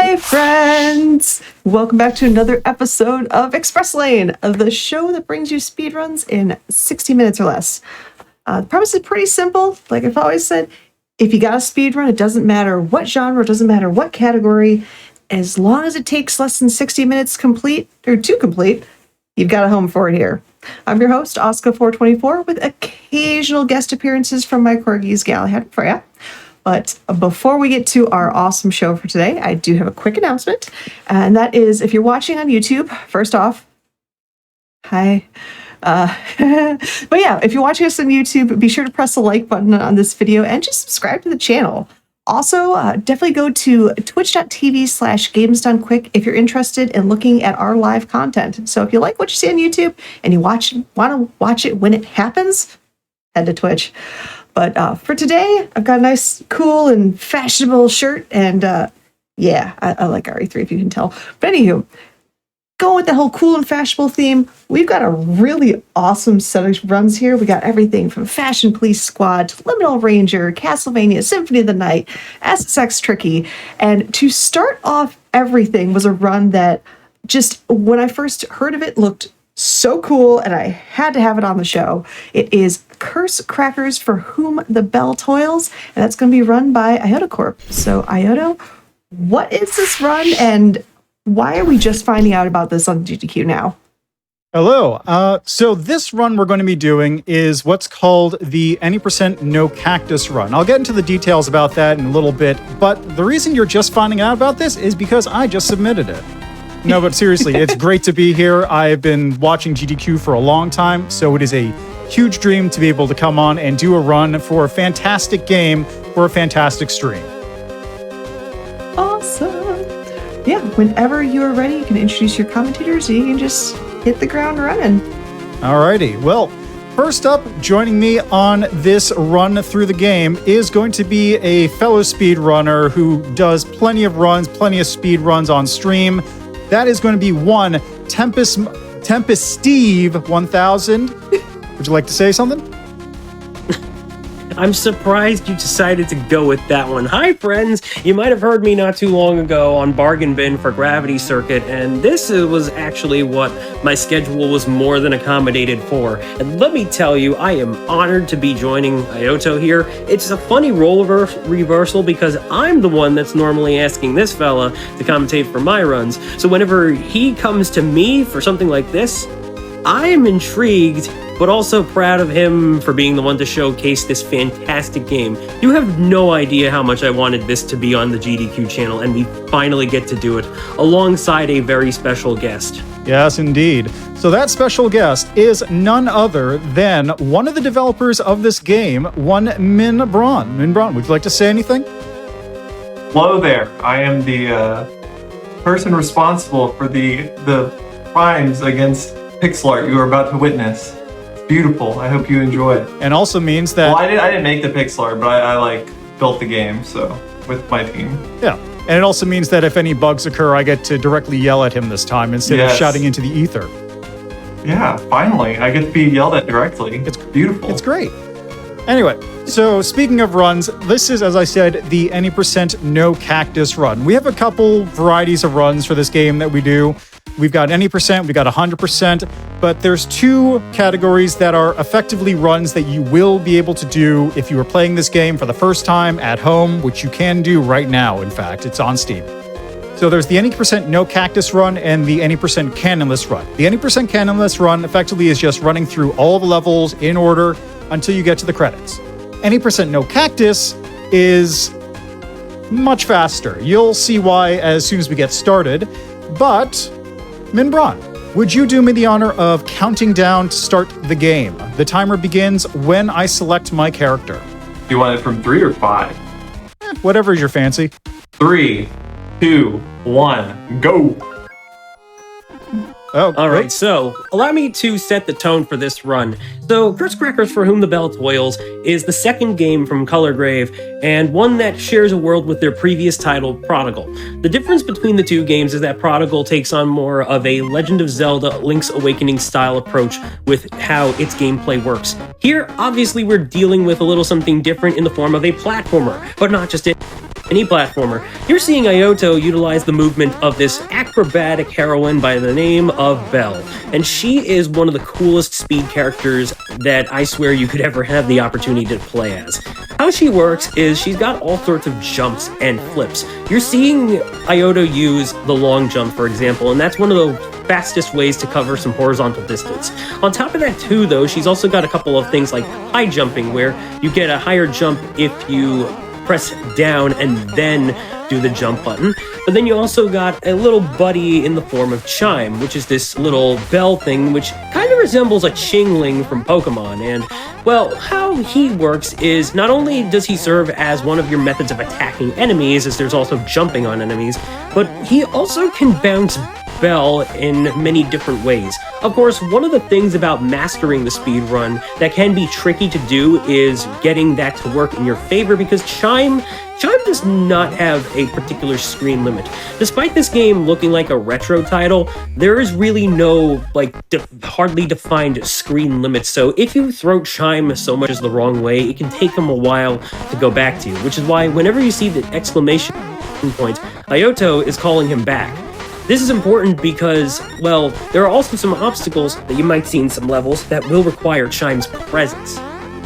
Hi, friends! Welcome back to another episode of Express Lane, the show that brings you speedruns in 60 minutes or less. The premise is pretty simple. Like I've always said, if you got a speedrun, it doesn't matter what genre, it doesn't matter what category, as long as it takes less than 60 minutes to complete, you've got a home for it here. I'm your host, Oscar424, with occasional guest appearances from my corgis, Galahad and Freya. But before we get to our awesome show for today, I do have a quick announcement. And that is, if you're watching on YouTube, first off, hi. But yeah, if you're watching us on YouTube, be sure to press the like button on this video and just subscribe to the channel. Also, definitely go to twitch.tv/gamesdonequick if you're interested in looking at our live content. So if you like what you see on YouTube and you want to watch it when it happens, head to Twitch. But for today, I've got a nice, cool, and fashionable shirt, and yeah, I like RE3 if you can tell. But anywho, going with the whole cool and fashionable theme, we've got a really awesome set of runs here. We got everything from Fashion Police Squad to Liminal Ranger, Castlevania, Symphony of the Night, SSX Tricky, and to start off everything was a run that just, when I first heard of it, looked so cool, and I had to have it on the show. It is Curse Crackers for Whom the Belle Toils, and that's going to be run by Iota Corp. So, Iota, what is this run, and why are we just finding out about this on GDQ now? Hello. So this run we're going to be doing is what's called the Any % No Cactus run. I'll get into the details about that in a little bit, but the reason you're just finding out about this is because I just submitted it. No, but seriously, it's great to be here. I've been watching GDQ for a long time, so it is a huge dream to be able to come on and do a run for a fantastic game for a fantastic stream. Awesome. Yeah, whenever you are ready, you can introduce your commentators, and you can just hit the ground running. Alrighty. Well, first up, joining me on this run through the game is going to be a fellow speedrunner who does plenty of runs, plenty of speed runs on stream. That is going to be one Tempest Steve 1000. Would you like to say something? I'm surprised you decided to go with that one. Hi, friends! You might have heard me not too long ago on Bargain Bin for Gravity Circuit, and this was actually what my schedule was more than accommodated for. And let me tell you, I am honored to be joining Iota here. It's a funny role reversal because I'm the one that's normally asking this fella to commentate for my runs. So whenever he comes to me for something like this, I am intrigued, but also proud of him for being the one to showcase this fantastic game. You have no idea how much I wanted this to be on the GDQ channel, and we finally get to do it alongside a very special guest. Yes, indeed. So that special guest is none other than one of the developers of this game, one Min Braun. Min Braun, would you like to say anything? Hello there. I am the person responsible for the crimes against pixel art you are about to witness. It's beautiful. I hope you enjoy it. And also means that... Well, I didn't make the pixel art, but I like built the game, so with my team. Yeah. And it also means that if any bugs occur, I get to directly yell at him this time instead of shouting into the ether. Yeah, finally. I get to be yelled at directly. It's beautiful. It's great. Anyway, so speaking of runs, this is, as I said, the Any % No Cactus run. We have a couple varieties of runs for this game that we do. We've got any %, we've got 100%, but there's two categories that are effectively runs that you will be able to do if you are playing this game for the first time at home, which you can do right now, in fact. It's on Steam. So there's the Any % No Cactus run and the Any % Cannonless run. The Any % Cannonless run effectively is just running through all the levels in order until you get to the credits. Any % No Cactus is much faster. You'll see why as soon as we get started, but... Min Braun, would you do me the honor of counting down to start the game? The timer begins when I select my character. Do you want it from 3 or 5? Whatever is your fancy. 3, 2, 1, go! Oh, all right, so allow me to set the tone for this run. So, Curse Crackers for Whom the Belle Toils is the second game from Colorgrave, and one that shares a world with their previous title, Prodigal. The difference between the two games is that Prodigal takes on more of a Legend of Zelda Link's Awakening style approach with how its gameplay works. Here, obviously, we're dealing with a little something different in the form of a platformer, but not just it. any platformer, you're seeing Ioto utilize the movement of this acrobatic heroine by the name of Belle. And she is one of the coolest speed characters that I swear you could ever have the opportunity to play as. How she works is she's got all sorts of jumps and flips. You're seeing Ioto use the long jump, for example, and that's one of the fastest ways to cover some horizontal distance. On top of that too, though, she's also got a couple of things like high jumping, where you get a higher jump if you press down and then do the jump button. But then you also got a little buddy in the form of Chime, which is this little bell thing which kind of resembles a Chingling from Pokemon. And, well, how he works is not only does he serve as one of your methods of attacking enemies, as there's also jumping on enemies, but he also can bounce Belle in many different ways. Of course, one of the things about mastering the speedrun that can be tricky to do is getting that to work in your favor, because Chime does not have a particular screen limit. Despite this game looking like a retro title, there is really no, hardly defined screen limit, so if you throw Chime so much as the wrong way, it can take him a while to go back to you, which is why whenever you see the exclamation point, Ioto is calling him back. This is important because, well, there are also some obstacles that you might see in some levels that will require Chime's presence.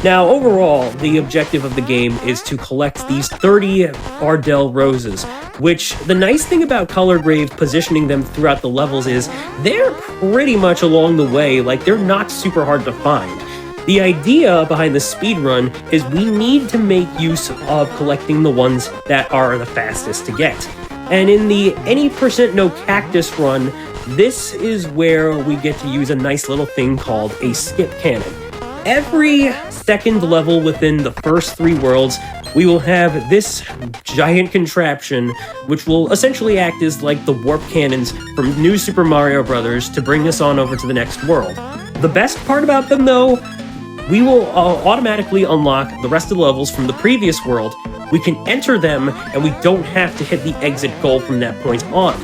Now, overall, the objective of the game is to collect these 30 Ardell roses, which the nice thing about Color Grave positioning them throughout the levels is they're pretty much along the way, they're not super hard to find. The idea behind the speedrun is we need to make use of collecting the ones that are the fastest to get. And in the any % no cactus run, this is where we get to use a nice little thing called a skip cannon. Every second level within the first 3 worlds, we will have this giant contraption, which will essentially act as like the warp cannons from New Super Mario Bros. To bring us on over to the next world. The best part about them, though, we will automatically unlock the rest of the levels from the previous world. We can enter them, and we don't have to hit the exit goal from that point on.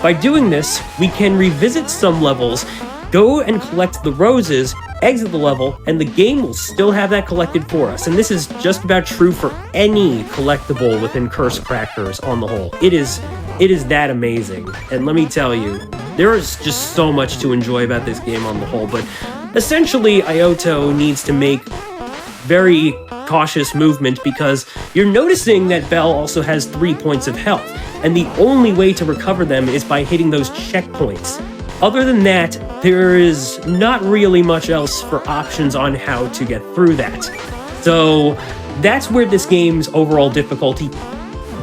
By doing this, we can revisit some levels, go and collect the roses, exit the level, and the game will still have that collected for us. And this is just about true for any collectible within Curse Crackers on the whole. It is that amazing. And let me tell you, there is just so much to enjoy about this game on the whole, but essentially Ioto needs to make very cautious movement because you're noticing that Belle also has 3 points of health, and the only way to recover them is by hitting those checkpoints. Other than that, there is not really much else for options on how to get through that. So that's where this game's overall difficulty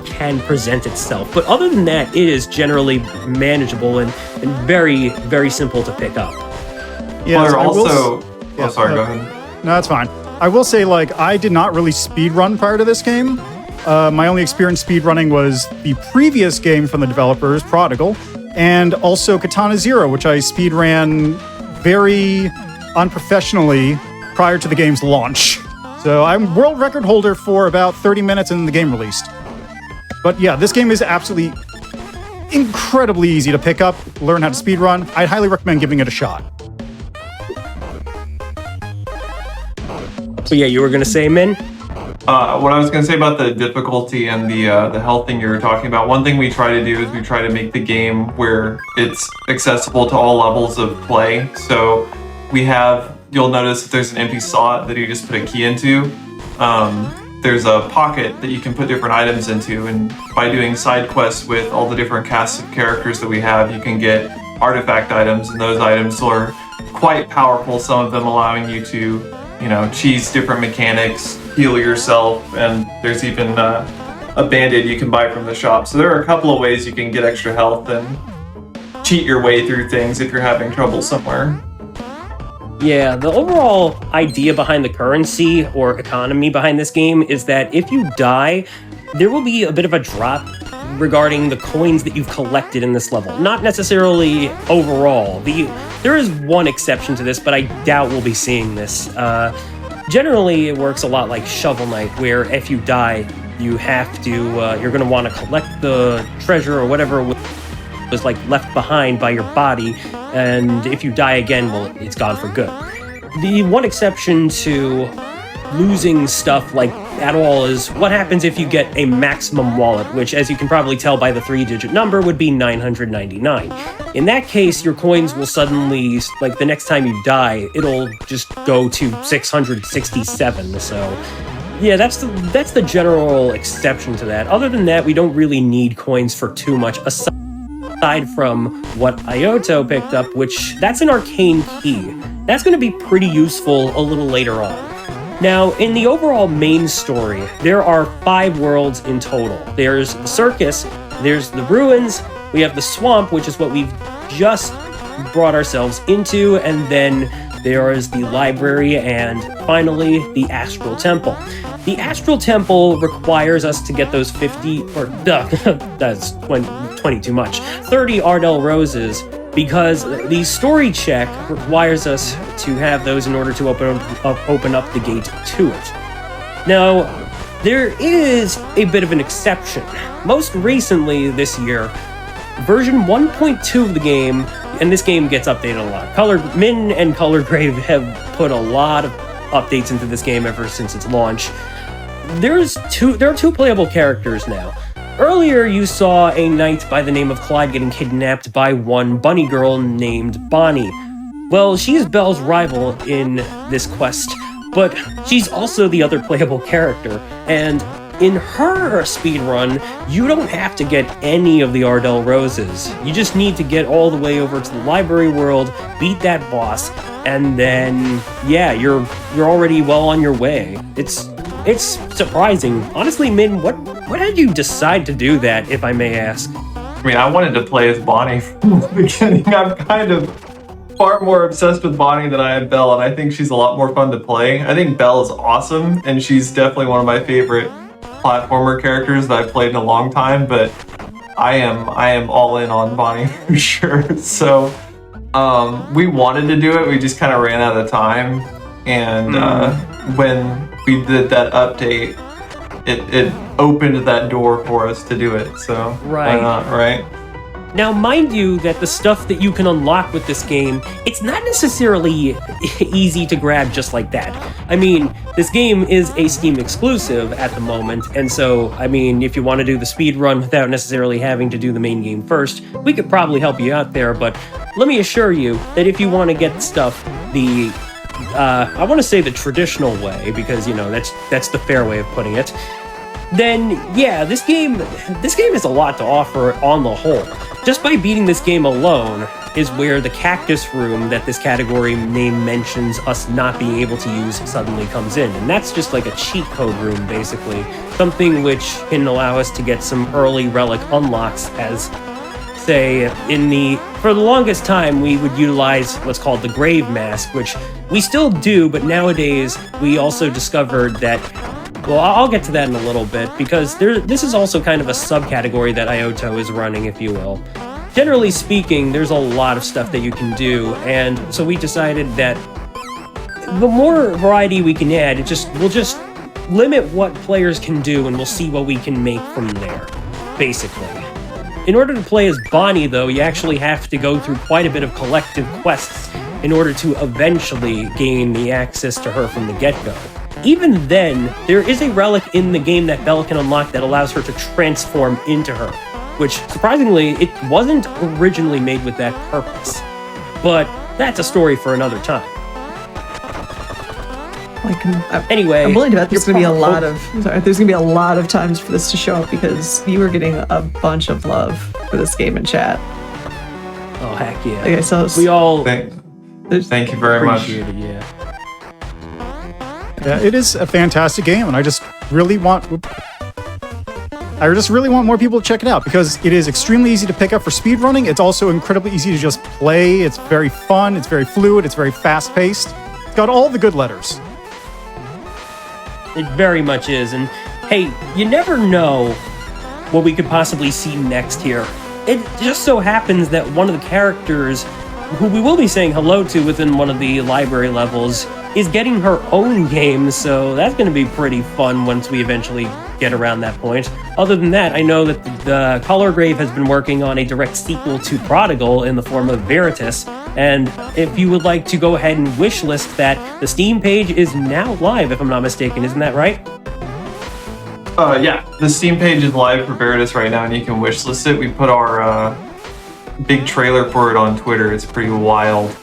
can present itself. But other than that, it is generally manageable and very, very simple to pick up. Yeah, go ahead. No, that's fine. I will say, I did not really speedrun prior to this game. My only experience speedrunning was the previous game from the developers, Prodigal, and also Katana Zero, which I speedran very unprofessionally prior to the game's launch. So I'm world record holder for about 30 minutes and then the game released. But yeah, this game is absolutely incredibly easy to pick up, learn how to speedrun. I'd highly recommend giving it a shot. So yeah, you were going to say, Min? What I was going to say about the difficulty and the health thing you were talking about, one thing we try to do is we try to make the game where it's accessible to all levels of play. So you'll notice that there's an empty slot that you just put a key into. There's a pocket that you can put different items into, and by doing side quests with all the different casts of characters that we have, you can get artifact items, and those items are quite powerful, some of them allowing you to cheese different mechanics, heal yourself, and there's even a bandage you can buy from the shop. So there are a couple of ways you can get extra health and cheat your way through things if you're having trouble somewhere. Yeah, the overall idea behind the currency or economy behind this game is that if you die, there will be a bit of a drop regarding the coins that you've collected in this level. Not necessarily overall. There is one exception to this, but I doubt we'll be seeing this. Generally, it works a lot like Shovel Knight, where if you die, you have to, you're going to want to collect the treasure or whatever was left behind by your body, and if you die again, well, it's gone for good. The one exception to losing stuff like at all is what happens if you get a maximum wallet, which, as you can probably tell by the 3-digit number, would be 999. In that case, your coins will suddenly, like the next time you die, it'll just go to 667. So yeah, that's the general exception to that. Other than that, we don't really need coins for too much, aside from what Ioto picked up, which that's an arcane key. That's going to be pretty useful a little later on. Now, in the overall main story, there are 5 worlds in total. There's the circus, there's the ruins, we have the swamp, which is what we've just brought ourselves into, and then there is the library, and finally, the Astral Temple. The Astral Temple requires us to get those 50, or that's 20 too much, 30 Ardell Roses, because the story check requires us to have those in order to open up the gate to it. Now, there is a bit of an exception. Most recently this year, version 1.2 of the game, and this game gets updated a lot. Min and Color Grave have put a lot of updates into this game ever since its launch. There are 2 playable characters now. Earlier, you saw a knight by the name of Clyde getting kidnapped by one bunny girl named Bonnie. Well, she's Belle's rival in this quest, but she's also the other playable character, and in her speedrun, you don't have to get any of the Ardell Roses. You just need to get all the way over to the library world, beat that boss, and then, yeah, you're already well on your way. It's surprising. Honestly, Min, what did you decide to do that, if I may ask? I mean, I wanted to play as Bonnie from the beginning. I'm kind of far more obsessed with Bonnie than I am Belle, and I think she's a lot more fun to play. I think Belle is awesome, and she's definitely one of my favorite platformer characters that I've played in a long time, but I am all in on Bonnie for sure. So we wanted to do it, we just kind of ran out of time, and when we did that update, it opened that door for us to do it, so right. Why not, right? Now, mind you that the stuff that you can unlock with this game, it's not necessarily easy to grab just like that. I mean, this game is a Steam exclusive at the moment, and so, I mean, if you want to do the speed run without necessarily having to do the main game first, we could probably help you out there, but let me assure you that if you want to get stuff I want to say the traditional way, because, you know, that's the fair way of putting it, then yeah, this game has a lot to offer on the whole. Just by beating this game alone is where the cactus room that this category name mentions us not being able to use suddenly comes in. And that's just like a cheat code room, basically. Something which can allow us to get some early relic unlocks, as, say, for the longest time, we would utilize what's called the Grave Mask, which we still do, but nowadays we also discovered that, well, I'll get to that in a little bit, because this is also kind of a subcategory that Ioto is running, if you will. Generally speaking, there's a lot of stuff that you can do, and so we decided that the more variety we can add, we'll just limit what players can do, and we'll see what we can make from there, basically. In order to play as Bonnie, though, you actually have to go through quite a bit of collective quests in order to eventually gain the access to her from the get-go. Even then, there is a relic in the game that Belle can unlock that allows her to transform into her, which, surprisingly, it wasn't originally made with that purpose. But that's a story for another time. Anyway, I'm willing to bet there's going to be a lot of times for this to show up, because you were getting a bunch of love for this game in chat. Oh, heck yeah. Okay, so we all thank you very much. appreciate it, yeah. Yeah, it is a fantastic game, and I just really want more people to check it out, because it is extremely easy to pick up for speedrunning. It's also incredibly easy to just play. It's very fun, it's very fluid, it's very fast-paced. It's got all the good letters. It very much is, and hey, you never know what we could possibly see next here. It just so happens that one of the characters who we will be saying hello to within one of the library levels is getting her own game, so that's going to be pretty fun once we eventually get around that point. Other than that, I know that the Color Grave has been working on a direct sequel to Prodigal in the form of Veritas, and if you would like to go ahead and wishlist that, the Steam page is now live, if I'm not mistaken. Isn't that right? Yeah, the Steam page is live for Veritas right now, and you can wishlist it. We put our big trailer for it on Twitter. It's pretty wild.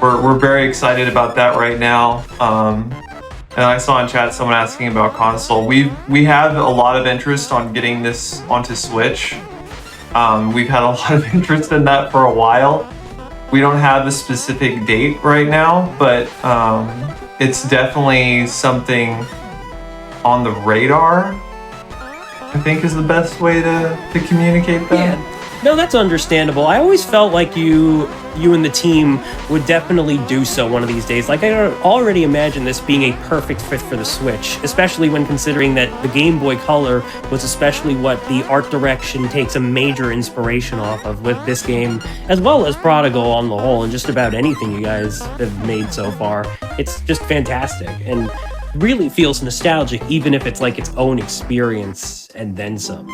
We're very excited about that right now. And I saw in chat someone asking about console. We have a lot of interest on getting this onto Switch. We've had a lot of interest in that for a while. We don't have a specific date right now, but it's definitely something on the radar, I think is the best way to communicate that. Yeah. No, that's understandable. I always felt like you and the team would definitely do so one of these days. Like, I already imagine this being a perfect fit for the Switch, especially when considering that the Game Boy Color was especially what the art direction takes a major inspiration off of with this game, as well as Prodigal on the whole, and just about anything you guys have made so far. It's just fantastic, and really feels nostalgic, even if it's like its own experience and then some.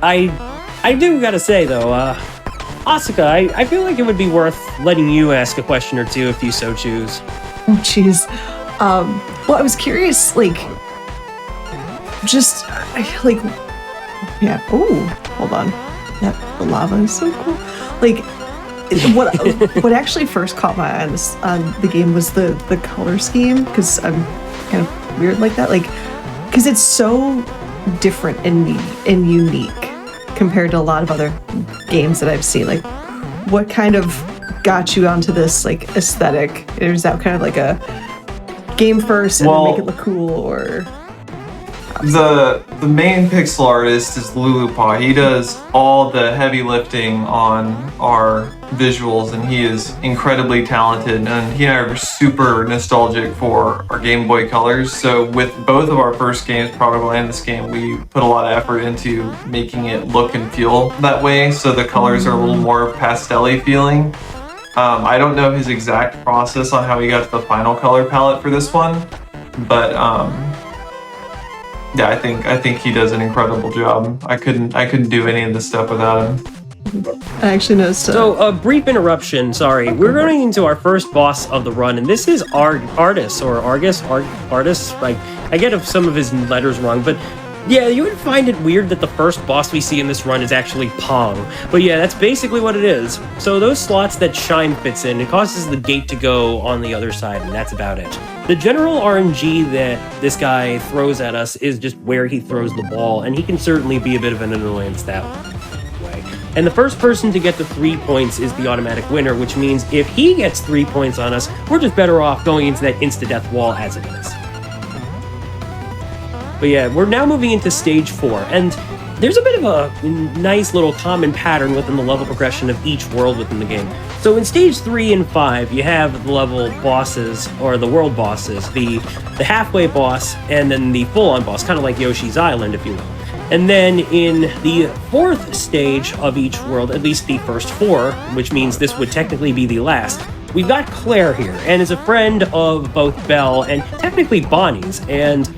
I do gotta say though, Asuka, I feel like it would be worth letting you ask a question or two if you so choose. Oh, jeez. Well, I was curious, like, yeah. Oh, hold on. The lava is so cool. Like, what actually first caught my eye on the game was the color scheme, because I'm kind of weird like that. Like, because it's so different and unique compared to a lot of other games that I've seen. Like, what kind of got you onto this like aesthetic? Is that kind of like a game first and then make it look cool, or? The main pixel artist is Lulupa. He does all the heavy lifting on our visuals, and he is incredibly talented, and he and I are super nostalgic for our Game Boy Colors. So with both of our first games, Prodigal and this game, we put a lot of effort into making it look and feel that way, so the colors are a little more pastel-y feeling. I don't know his exact process on how he got to the final color palette for this one, but yeah, I think he does an incredible job. I couldn't do any of this stuff without him. I actually noticed. So, a brief interruption, sorry. We're running into our first boss of the run, and this is Artis, or Argus? Artis? Like, I get some of his letters wrong, but yeah, you would find it weird that the first boss we see in this run is actually Pong. But yeah, that's basically what it is. So those slots that Shine fits in, it causes the gate to go on the other side, and that's about it. The general RNG that this guy throws at us is just where he throws the ball, and he can certainly be a bit of an annoyance that way. And the first person to get the 3 points is the automatic winner, which means if he gets 3 points on us, we're just better off going into that insta-death wall as it is. But yeah, we're now moving into stage 4, and there's a bit of a nice little common pattern within the level progression of each world within the game. So in stage 3 and 5, you have the level bosses, or the world bosses, the halfway boss, and then the full-on boss, kind of like Yoshi's Island, if you will. And then in the 4th stage of each world, at least the first 4, which means this would technically be the last, we've got Claire here, and is a friend of both Belle and technically Bonnie's, and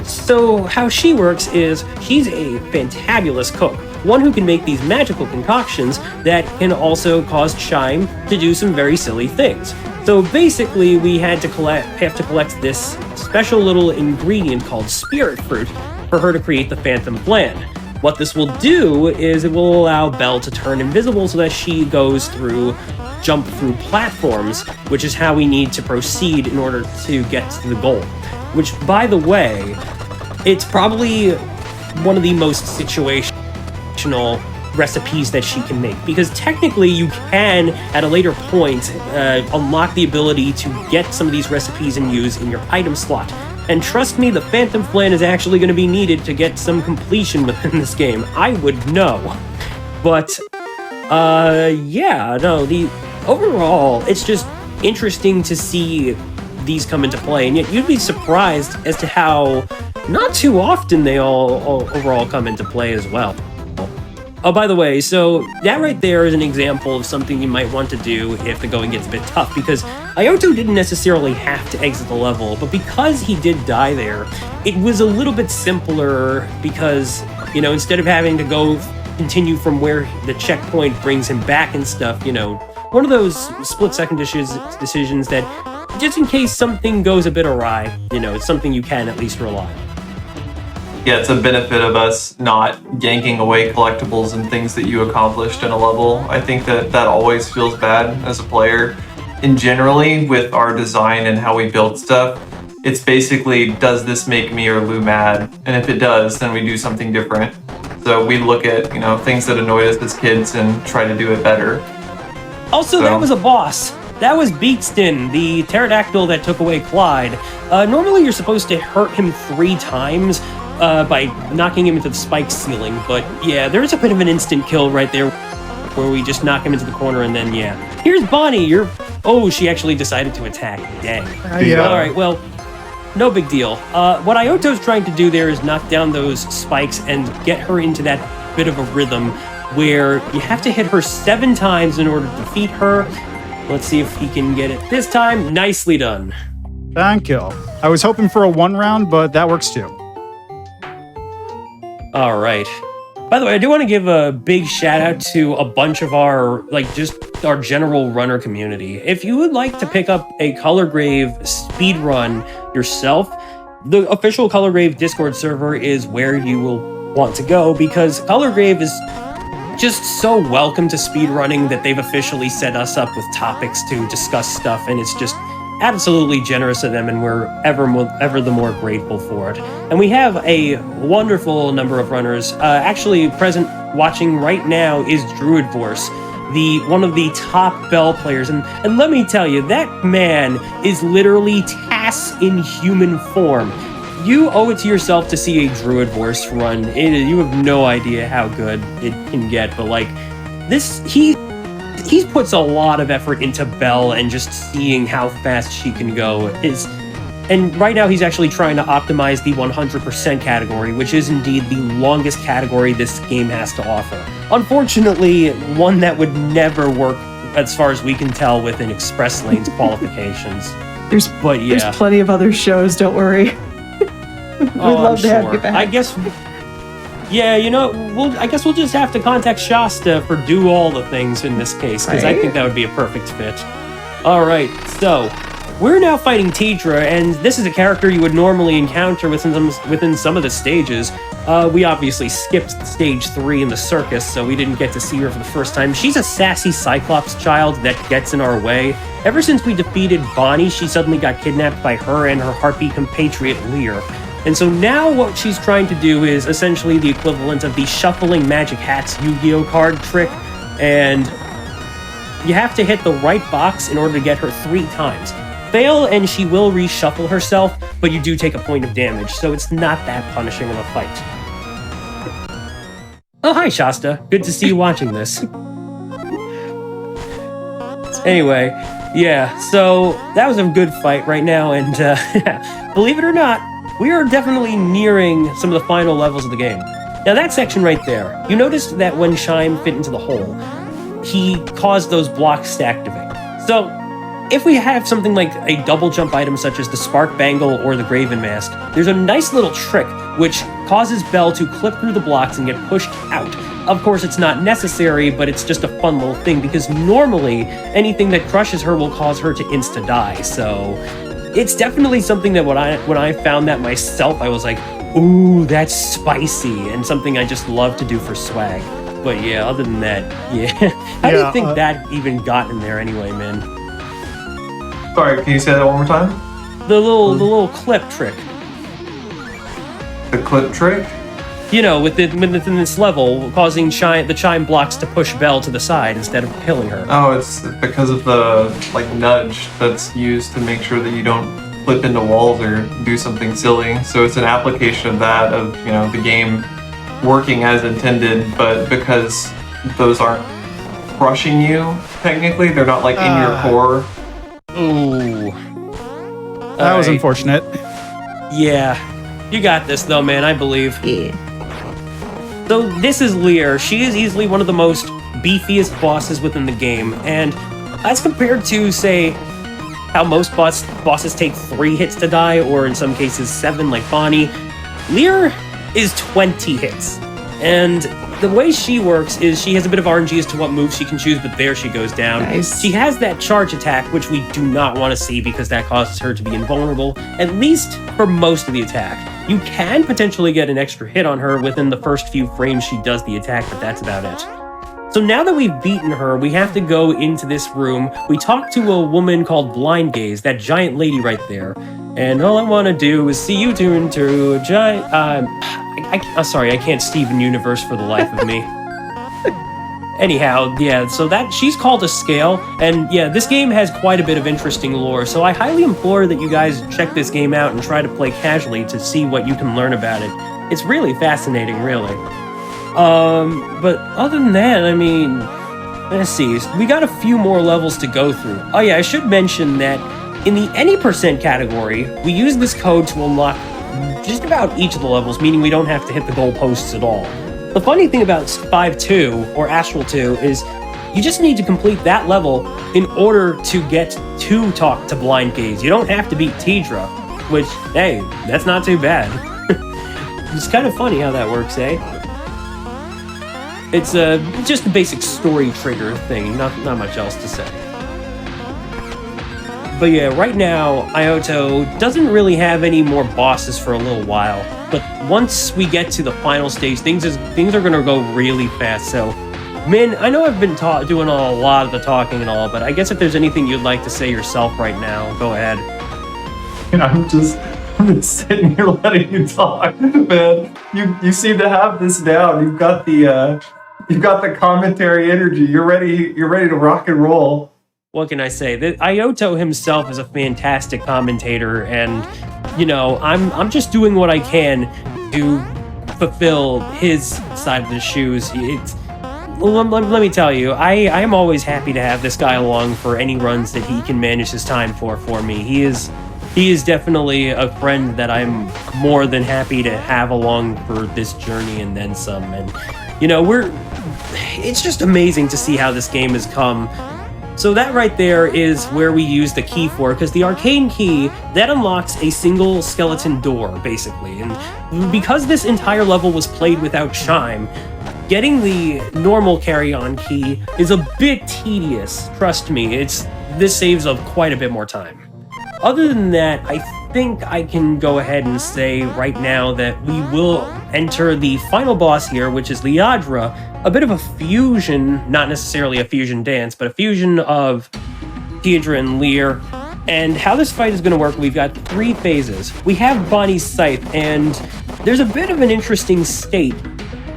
so how she works is she's a fantabulous cook, one who can make these magical concoctions that can also cause Chime to do some very silly things. So basically, we have to collect this special little ingredient called spirit fruit for her to create the Phantom Plan. What this will do is it will allow Belle to turn invisible so that she jump through platforms, which is how we need to proceed in order to get to the goal. Which, by the way, it's probably one of the most situational recipes that she can make, because technically you can, at a later point, unlock the ability to get some of these recipes and use in your item slot. And trust me, the Phantom Flan is actually going to be needed to get some completion within this game. I would know. But, overall, it's just interesting to see these come into play, and yet you'd be surprised as to how not too often they all overall come into play as well. Oh, by the way, so that right there is an example of something you might want to do if the going gets a bit tough, because Ioto didn't necessarily have to exit the level, but because he did die there, it was a little bit simpler because, you know, instead of having to continue from where the checkpoint brings him back and stuff, you know, one of those split-second decisions that just in case something goes a bit awry, it's something you can at least rely on. Yeah, it's a benefit of us not yanking away collectibles and things that you accomplished in a level. I think that always feels bad as a player. And generally, with our design and how we build stuff, it's basically, does this make me or Lou mad? And if it does, then we do something different. So we look at, things that annoyed us as kids and try to do it better. Also, that was a boss. That was Beatston, the pterodactyl that took away Clyde. Normally, you're supposed to hurt him 3 times by knocking him into the spike ceiling. But yeah, there's a bit of an instant kill right there where we just knock him into the corner and then, yeah. Here's Bonnie. Oh, she actually decided to attack. Dang. Yeah. All right, well, no big deal. What Ioto's trying to do there is knock down those spikes and get her into that bit of a rhythm where you have to hit her 7 times in order to defeat her. Let's see if he can get it this time. Nicely done. Thank you. I was hoping for a 1 round, but that works too. All right. By the way, I do want to give a big shout out to a bunch of our, just our general runner community. If you would like to pick up a Colorgrave speedrun yourself, the official Colorgrave Discord server is where you will want to go, because Colorgrave is just so welcome to speedrunning that they've officially set us up with topics to discuss stuff, and it's just absolutely generous of them, and we're ever the more grateful for it. And we have a wonderful number of runners. Actually present watching right now is Druidvorce, one of the top Belle players, and let me tell you, that man is literally Tass in human form. You owe it to yourself to see a Druidvorce run. You have no idea how good it can get, but this, he puts a lot of effort into Belle, and just seeing how fast she can go and right now he's actually trying to optimize the 100% category, which is indeed the longest category this game has to offer. Unfortunately, one that would never work as far as we can tell within Express Lane's qualifications. There's plenty of other shows, don't worry. We'd love to have you back. I guess, yeah, I guess we'll just have to contact Shasta for Do All the Things in this case, because I think that would be a perfect fit. All right, so we're now fighting Tidra, and this is a character you would normally encounter within some of the stages. We obviously skipped stage 3 in the circus, so we didn't get to see her for the first time. She's a sassy Cyclops child that gets in our way. Ever since we defeated Bonnie, she suddenly got kidnapped by her and her heartbeat compatriot Lear. And so now what she's trying to do is essentially the equivalent of the shuffling Magic Hats Yu-Gi-Oh card trick, and you have to hit the right box in order to get her 3 times. Fail and she will reshuffle herself, but you do take a point of damage, so it's not that punishing of a fight. Oh, hi Shasta. Good to see you watching this. Anyway, yeah, so that was a good fight right now, and believe it or not, we are definitely nearing some of the final levels of the game. Now that section right there, you noticed that when Chime fit into the hole, he caused those blocks to activate. So if we have something like a double jump item such as the Spark Bangle or the Graven Mask, there's a nice little trick which causes Belle to clip through the blocks and get pushed out. Of course, it's not necessary, but it's just a fun little thing, because normally anything that crushes her will cause her to insta-die, so it's definitely something that when I found that myself, I was like, ooh, that's spicy, and something I just love to do for swag. But yeah, other than that, yeah. How do you think that even got in there anyway, man? Sorry, can you say that one more time? The little clip trick. The clip trick? Within this level, causing the chime blocks to push Belle to the side instead of killing her. Oh, it's because of the nudge that's used to make sure that you don't flip into walls or do something silly. So it's an application of that, of the game working as intended, but because those aren't crushing you, technically, they're not in your core. Ooh. That was unfortunate. Yeah. You got this though, man, I believe. Yeah. So this is Lear. She is easily one of the most beefiest bosses within the game, and as compared to, say, how most bosses take 3 hits to die, or in some cases 7 like Bonnie, Lear is 20 hits. And the way she works is she has a bit of RNG as to what moves she can choose, but there she goes down. Nice. She has that charge attack, which we do not want to see because that causes her to be invulnerable, at least for most of the attack. You can potentially get an extra hit on her within the first few frames she does the attack, but that's about it. So now that we've beaten her, we have to go into this room. We talk to a woman called Blind Gaze, that giant lady right there. And all I want to do is see you turn into a giant... I'm sorry, I can't Steven Universe for the life of me. Anyhow, yeah, so that she's called a scale, and yeah, this game has quite a bit of interesting lore, so I highly implore that you guys check this game out and try to play casually to see what you can learn about it. It's really fascinating, really. But other than that, I mean, let's see, we got a few more levels to go through. Oh yeah, I should mention that in the any percent category, we use this code to unlock just about each of the levels, meaning we don't have to hit the goalposts at all. The funny thing about 5-2 or Astral 2 is you just need to complete that level in order to get to talk to Blind Gaze. You don't have to beat Tidra, which, hey, that's not too bad. It's kind of funny how that works, eh? It's just a basic story trigger thing, not much else to say. But yeah, right now, Ioto doesn't really have any more bosses for a little while. But once we get to the final stage, things are gonna go really fast. So, Min, I know I've been doing a lot of the talking and all, but I guess if there's anything you'd like to say yourself right now, go ahead. And I'm just sitting here letting you talk, man. You seem to have this down. You've got the commentary energy. You're ready to rock and roll. What can I say? Ioto himself is a fantastic commentator, and you know, I'm just doing what I can to fulfill his side of the shoes. Let me tell you, I am always happy to have this guy along for any runs that he can manage his time for me. He is definitely a friend that I'm more than happy to have along for this journey and then some. And you know, it's just amazing to see how this game has come. So that right there is where we use the key for, because the arcane key, that unlocks a single skeleton door, basically. And because this entire level was played without Chime, getting the normal carry-on key is a bit tedious. Trust me, this saves up quite a bit more time. Other than that, I think I can go ahead and say right now that we will enter the final boss here, which is Liadra, a bit of a fusion, not necessarily a fusion dance, but a fusion of Tidra and Lear. And how this fight is going to work, we've got 3 phases. We have Bonnie's Scythe, and there's a bit of an interesting state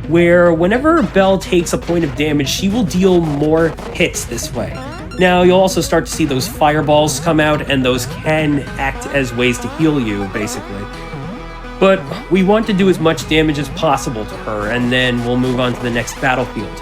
where whenever Belle takes a point of damage, she will deal more hits this way. Now, you'll also start to see those fireballs come out, and those can act as ways to heal you, basically. But we want to do as much damage as possible to her, and then we'll move on to the next battlefield.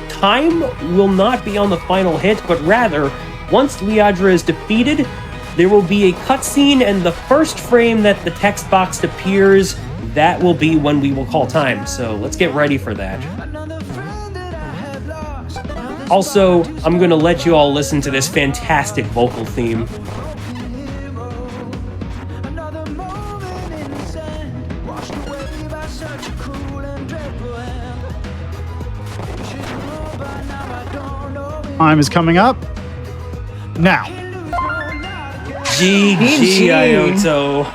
Time will not be on the final hit, but rather, once Liadra is defeated, there will be a cutscene, and the first frame that the text box appears, that will be when we will call time. So let's get ready for that. Also, I'm going to let you all listen to this fantastic vocal theme. Time is coming up now. GG, Ioto.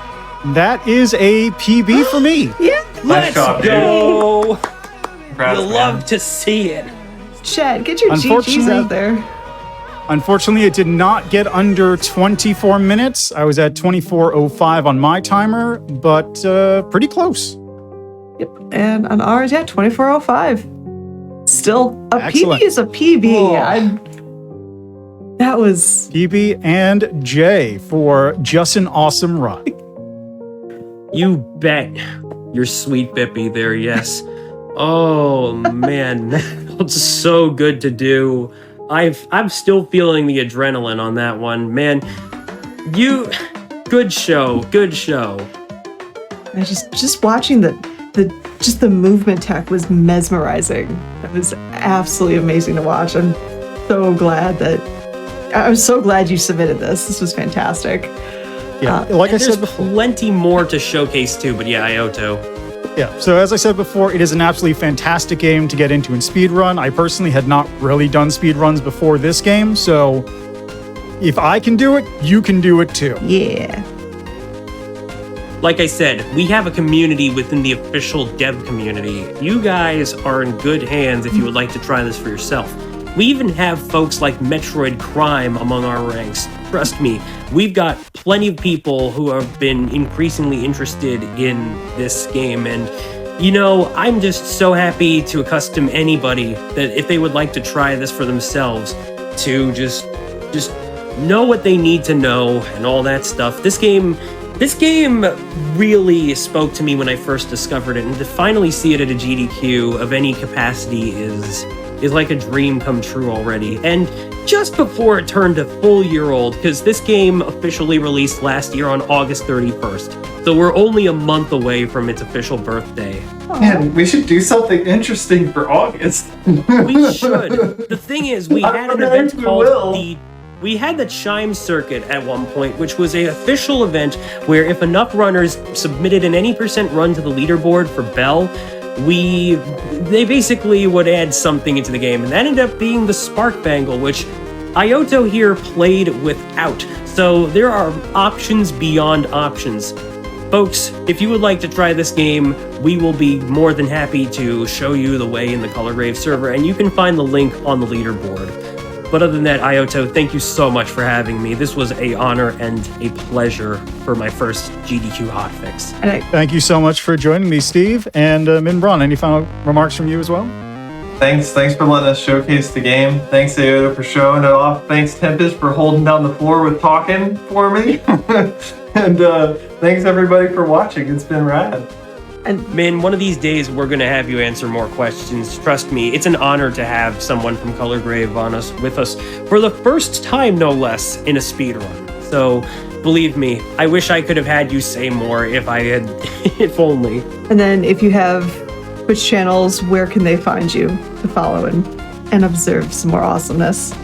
That is a PB for me. Yeah. Let's go. Congrats, You'll love to see it. Chad, get your GGs out there. Unfortunately, it did not get under 24 minutes. I was at 24:05 on my timer, but pretty close. Yep. And on ours, yeah, 24:05. Still, a Excellent. PB is a PB. Oh. That was... PB and J for just an awesome run. You bet. You're sweet Bippy there, yes. Oh, man. That was so good to do. I'm still feeling the adrenaline on that one. Man, good show. I just watching the movement tech was mesmerizing. It was absolutely amazing to watch. I'm so glad you submitted this. This was fantastic. Yeah, like I said before. Plenty more to showcase too, but yeah, Ioto. Yeah, so as I said before, it is an absolutely fantastic game to get into in speedrun. I personally had not really done speedruns before this game, so if I can do it, you can do it too. Yeah. Like I said, we have a community within the official dev community. You guys are in good hands if you would like to try this for yourself. We even have folks like Metroid Crime among our ranks. Trust me, we've got plenty of people who have been increasingly interested in this game, and you know, I'm just so happy to accustom anybody that if they would like to try this for themselves to just know what they need to know and all that stuff. This game really spoke to me when I first discovered it, and to finally see it at a GDQ of any capacity is like a dream come true already. And just before it turned a full year old, because this game officially released last year on August 31st. So we're only a month away from its official birthday. Man, we should do something interesting for August. We should. The thing is, we had an event called we had the Chime Circuit at one point, which was an official event where if enough runners submitted an any percent run to the leaderboard for Belle, they basically would add something into the game, and that ended up being the Spark Bangle, which Ioto here played without. So there are options beyond options. Folks, if you would like to try this game, we will be more than happy to show you the way in the Colorgrave server, and you can find the link on the leaderboard. But other than that, Ioto, thank you so much for having me. This was an honor and a pleasure for my first GDQ Hotfix. Thank you so much for joining me, Steve. And Minbron, any final remarks from you as well? Thanks for letting us showcase the game. Thanks, Ioto, for showing it off. Thanks, Tempest, for holding down the floor with talking for me. And thanks, everybody, for watching. It's been rad. And man, one of these days we're gonna have you answer more questions. Trust me, it's an honor to have someone from Colorgrave with us for the first time, no less, in a speedrun. So believe me, I wish I could have had you say more if I had, if only. And then if you have Twitch channels, where can they find you to follow and observe some more awesomeness?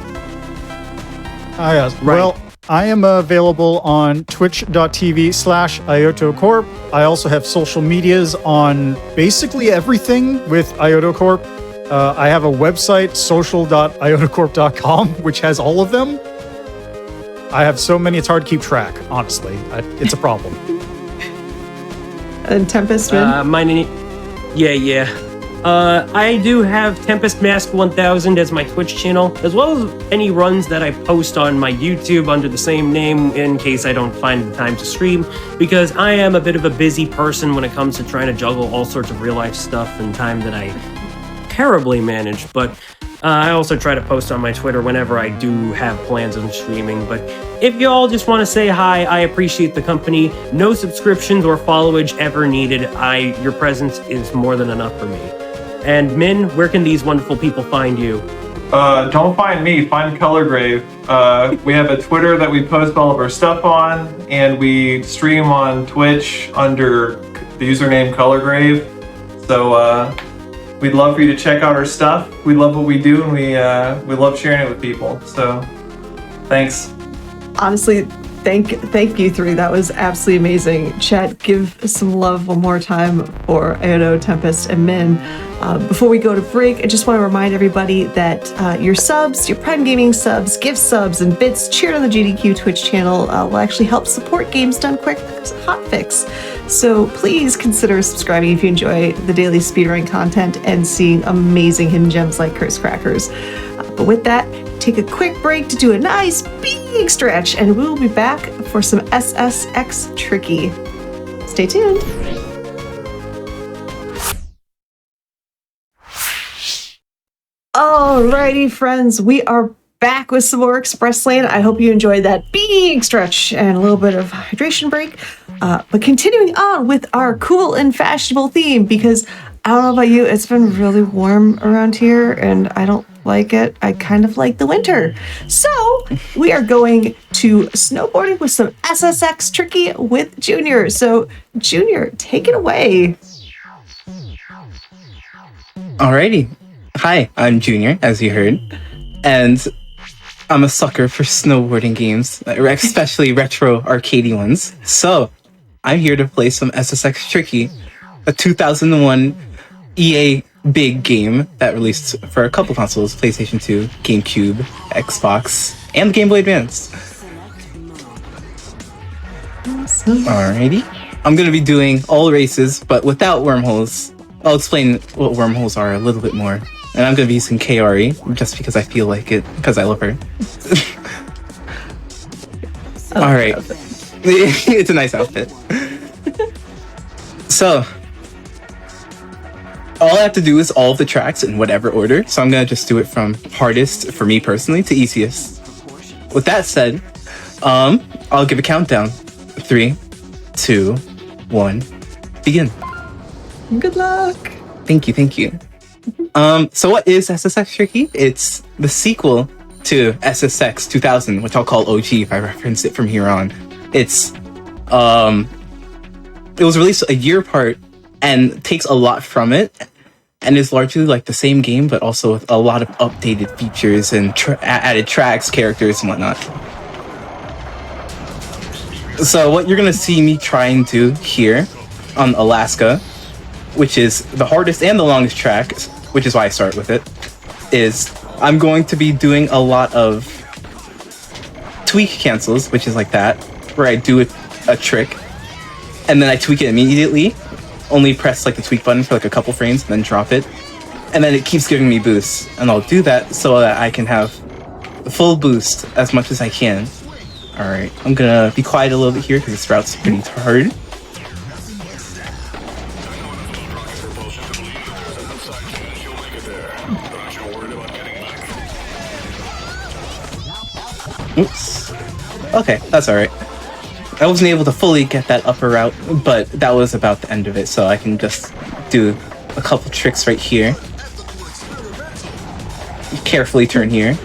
Yes. Right. Well, I am available on twitch.tv/IotoCorp. I also have social medias on basically everything with IotoCorp. I have a website, social.iotocorp.com, which has all of them. I have so many, it's hard to keep track, honestly. It's a problem. And Tempest, I do have Tempest Mask 1000 as my Twitch channel, as well as any runs that I post on my YouTube under the same name in case I don't find the time to stream, because I am a bit of a busy person when it comes to trying to juggle all sorts of real life stuff and time that I terribly manage. But I also try to post on my Twitter whenever I do have plans on streaming. But if you all just want to say hi, I appreciate the company. No subscriptions or followage ever needed. Your presence is more than enough for me. And Min, where can these wonderful people find you? Don't find me, find Colorgrave. We have a Twitter that we post all of our stuff on, and we stream on Twitch under the username Colorgrave. So we'd love for you to check out our stuff. We love what we do, and we love sharing it with people. So thanks. Honestly, thank you three. That was absolutely amazing. Chat, give some love one more time for Ioto, Tempest, and Min. Before we go to break, I just want to remind everybody that your subs, your Prime Gaming subs, gift subs, and bits cheered on the GDQ Twitch channel will actually help support Games Done Quick Hotfix. So please consider subscribing if you enjoy the daily speedrunning content and seeing amazing hidden gems like Curse Crackers. But with that, take a quick break to do a nice big stretch, and we'll be back for some SSX Tricky. Stay tuned. Alrighty, friends, we are back with some more Express Lane. I hope you enjoyed that big stretch and a little bit of hydration break. But continuing on with our cool and fashionable theme, because I don't know about you, it's been really warm around here and I don't like it. I kind of like the winter. So we are going to snowboarding with some SSX Tricky with Junior. So Junior, take it away. Alrighty. Hi, I'm Junior, as you heard, and I'm a sucker for snowboarding games, especially retro arcadey ones. So I'm here to play some SSX Tricky a 2001 EA big game that released for a couple consoles, PlayStation 2, GameCube, Xbox, and the Game Boy Advance. Alrighty. I'm going to be doing all races, but without wormholes. I'll explain what wormholes are a little bit more. And I'm going to be using KRE, just because I feel like it, because I love her. Alright. It's a nice outfit. So, all I have to do is all of the tracks in whatever order. So I'm going to just do it from hardest, for me personally, to easiest. With that said, I'll give a countdown. 3, 2, 1, begin. Good luck. Thank you. So what is SSX Tricky? It's the sequel to SSX 2000, which I'll call OG if I reference it from here on. It was released a year apart and takes a lot from it, and is largely like the same game, but also with a lot of updated features and added tracks, characters, and whatnot. So what you're gonna see me try and do here on Alaska, which is the hardest and the longest track, which is why I start with it, is I'm going to be doing a lot of tweak cancels, which is like that, where I do a trick, and then I tweak it immediately, only press like the tweak button for like a couple frames, and then drop it, and then it keeps giving me boosts, and I'll do that so that I can have full boost as much as I can. Alright, I'm gonna be quiet a little bit here because this route's pretty hard. Oops. Okay, that's alright. I wasn't able to fully get that upper route, but that was about the end of it, so I can just do a couple tricks right here. Carefully turn here.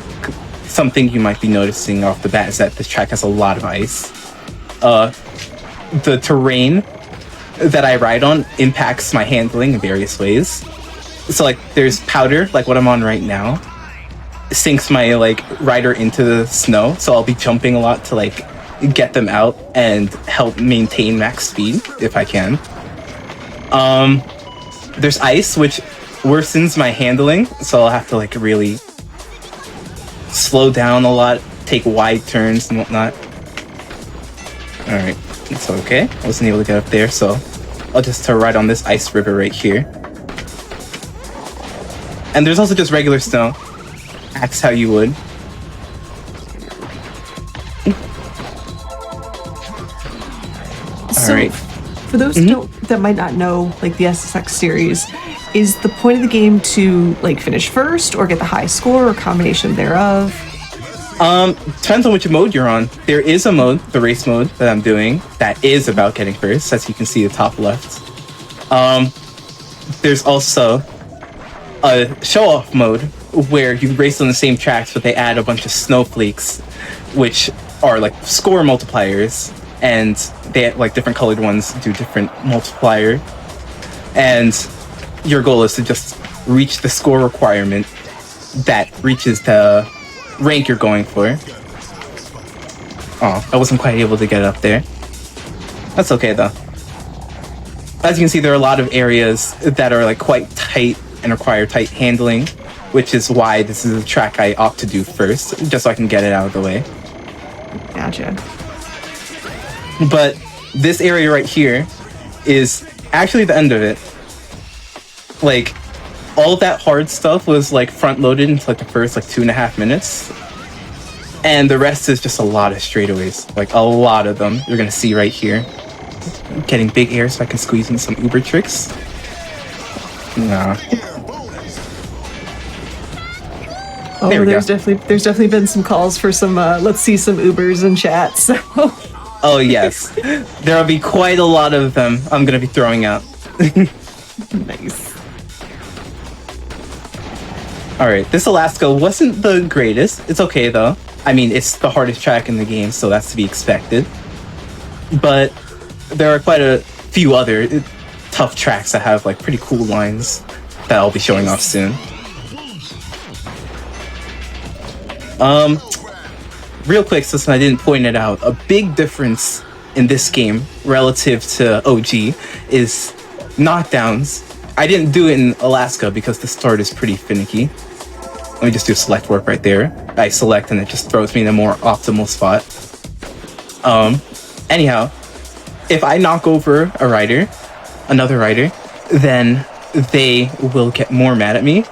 Something you might be noticing off the bat is that this track has a lot of ice. The terrain that I ride on impacts my handling in various ways. So like there's powder, like what I'm on right now, sinks my like rider into the snow, so I'll be jumping a lot to like get them out and help maintain max speed if I can. There's ice, which worsens my handling, so I'll have to like really slow down a lot, take wide turns and whatnot. Alright, it's okay. I wasn't able to get up there, so I'll just ride on this ice river right here. And there's also just regular snow. Acts how you would. So, Alright. for those that might not know, like the SSX series, is the point of the game to like finish first or get the high score or combination thereof? Depends on which mode you're on. There is a mode, the race mode that I'm doing, that is about getting first, as you can see the top left. There's also a show-off mode where you race on the same tracks, but they add a bunch of snowflakes, which are like score multipliers, and they like different colored ones do different multiplier. And your goal is to just reach the score requirement that reaches the rank you're going for. Oh, I wasn't quite able to get it up there. That's okay though. As you can see, there are a lot of areas that are like quite tight and require tight handling, which is why this is a track I opt to do first, just so I can get it out of the way. Gotcha. But this area right here is actually the end of it. Like, all of that hard stuff was like front loaded into like the first like 2.5 minutes. And the rest is just a lot of straightaways. Like a lot of them you're gonna see right here. Getting big air so I can squeeze in some Uber tricks. Nah. Oh, There we there's go. definitely been some calls for some let's see some Ubers in chat. So Oh yes. There'll be quite a lot of them I'm gonna be throwing out. nice. Alright, this Alaska wasn't the greatest. It's okay though. I mean, it's the hardest track in the game, so that's to be expected. But there are quite a few other tough tracks that have like pretty cool lines that I'll be showing off soon. Real quick, since I didn't point it out, a big difference in this game relative to OG is knockdowns. I didn't do it in Alaska because the start is pretty finicky. Let me just do a select warp right there. I select and it just throws me in a more optimal spot. Anyhow, if I knock over another rider, then they will get more mad at me.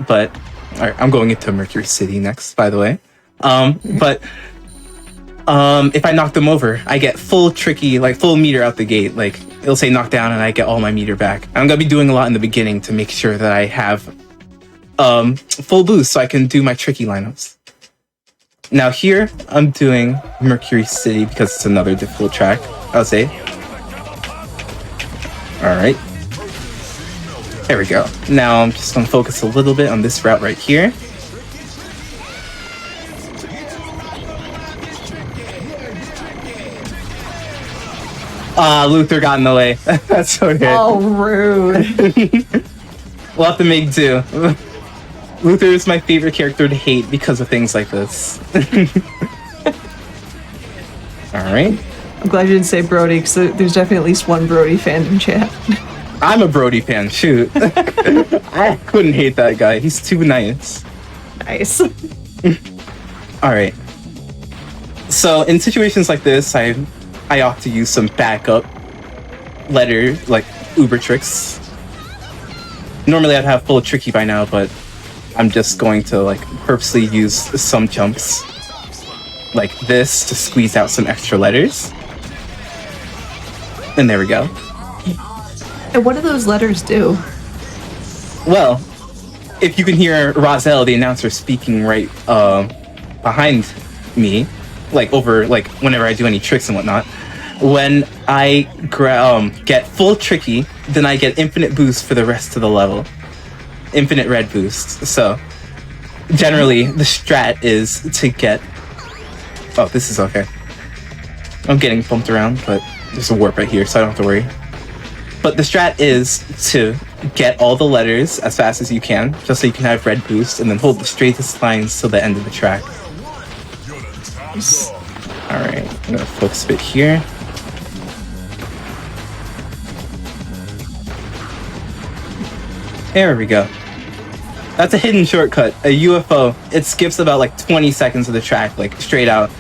But all right, I'm going into Mercury City next, by the way. If I knock them over, I get full tricky, like full meter out the gate. Like it'll say knockdown and I get all my meter back. I'm gonna be doing a lot in the beginning to make sure that I have full boost so I can do my tricky lineups. Now here, I'm doing Mercury City because it's another difficult track, I'll say. Alright. There we go. Now I'm just gonna focus a little bit on this route right here. Luther got in the way. That's so good. Oh, rude. We'll have to make do. Luther is my favorite character to hate because of things like this. Alright. I'm glad you didn't say Brody, because there's definitely at least one Brody fan in chat. I'm a Brody fan, shoot. I couldn't hate that guy. He's too nice. Nice. Alright. So in situations like this, I ought to use some backup letter, like Uber tricks. Normally I'd have full tricky by now, but I'm just going to like purposely use some jumps like this to squeeze out some extra letters. And there we go. And what do those letters do? Well, if you can hear Rozelle, the announcer, speaking right behind me, like over, like whenever I do any tricks and whatnot, when I get full tricky, then I get infinite boost for the rest of the level. Infinite red boost. So generally the strat is to get... Oh, this is okay. I'm getting bumped around, but there's a warp right here, so I don't have to worry. But the strat is to get all the letters as fast as you can, just so you can have red boost, and then hold the straightest lines till the end of the track. Alright, I'm gonna focus a bit here. There we go. That's a hidden shortcut, a UFO. It skips about like 20 seconds of the track, like straight out.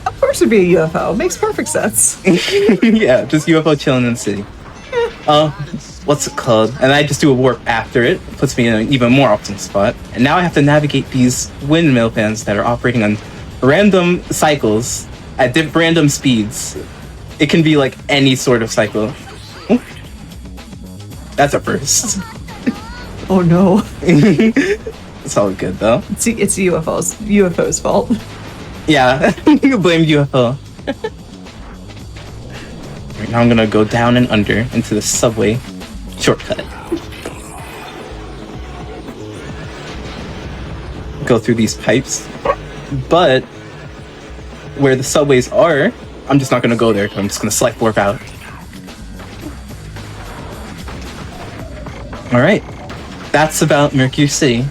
Of course it'd be a UFO. Makes perfect sense. Yeah, just UFO chilling in the city. What's it called? And I just do a warp after it. Puts me in an even more optimal spot. And now I have to navigate these windmill fans that are operating on random cycles at random speeds. It can be like any sort of cycle. Ooh. That's a first. Oh no. It's all good though. It's UFO's fault. Yeah, you blame UFO. Right now I'm gonna go down and under into the subway shortcut. Go through these pipes. But where the subways are, I'm just not gonna go there. I'm just gonna select warp out. Alright. That's about Mercury City.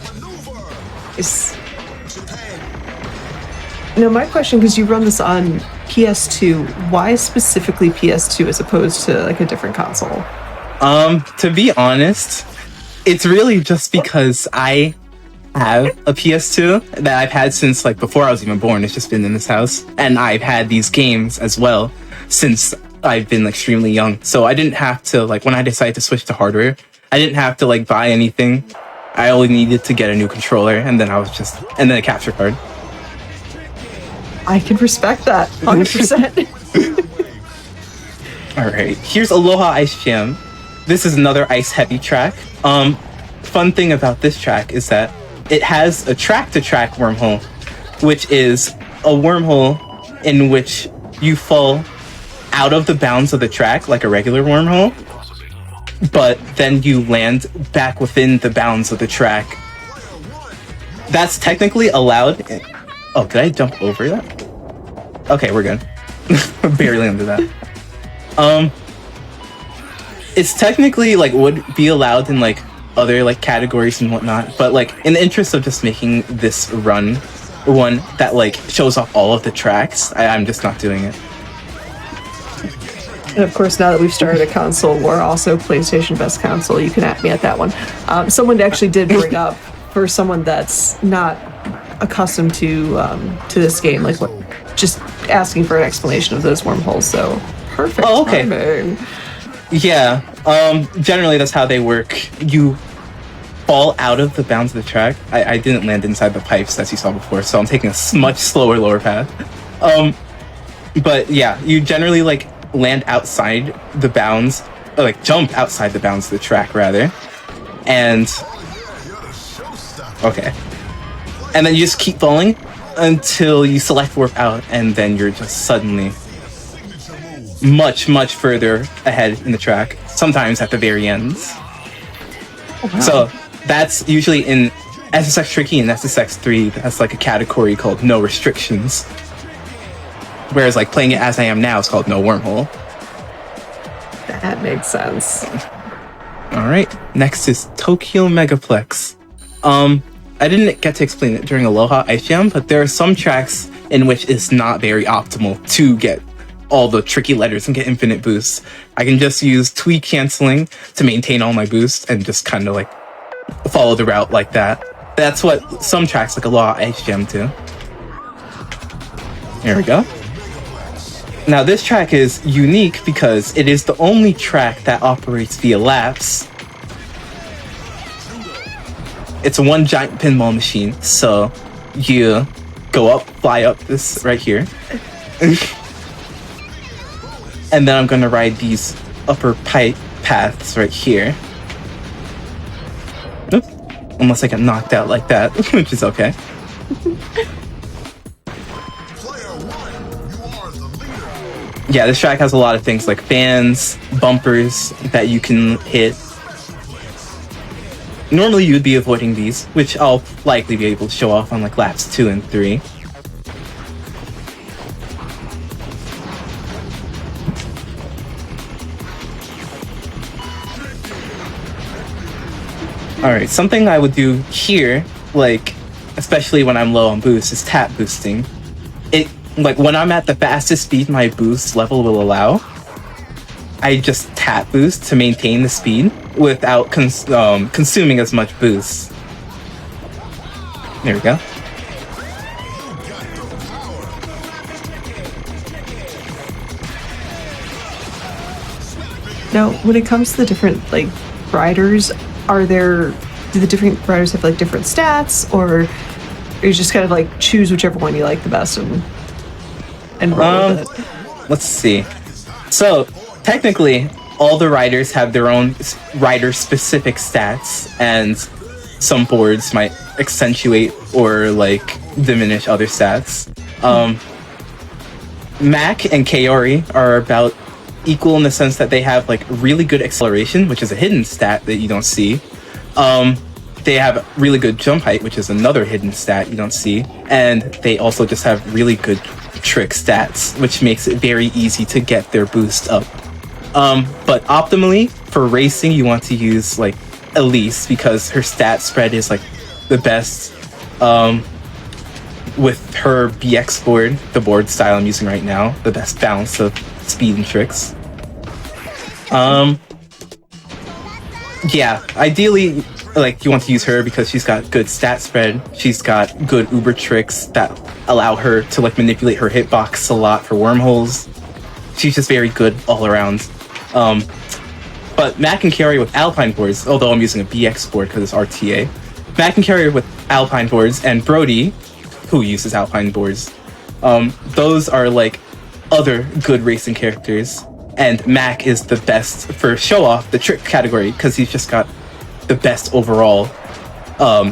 Now my question, because you run this on PS2, why specifically PS2 as opposed to like a different console? To be honest, it's really just because I have a PS2 that I've had since like before I was even born. It's just been in this house, and I've had these games as well since I've been extremely young. So I didn't have to, like, when I decided to switch to hardware, I didn't have to like buy anything. I only needed to get a new controller, and then and then a capture card. I can respect that 100%. All right, here's Aloha Ice Jam. This is another ice heavy track. Fun thing about this track is that it has a track-to-track wormhole, which is a wormhole in which you fall out of the bounds of the track like a regular wormhole, but then you land back within the bounds of the track. That's technically allowed. Oh, did I jump over that? Okay, we're good. Barely under that. It's technically like would be allowed in like other like categories and whatnot, but like in the interest of just making this run one that like shows off all of the tracks, I'm just not doing it. And of course, now that we've started a console war, also PlayStation Best Console, you can at me at that one. Someone actually did bring up, for someone that's not accustomed to this game, like what, just asking for an explanation of those wormholes. So perfect. Oh, okay. Timing. Yeah. Generally, that's how they work. You fall out of the bounds of the track. I didn't land inside the pipes as you saw before, so I'm taking a much slower lower path. But yeah, you generally like land outside the bounds, or like jump outside the bounds of the track rather, and okay, and then you just keep falling until you select warp out, and then you're just suddenly much further ahead in the track, sometimes at the very ends. Oh, wow. So that's usually in SSX Tricky and SSX 3, that's like a category called no restrictions. Whereas like playing it as I am now is called no wormhole. That makes sense. Alright, next is Tokyo Megaplex. I didn't get to explain it during Aloha Ice Jam, but there are some tracks in which it's not very optimal to get all the tricky letters and get infinite boosts. I can just use tweak canceling to maintain all my boosts and just kind of like follow the route like that. That's what some tracks like Aloha Ice Jam do. Here we go. Now this track is unique because it is the only track that operates via laps. It's a one giant pinball machine, so you go up, fly up this right here. And then I'm gonna ride these upper pipe paths right here. Oops. Unless I get knocked out like that, which is okay. Yeah, this track has a lot of things like fans, bumpers that you can hit. Normally you would be avoiding these, which I'll likely be able to show off on like laps 2 and 3. Alright, something I would do here, like, especially when I'm low on boost, is tap boosting. It, like, when I'm at the fastest speed my boost level will allow, I just tap boost to maintain the speed without consuming as much boost. There we go. Now, when it comes to the different like riders, do the different riders have like different stats, or you just kind of like choose whichever one you like the best and roll with it? Let's see. So technically, all the riders have their own rider-specific stats, and some boards might accentuate or like diminish other stats. Mac and Kaori are about equal in the sense that they have like really good acceleration, which is a hidden stat that you don't see. They have really good jump height, which is another hidden stat you don't see, and they also just have really good trick stats, which makes it very easy to get their boost up. But optimally for racing, you want to use like Elise because her stat spread is like the best. With her BX board, the board style I'm using right now, the best balance of speed and tricks. Yeah, ideally, like you want to use her because she's got good stat spread. She's got good uber tricks that allow her to like manipulate her hitbox a lot for wormholes. She's just very good all around. But Mac can carry with Alpine boards, although I'm using a BX board because it's RTA. Mac can carry with Alpine boards, and Brody, who uses Alpine boards, those are like other good racing characters. And Mac is the best for show off the trick category because he's just got the best overall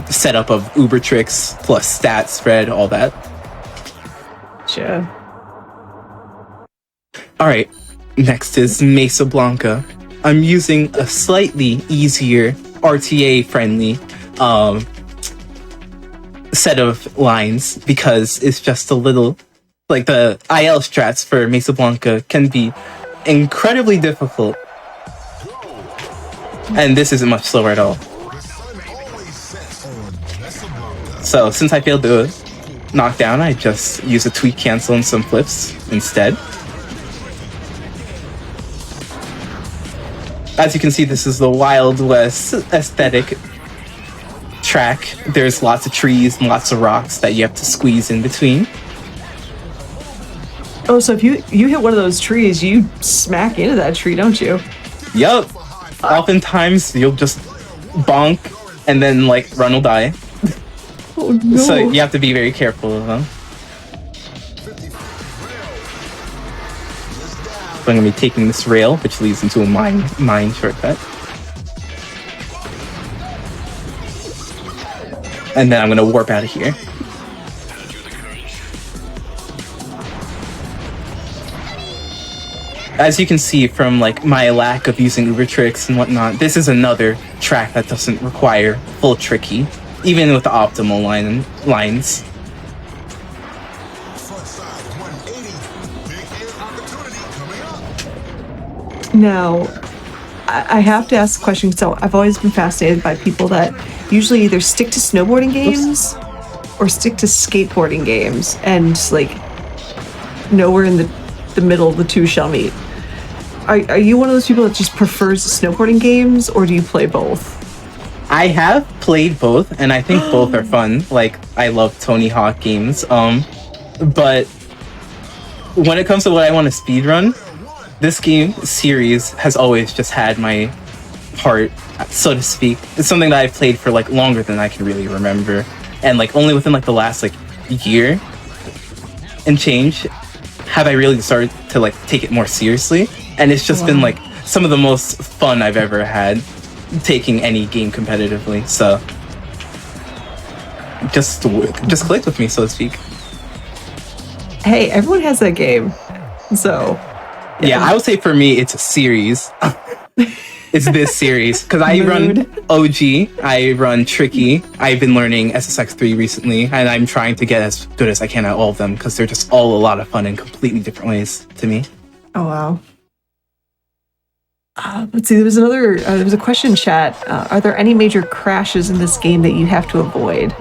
setup of uber tricks plus stat spread, all that. Sure. All right, next is Mesa Blanca. I'm using a slightly easier RTA friendly set of lines because it's just a little like the IL strats for Mesa Blanca can be incredibly difficult, and this isn't much slower at all. So since I failed the knockdown, I just use a tweak cancel and some flips instead. As you can see, this is the Wild West aesthetic track. There's lots of trees and lots of rocks that you have to squeeze in between. Oh, so if you hit one of those trees, you smack into that tree, don't you? Yup. Oftentimes, you'll just bonk and then, like, run will die. Oh, no. So you have to be very careful of them. So I'm going to be taking this rail, which leads into a mine shortcut. And then I'm going to warp out of here. As you can see from like my lack of using Uber tricks and whatnot, this is another track that doesn't require full tricky, even with the optimal lines. Now, I have to ask a question. So I've always been fascinated by people that usually either stick to snowboarding games or stick to skateboarding games, and like nowhere in the middle the two shall meet. Are you one of those people that just prefers snowboarding games, or do you play both? I have played both, and I think both are fun. Like, I love Tony Hawk games. But when it comes to what I want to speedrun, this game series has always just had my heart, so to speak. It's something that I've played for like longer than I can really remember, and like only within like the last like year and change have I really started to like take it more seriously. And it's just been like some of the most fun I've ever had taking any game competitively. So just click with me, so to speak. Hey, everyone has that game, so yeah, I would say for me it's a series. It's this series because I run OG, I run Tricky. I've been learning SSX 3 recently, and I'm trying to get as good as I can at all of them because they're just all a lot of fun in completely different ways to me. Oh wow. Let's see. There was a question in chat. Are there any major crashes in this game that you have to avoid?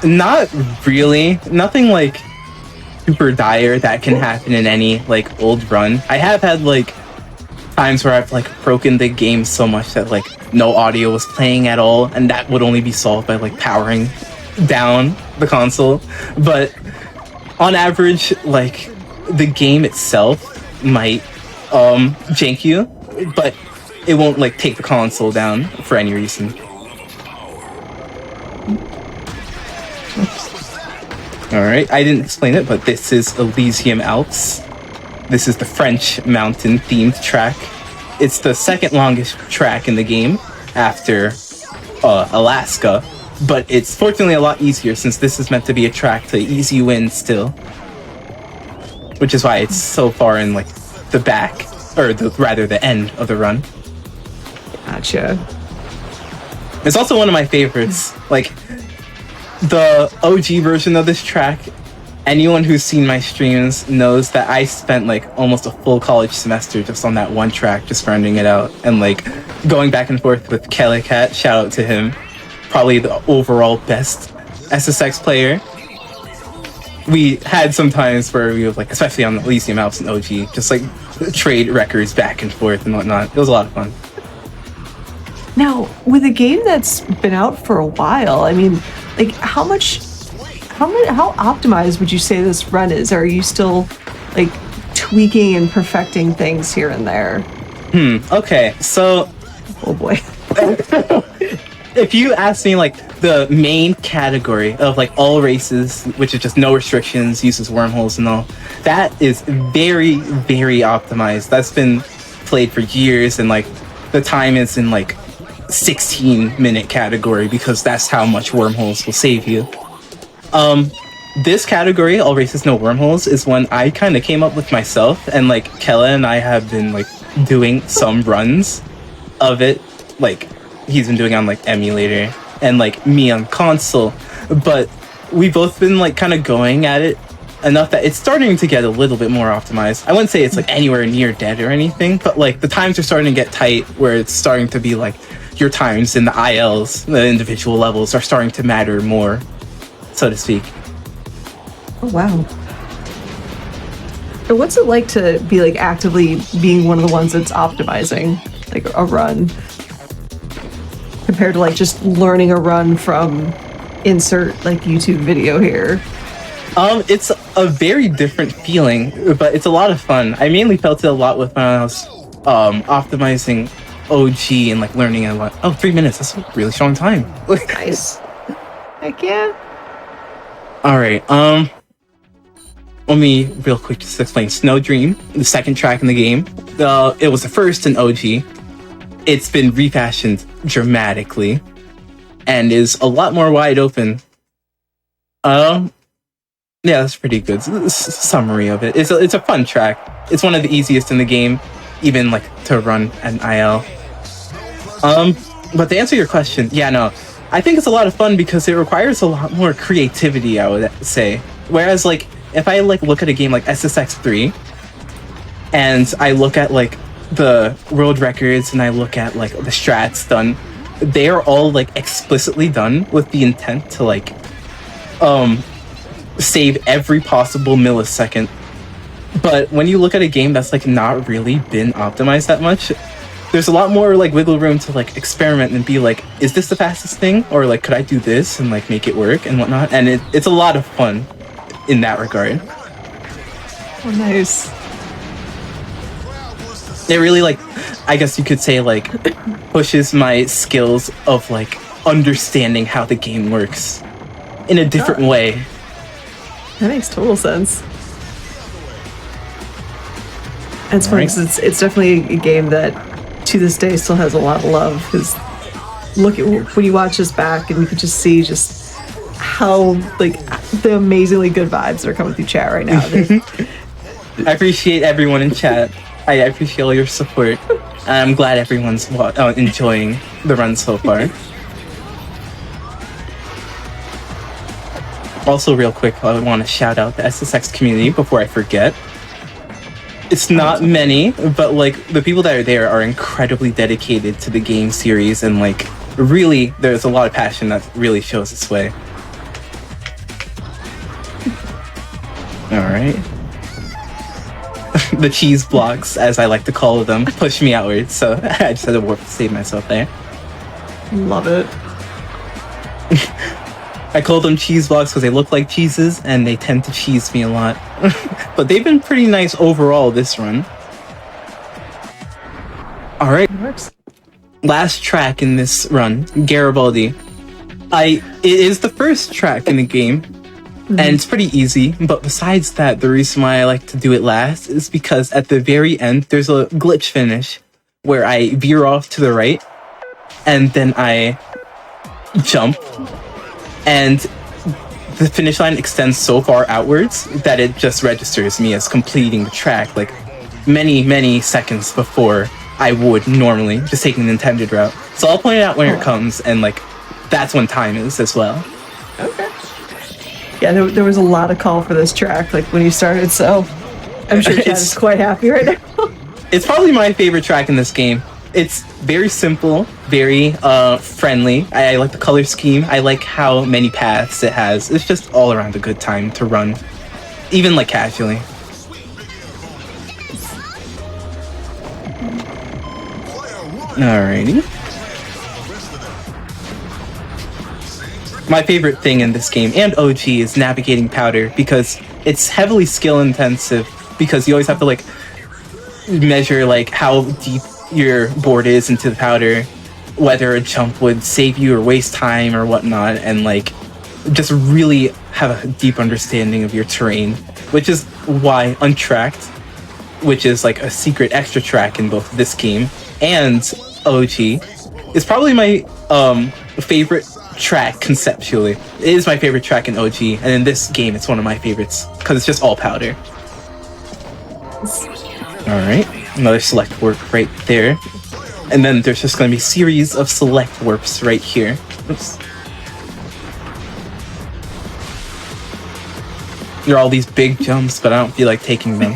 Not really. Nothing like super dire that can happen in any like old run. I have had like times where I've like broken the game so much that like no audio was playing at all, and that would only be solved by like powering down the console. But on average, like the game itself might jank you, but it won't like take the console down for any reason. Alright, I didn't explain it, but this is Elysium Alps. This is the French mountain themed track. It's the second longest track in the game after Alaska, but it's fortunately a lot easier since this is meant to be a track to easy win still. Which is why it's so far in like the back, or the end of the run. Gotcha. It's also one of my favorites. Like, the OG version of this track, anyone who's seen my streams knows that I spent like almost a full college semester just on that one track, just grinding it out, and like going back and forth with Kelly Cat, shout out to him, probably the overall best SSX player. We had some times where we would like, especially on the Elysium Alps and OG, just like trade records back and forth and whatnot. It was a lot of fun. Now, with a game that's been out for a while, I mean, like how optimized would you say this run is? Are you still like tweaking and perfecting things here and there? Okay, so oh boy. If you ask me like the main category of like all races, which is just no restrictions, uses wormholes and all, that is very, very optimized. That's been played for years, and like the time is in like 16-minute category because that's how much wormholes will save you. This category, all races no wormholes, is one I kind of came up with myself, and like Kella and I have been like doing some runs of it. Like he's been doing on like emulator, and like me on console, but we've both been like kind of going at it enough that it's starting to get a little bit more optimized. I wouldn't say it's like anywhere near dead or anything, but like the times are starting to get tight where it's starting to be like your times in the ILs, the individual levels, are starting to matter more, so to speak. Oh wow. And what's it like to be like actively being one of the ones that's optimizing like a run compared to like just learning a run from insert like YouTube video here? It's a very different feeling, but it's a lot of fun. I mainly felt it a lot with when I was optimizing OG and like learning a lot. Oh, 3 minutes. That's a really strong time. Nice. Heck yeah. All right. Let me real quick just explain. Snow Dream, the second track in the game. It was the first in OG. It's been refashioned dramatically and is a lot more wide open. Yeah, that's pretty good. Summary of it. It's a fun track. It's one of the easiest in the game, even like to run an IL. But to answer your question, yeah, no, I think it's a lot of fun because it requires a lot more creativity, I would say. Whereas like if I like look at a game like SSX 3 and I look at like the world records and I look at like the strats done, they are all like explicitly done with the intent to like save every possible millisecond. But when you look at a game that's like not really been optimized that much, there's a lot more like wiggle room to like experiment and be like, is this the fastest thing, or like could I do this and like make it work and whatnot. And it's a lot of fun in that regard. Oh, nice. It really like, I guess you could say like pushes my skills of like understanding how the game works in a different way. That makes total sense. And it's funny because it's definitely a game that to this day still has a lot of love, because look at when you watch this back and you can just see just how like the amazingly good vibes that are coming through chat right now. I appreciate everyone in chat. I appreciate all your support. I'm glad everyone's enjoying the run so far. Also, real quick, I want to shout out the SSX community before I forget. It's not many, but like the people that are there are incredibly dedicated to the game series, and like really there's a lot of passion that really shows its way. Alright. The cheese blocks, as I like to call them, push me outwards, so I just had to warp to save myself there. Love it. I call them cheese blocks because they look like cheeses and they tend to cheese me a lot. But they've been pretty nice overall this run. Alright. Last track in this run, Garibaldi. It is the first track in the game, and it's pretty easy, but besides that, the reason why I like to do it last is because at the very end, there's a glitch finish where I veer off to the right, and then I jump, and the finish line extends so far outwards that it just registers me as completing the track like many seconds before I would normally, just taking the intended route. So I'll point it out when it comes, and like that's when time is as well. Okay. Yeah, there was a lot of call for this track like when you started, so I'm sure Chad is quite happy right now. It's probably my favorite track in this game. It's very simple, very friendly. I like the color scheme. I like how many paths it has. It's just all around a good time to run, even like casually. Alrighty. My favorite thing in this game, and OG, is navigating powder, because it's heavily skill intensive, because you always have to like measure like how deep your board is into the powder, whether a jump would save you or waste time or whatnot, and like just really have a deep understanding of your terrain, which is why Untracked, which is like a secret extra track in both this game and OG, is probably my favorite track conceptually. It is my favorite track in OG, and in this game it's one of my favorites because it's just all powder. Alright, another select warp right there. And then there's just going to be a series of select warps right here. Oops. There are all these big jumps, but I don't feel like taking them.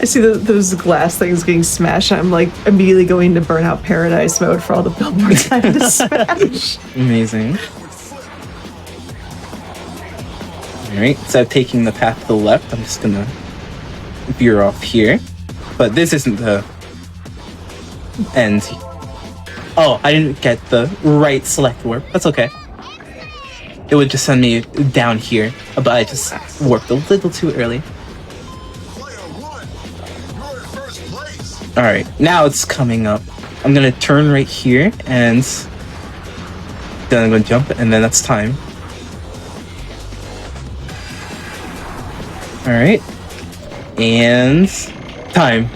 I see those glass things getting smashed, and I'm like immediately going to Burnout Paradise mode for all the billboards I have to smash. Amazing. Alright, instead of taking the path to the left, I'm just gonna veer off here. But this isn't the end. Oh, I didn't get the right select warp. That's okay. It would just send me down here, but I just warped a little too early. Alright, now it's coming up. I'm gonna turn right here, and then I'm gonna jump, and then that's time. Alright. And time.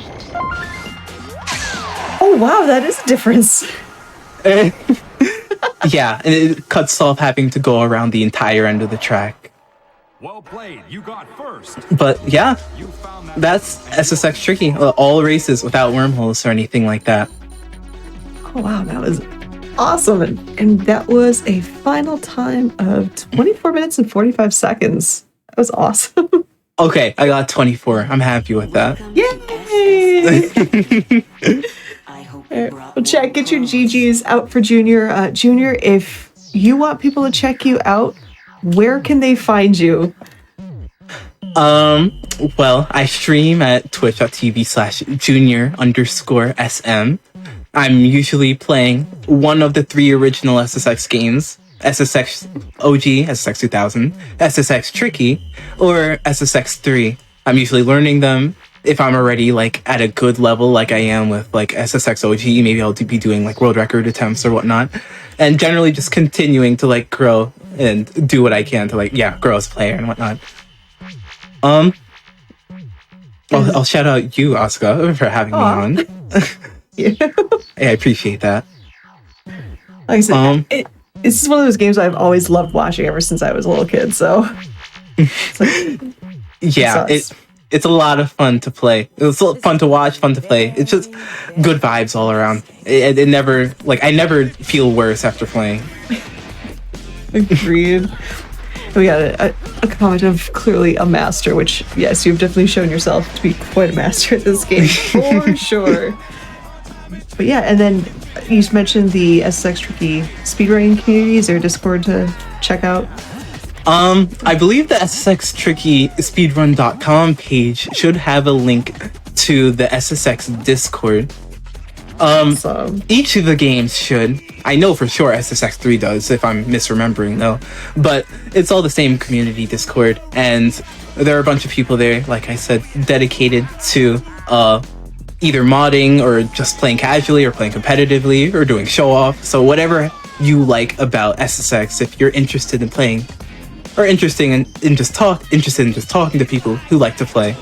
Oh, wow, that is a difference. Yeah, and it cuts off having to go around the entire end of the track. Well played, you got first. But yeah, You found that that's SSX Tricky. All races without wormholes or anything like that. Oh, wow, that was awesome. And that was a final time of 24 minutes and 45 seconds. That was awesome. Okay, I got 24. I'm happy with that. Yay! Well, Chat, get your GGs out for Junior. Junior, if you want people to check you out, where can they find you? Well, I stream at twitch.tv/junior_SM. I'm usually playing one of the 3 original SSX games, SSX OG, SSX 2000, SSX Tricky, or SSX 3. I'm usually learning them. If I'm already like at a good level, like I am with like SSX OG, maybe I'll be doing like world record attempts or whatnot, and generally just continuing to like grow and do what I can to like grow as a player and whatnot. I'll shout out you, Asuka, for having me on. Yeah. I appreciate that. Like I said, this is one of those games I've always loved watching ever since I was a little kid. So, it's like, yeah, it's a lot of fun to play. It's fun to watch, fun to play. It's just good vibes all around. It never, like, I never feel worse after playing. Agreed. We got a comment of clearly a master, which, yes, you've definitely shown yourself to be quite a master at this game, for sure. But yeah, and then you mentioned the SSX Tricky speedrunning community. Is there a Discord to check out? I believe the SSX Tricky speedrun.com page should have a link to the SSX Discord. Awesome. Each of the games should. I know for sure SSX 3 does, if I'm misremembering though. But it's all the same community Discord, and there are a bunch of people there, like I said, dedicated to either modding or just playing casually or playing competitively or doing show off. So whatever you like about SSX, if you're interested in playing or interested in just talking to people who like to play,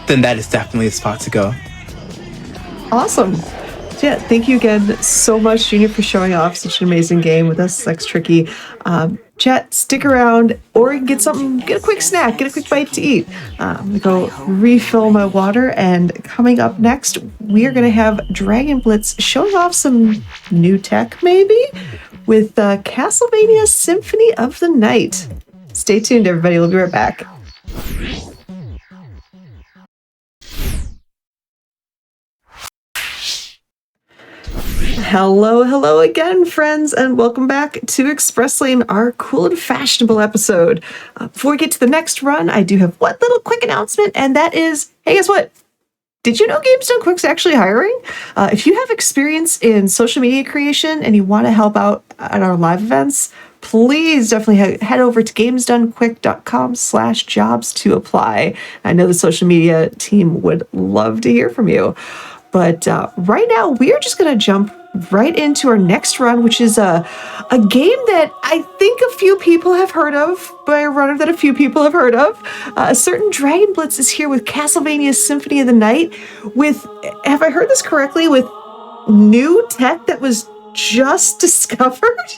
then that is definitely the spot to go. Awesome. So yeah, thank you again so much, Junior, for showing off such an amazing game with SSX Tricky. Chat, stick around or get a quick snack, get a quick bite to eat. I'm gonna go refill my water, and coming up next, we are gonna have Dragon Blitz showing off some new tech, maybe, with Castlevania Symphony of the Night. Stay tuned, everybody. We'll be right back. Hello again, friends, and welcome back to Express Lane, our cool and fashionable episode. Before we get to the next run, I do have one little quick announcement, and that is, hey, guess what? Did you know Games Done Quick's actually hiring? If you have experience in social media creation and you want to help out at our live events, please definitely head over to gamesdonequick.com/jobs to apply. I know the social media team would love to hear from you. But right now, we are just going to jump right into our next run, which is a game that I think a few people have heard of, by a runner that a few people have heard of. A certain Dragon Blitz is here with Castlevania Symphony of the Night with, have I heard this correctly, with new tech that was just discovered?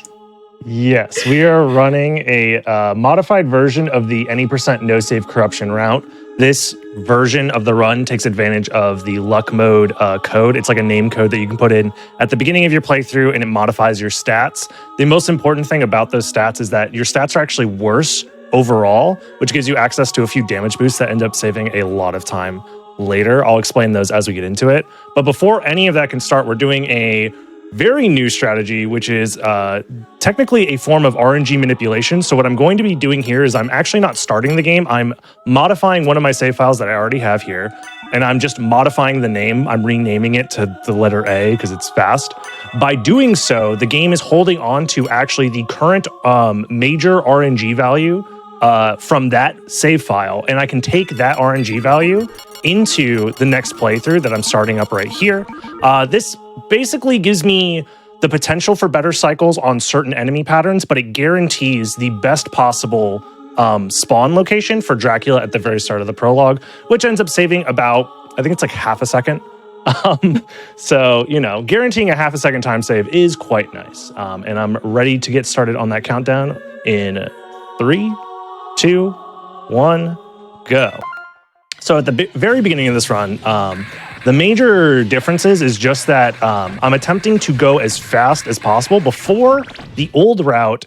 Yes, we are running a modified version of the any % no save corruption route. This version of the run takes advantage of the luck mode code. It's like a name code that you can put in at the beginning of your playthrough, and it modifies your stats. The most important thing about those stats is that your stats are actually worse overall, which gives you access to a few damage boosts that end up saving a lot of time later. I'll explain those as we get into it. But before any of that can start, we're doing a very new strategy, which is technically a form of RNG manipulation. So what I'm going to be doing here is I'm actually not starting the game. I'm modifying one of my save files that I already have here, and I'm just modifying the name. I'm renaming it to the letter A because it's fast. By doing so, the game is holding on to actually the current major RNG value from that save file, and I can take that RNG value into the next playthrough that I'm starting up right here. This basically gives me the potential for better cycles on certain enemy patterns, but it guarantees the best possible spawn location for Dracula at the very start of the prologue, which ends up saving about, I think it's like half a second. So, you know, guaranteeing a half a second time save is quite nice. And I'm ready to get started on that countdown in 3, 2, 1, go. So at the very beginning of this run, the major differences is just that I'm attempting to go as fast as possible. Before the old route,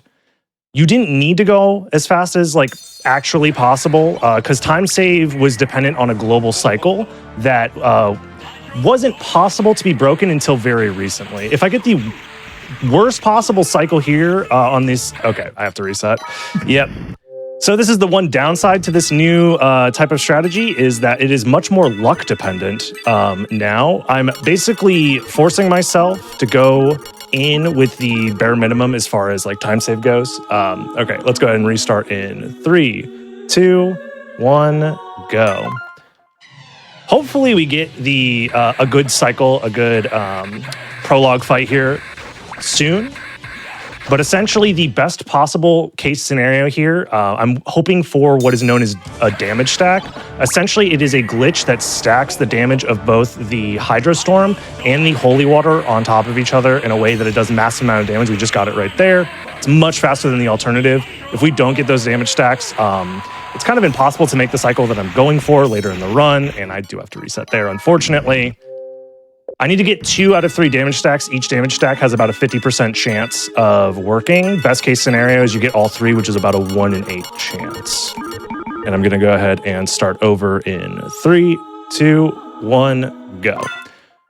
you didn't need to go as fast as like actually possible because time save was dependent on a global cycle that wasn't possible to be broken until very recently. If I get the worst possible cycle here on this, okay, I have to reset. Yep. So this is the one downside to this new type of strategy is that it is much more luck dependent now. I'm basically forcing myself to go in with the bare minimum as far as like time save goes. Okay, let's go ahead and restart in 3, 2, 1, go. Hopefully we get the a good cycle, a good prologue fight here soon. But essentially, the best possible case scenario here, I'm hoping for what is known as a damage stack. Essentially, it is a glitch that stacks the damage of both the Hydrostorm and the Holy Water on top of each other in a way that it does a massive amount of damage. We just got it right there. It's much faster than the alternative. If we don't get those damage stacks, it's kind of impossible to make the cycle that I'm going for later in the run, and I do have to reset there, unfortunately. I need to get 2 out of 3 damage stacks. Each damage stack has about a 50% chance of working. Best case scenario is you get all 3, which is about a 1 in 8 chance. And I'm going to go ahead and start over in 3, 2, 1, go.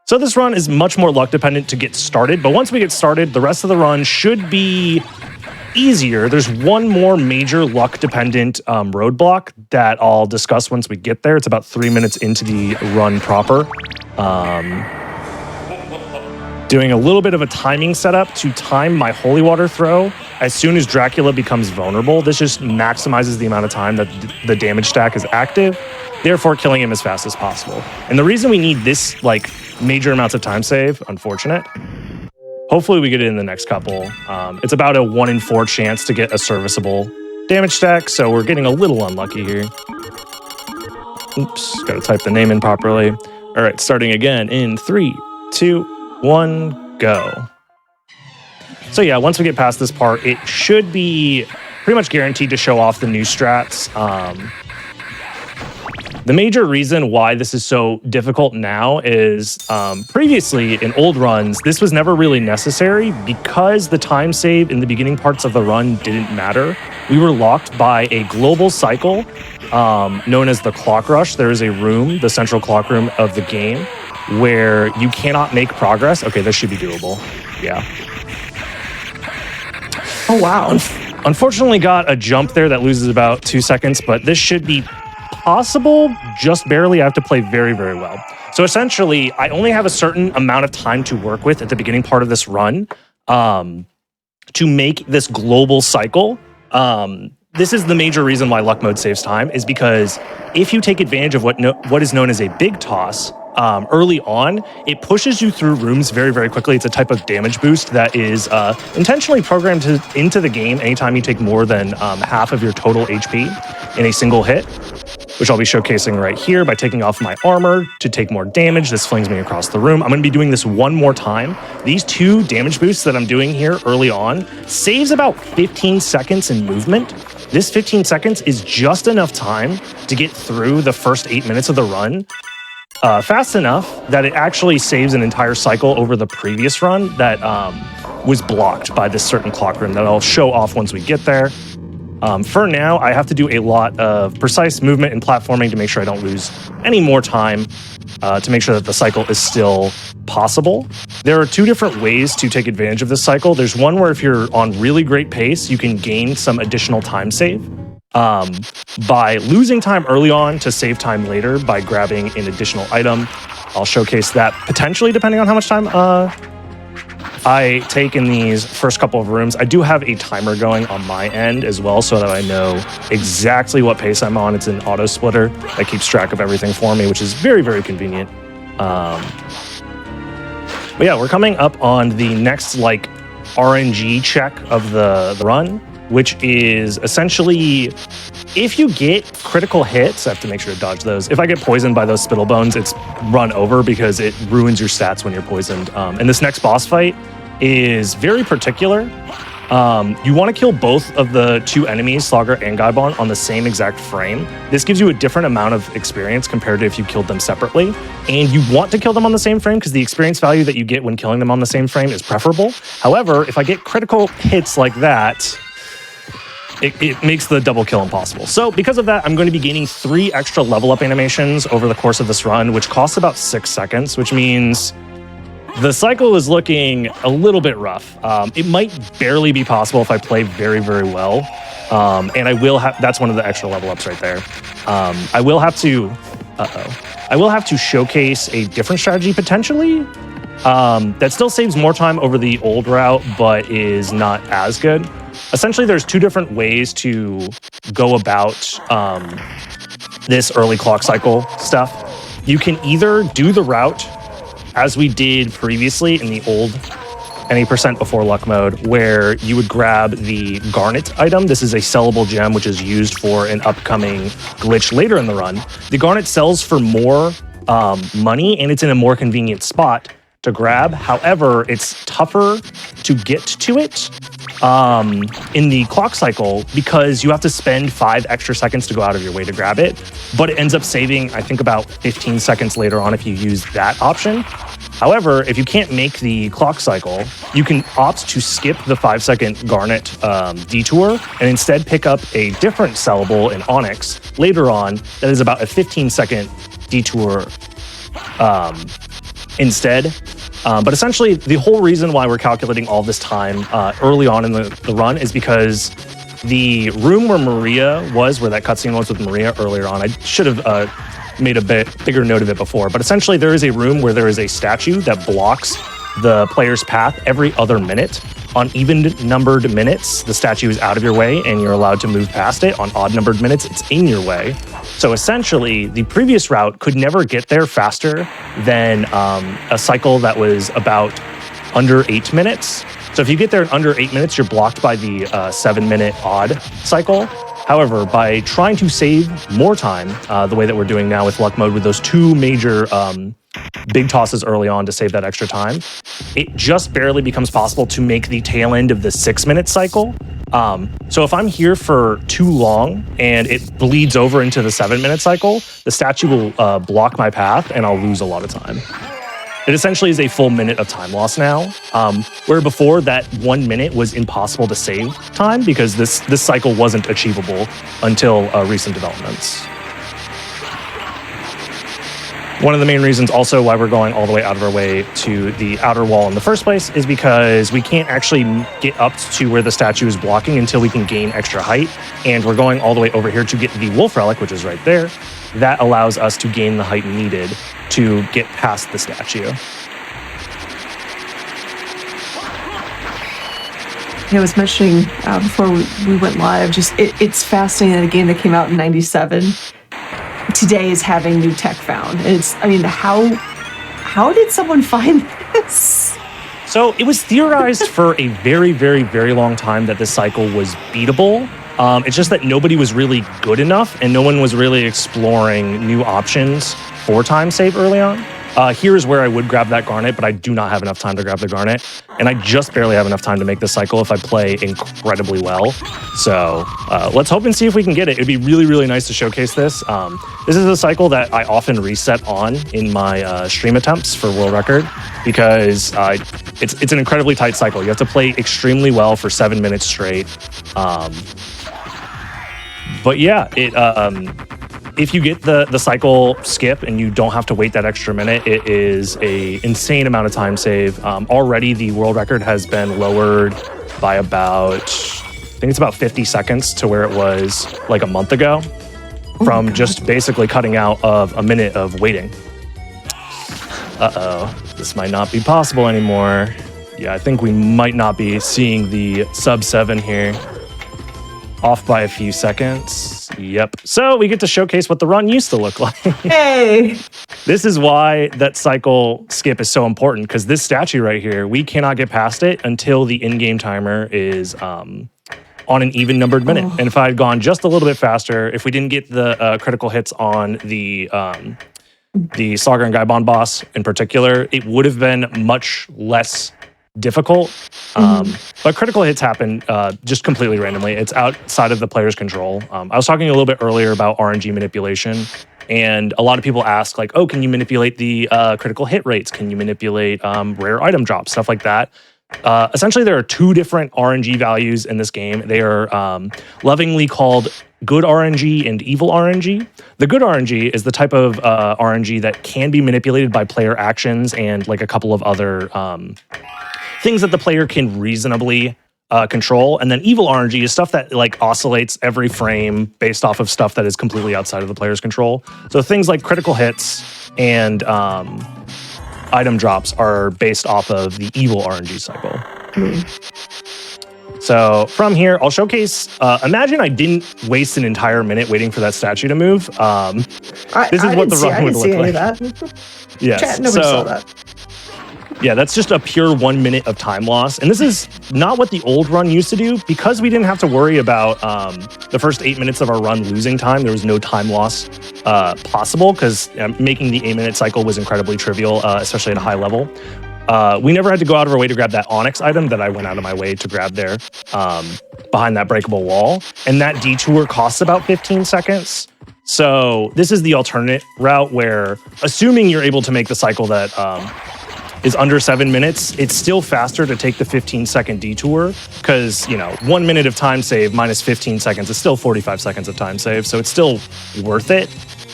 So this run is much more luck dependent to get started, but once we get started, the rest of the run should be easier. There's one more major luck dependent roadblock that I'll discuss once we get there. It's about 3 minutes into the run proper. Doing a little bit of a timing setup to time my holy water throw as soon as Dracula becomes vulnerable. This just maximizes the amount of time that the damage stack is active, therefore killing him as fast as possible. And the reason we need this like major amounts of time save, unfortunate. Hopefully we get it in the next couple. It's about a 1 in 4 chance to get a serviceable damage stack, so we're getting a little unlucky here. Oops, gotta type the name in properly. All right, starting again in 3, 2, 1, go. So yeah, once we get past this part, it should be pretty much guaranteed to show off the new strats. The major reason why this is so difficult now is previously in old runs, this was never really necessary because the time save in the beginning parts of the run didn't matter. We were locked by a global cycle known as the clock rush. There is a room, the central clock room of the game, where you cannot make progress. Okay, this should be doable. Yeah. Oh, wow. Unfortunately got a jump there that loses about 2 seconds, but this should be possible, just barely. I have to play very, very well. So essentially, I only have a certain amount of time to work with at the beginning part of this run to make this global cycle. This is the major reason why luck mode saves time, is because if you take advantage of what is known as a big toss, early on, it pushes you through rooms very, very quickly. It's a type of damage boost that is intentionally programmed into the game anytime you take more than half of your total HP in a single hit, which I'll be showcasing right here by taking off my armor to take more damage. This flings me across the room. I'm going to be doing this one more time. These 2 damage boosts that I'm doing here early on saves about 15 seconds in movement. This 15 seconds is just enough time to get through the first 8 minutes of the run fast enough that it actually saves an entire cycle over the previous run that was blocked by this certain clock room that I'll show off once we get there. For now, I have to do a lot of precise movement and platforming to make sure I don't lose any more time to make sure that the cycle is still possible. There are two different ways to take advantage of this cycle. There's one where if you're on really great pace, you can gain some additional time save by losing time early on to save time later by grabbing an additional item. I'll showcase that potentially depending on how much time I take in these first couple of rooms. I do have a timer going on my end as well so that I know exactly what pace I'm on. It's an auto splitter that keeps track of everything for me, which is very, very convenient. But yeah, we're coming up on the next like RNG check of the run, which is essentially if you get critical hits, I have to make sure to dodge those. If I get poisoned by those spittle bones, it's run over because it ruins your stats when you're poisoned. And this next boss fight is very particular. You want to kill both of the two enemies, Slogger and Gaibon, on the same exact frame. This gives you a different amount of experience compared to if you killed them separately. And you want to kill them on the same frame because the experience value that you get when killing them on the same frame is preferable. However, if I get critical hits like that, it makes the double kill impossible. So because of that, I'm going to be gaining 3 extra level up animations over the course of this run, which costs about 6 seconds, which means the cycle is looking a little bit rough. It might barely be possible if I play very, very well. And I will have, that's one of the extra level ups right there. I will have to showcase a different strategy potentially that still saves more time over the old route, but is not as good. Essentially, there's 2 different ways to go about this early clock cycle stuff. You can either do the route as we did previously in the old any percent before luck mode, where you would grab the garnet item. This is a sellable gem, which is used for an upcoming glitch later in the run. The garnet sells for more money, and it's in a more convenient spot to grab. However, it's tougher to get to it in the clock cycle because you have to spend 5 extra seconds to go out of your way to grab it, but it ends up saving, I think, about 15 seconds later on if you use that option. However, if you can't make the clock cycle, you can opt to skip the 5-second garnet detour and instead pick up a different sellable in Onyx later on that is about a 15-second detour instead. But essentially, the whole reason why we're calculating all this time early on in the run is because the room where Maria was, where that cutscene was with Maria earlier on, I should have made a bit bigger note of it before, but essentially there is a room where there is a statue that blocks the player's path every other minute. On even-numbered minutes, the statue is out of your way and you're allowed to move past it. On odd-numbered minutes, it's in your way. So essentially, the previous route could never get there faster than a cycle that was about under 8 minutes. So if you get there in under 8 minutes, you're blocked by the 7-minute odd cycle. However, by trying to save more time, the way that we're doing now with luck mode with those 2 major big tosses early on to save that extra time, it just barely becomes possible to make the tail end of the 6-minute cycle. So if I'm here for too long and it bleeds over into the 7-minute cycle, the statue will block my path and I'll lose a lot of time. It essentially is a full minute of time loss now, where before that 1 minute was impossible to save time because this cycle wasn't achievable until recent developments. One of the main reasons also why we're going all the way out of our way to the outer wall in the first place is because we can't actually get up to where the statue is blocking until we can gain extra height. And we're going all the way over here to get the wolf relic, which is right there. That allows us to gain the height needed to get past the statue. I was mentioning before we went live, just it's fascinating that a game that came out in '97 today is having new tech found. It's, I mean, how did someone find this? So it was theorized for a very, very, very long time that this cycle was beatable. It's just that nobody was really good enough and no one was really exploring new options for time save early on. Here's where I would grab that garnet, but I do not have enough time to grab the garnet. And I just barely have enough time to make this cycle if I play incredibly well. So let's hope and see if we can get it. It'd be really, really nice to showcase this. This is a cycle that I often reset on in my stream attempts for world record because it's an incredibly tight cycle. You have to play extremely well for 7 minutes straight. But yeah, if you get the cycle skip and you don't have to wait that extra minute, it is a insane amount of time save. Already the world record has been lowered by about, I think it's about 50 seconds to where it was like a month ago from just basically cutting out of a minute of waiting. Uh-oh, this might not be possible anymore. Yeah, I think we might not be seeing the sub 7 here. Off by a few seconds. Yep. So we get to showcase what the run used to look like. Hey! This is why that cycle skip is so important, because this statue right here, we cannot get past it until the in-game timer is on an even numbered minute. And if I had gone just a little bit faster, if we didn't get the critical hits on the Sagar and Gaibon boss in particular, it would have been much less difficult. But critical hits happen just completely randomly. It's outside of the player's control. I was talking a little bit earlier about RNG manipulation, and a lot of people ask like, oh, can you manipulate the critical hit rates? Can you manipulate rare item drops, stuff like that? Essentially, there are two different RNG values in this game. They are lovingly called good RNG and evil RNG. The good RNG is the type of RNG that can be manipulated by player actions and like a couple of other things that the player can reasonably control. And then evil RNG is stuff that like oscillates every frame based off of stuff that is completely outside of the player's control. So things like critical hits and item drops are based off of the evil RNG cycle. So from here, I'll showcase, imagine I didn't waste an entire minute waiting for that statue to move. This is what the run would look like. I didn't see any of that. Yes. Chat, nobody saw that. Yeah, that's just a pure 1 minute of time loss. And this is not what the old run used to do. Because we didn't have to worry about the first 8 minutes of our run losing time, there was no time loss possible, because making the 8-minute cycle was incredibly trivial, especially at a high level. We never had to go out of our way to grab that Onyx item that I went out of my way to grab there behind that breakable wall. And that detour costs about 15 seconds. So this is the alternate route where, assuming you're able to make the cycle that is under 7 minutes, it's still faster to take the 15-second detour, because, 1 minute of time save minus 15 seconds is still 45 seconds of time save, so it's still worth it.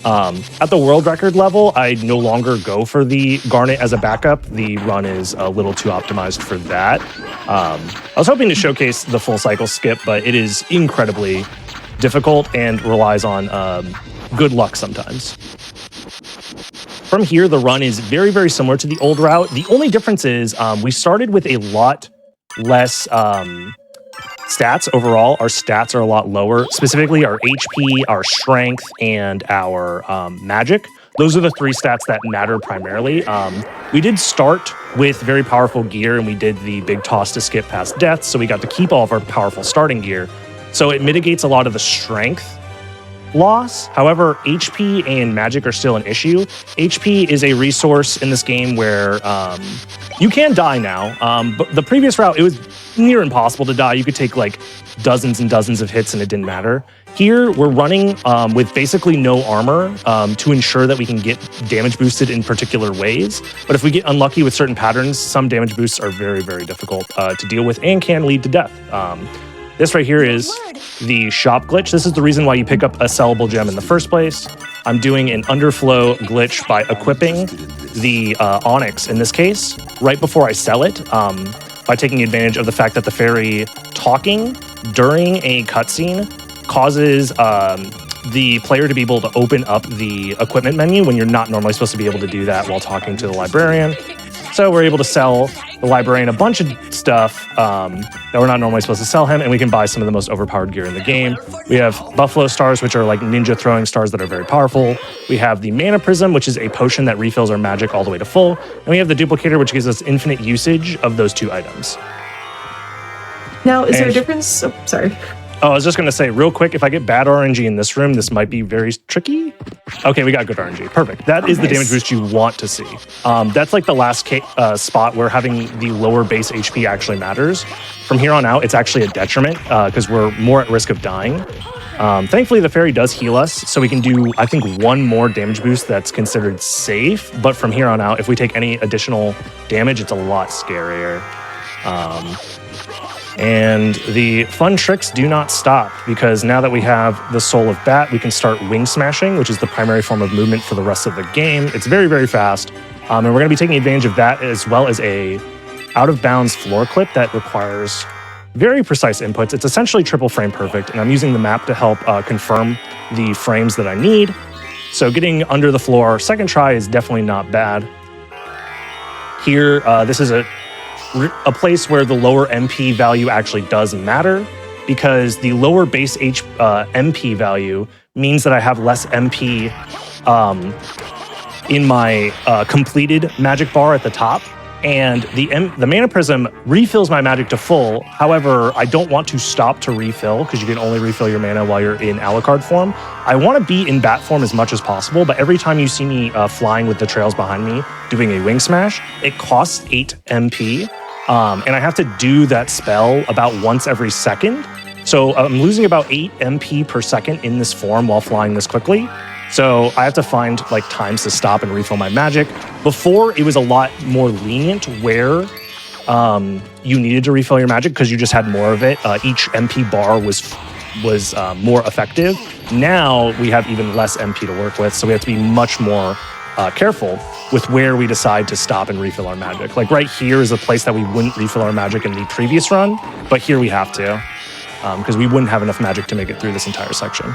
At the world record level, I no longer go for the Garnet as a backup. The run is a little too optimized for that. I was hoping to showcase the full cycle skip, but it is incredibly difficult and relies on good luck sometimes. From here, the run is very, very similar to the old route. The only difference is we started with a lot less stats overall. Our stats are a lot lower, specifically our HP, our strength, and our magic. Those are the three stats that matter primarily. We did start with very powerful gear, and we did the big toss to skip past death, so we got to keep all of our powerful starting gear. So it mitigates a lot of the strength loss. However, HP and magic are still an issue. HP is a resource in this game where you can die now, but the previous route, it was near impossible to die. You could take like dozens and dozens of hits and it didn't matter. Here, we're running with basically no armor to ensure that we can get damage boosted in particular ways. But if we get unlucky with certain patterns, some damage boosts are very, very difficult to deal with and can lead to death. This right here is the shop glitch. This is the reason why you pick up a sellable gem in the first place. I'm doing an underflow glitch by equipping the Onyx, in this case, right before I sell it, by taking advantage of the fact that the fairy talking during a cutscene causes the player to be able to open up the equipment menu when you're not normally supposed to be able to do that while talking to the librarian. So we're able to sell the librarian a bunch of stuff that we're not normally supposed to sell him, and we can buy some of the most overpowered gear in the game. We have Buffalo Stars, which are like ninja throwing stars that are very powerful. We have the Mana Prism, which is a potion that refills our magic all the way to full. And we have the Duplicator, which gives us infinite usage of those two items. Now, is there a difference? Oh, sorry. Oh, I was just going to say real quick, if I get bad RNG in this room, this might be very tricky. Okay, we got good RNG. Perfect. That is the damage boost you want to see. That's like the last spot where having the lower base HP actually matters. From here on out, it's actually a detriment because we're more at risk of dying. Thankfully, the fairy does heal us, so we can do, I think, one more damage boost that's considered safe. But from here on out, if we take any additional damage, it's a lot scarier. And the fun tricks do not stop, because now that we have the Soul of Bat, we can start wing smashing, which is the primary form of movement for the rest of the game. It's very, very fast. And we're going to be taking advantage of that, as well as a out-of-bounds floor clip that requires very precise inputs. It's essentially triple frame perfect, and I'm using the map to help confirm the frames that I need. So getting under the floor second try is definitely not bad. Here, this is a place where the lower MP value actually does matter, because the lower base MP value means that I have less MP in my completed magic bar at the top, and the Mana Prism refills my magic to full. However, I don't want to stop to refill, because you can only refill your mana while you're in Alucard form. I want to be in bat form as much as possible, but every time you see me flying with the trails behind me doing a wing smash, it costs 8 MP, and I have to do that spell about once every second. So I'm losing about 8 MP per second in this form while flying this quickly. So I have to find like times to stop and refill my magic. Before, it was a lot more lenient where you needed to refill your magic because you just had more of it. Each MP bar was more effective. Now we have even less MP to work with, so we have to be much more careful with where we decide to stop and refill our magic. Like right here is a place that we wouldn't refill our magic in the previous run, but here we have to, because we wouldn't have enough magic to make it through this entire section.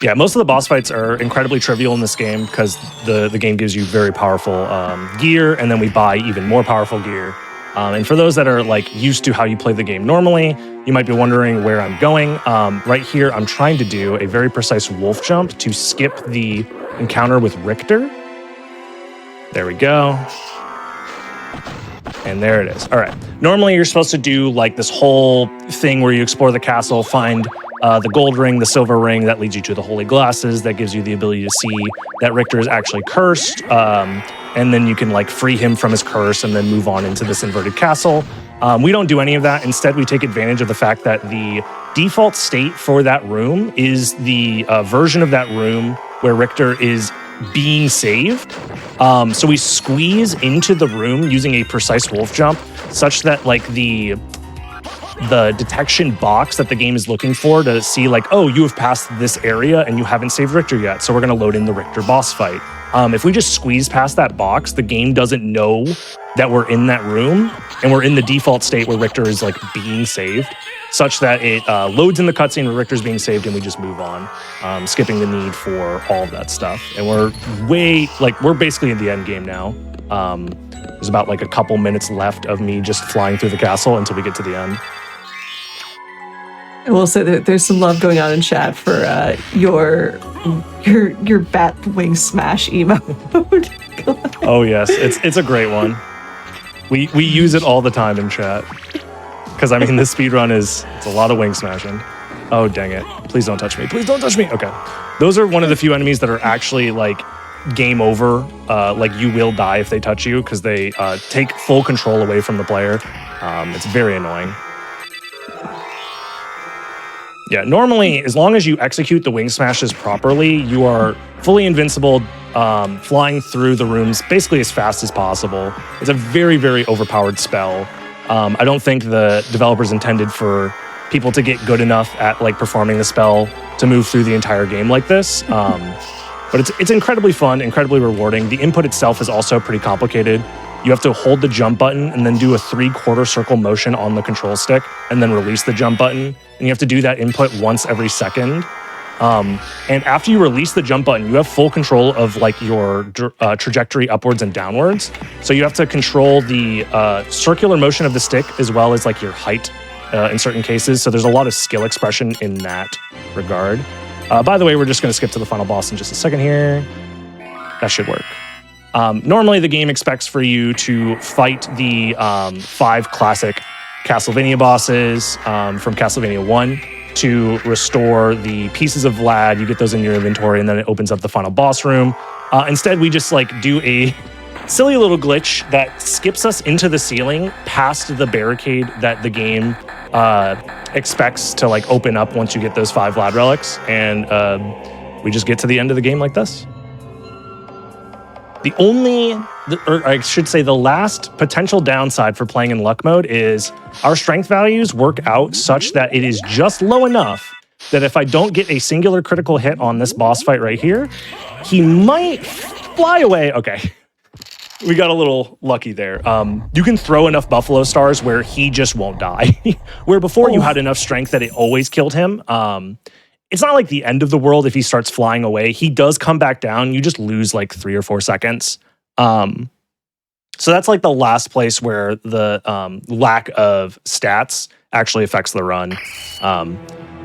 Yeah, most of the boss fights are incredibly trivial in this game because the game gives you very powerful gear, and then we buy even more powerful gear. And for those that are like used to how you play the game normally, you might be wondering where I'm going. Right here, I'm trying to do a very precise wolf jump to skip the encounter with Richter. There we go. And there it is. All right. Normally, you're supposed to do like this whole thing where you explore the castle, find the gold ring, the silver ring, that leads you to the holy glasses, that gives you the ability to see that Richter is actually cursed, and then you can like free him from his curse and then move on into this inverted castle. We don't do any of that. Instead, we take advantage of the fact that the default state for that room is the version of that room where Richter is being saved. So we squeeze into the room using a precise wolf jump, such that like the detection box that the game is looking for to see like, oh, you have passed this area and you haven't saved Richter yet, so we're going to load in the Richter boss fight. If we just squeeze past that box, the game doesn't know that we're in that room, and we're in the default state where Richter is like being saved, such that it loads in the cutscene where Richter's being saved, and we just move on, skipping the need for all of that stuff. And we're basically in the end game now. There's about like a couple minutes left of me just flying through the castle until we get to the end. I will say that there's some love going on in chat for your bat wing smash emote. Oh yes, it's a great one. We use it all the time in chat. Because I mean, this speedrun it's a lot of wing smashing. Oh dang it! Please don't touch me! Please don't touch me! Okay, those are one of the few enemies that are actually like game over. Like you will die if they touch you, because they take full control away from the player. It's very annoying. Yeah, normally, as long as you execute the wing smashes properly, you are fully invincible, flying through the rooms basically as fast as possible. It's a very, very overpowered spell. I don't think the developers intended for people to get good enough at like performing the spell to move through the entire game like this. But it's incredibly fun, incredibly rewarding. The input itself is also pretty complicated. You have to hold the jump button and then do a 3/4 circle motion on the control stick and then release the jump button. And you have to do that input once every second. And after you release the jump button, you have full control of like your trajectory upwards and downwards. So you have to control the circular motion of the stick as well as like your height in certain cases. So there's a lot of skill expression in that regard. By the way, we're just going to skip to the final boss in just a second here. That should work. Normally, the game expects for you to fight the 5 classic Castlevania bosses from Castlevania 1 to restore the pieces of Vlad. You get those in your inventory, and then it opens up the final boss room. Instead, we just like do a silly little glitch that skips us into the ceiling past the barricade that the game expects to like open up once you get those 5 Vlad relics, and we just get to the end of the game like this. The only or I should say the last potential downside for playing in luck mode is our strength values work out such that it is just low enough that if I don't get a singular critical hit on this boss fight right here, he might fly away. Okay. We got a little lucky there. You can throw enough Buffalo Stars where he just won't die. Where before you had enough strength that it always killed him. It's not like the end of the world if he starts flying away. He does come back down. You just lose like 3 or 4 seconds. So that's like the last place where the lack of stats actually affects the run.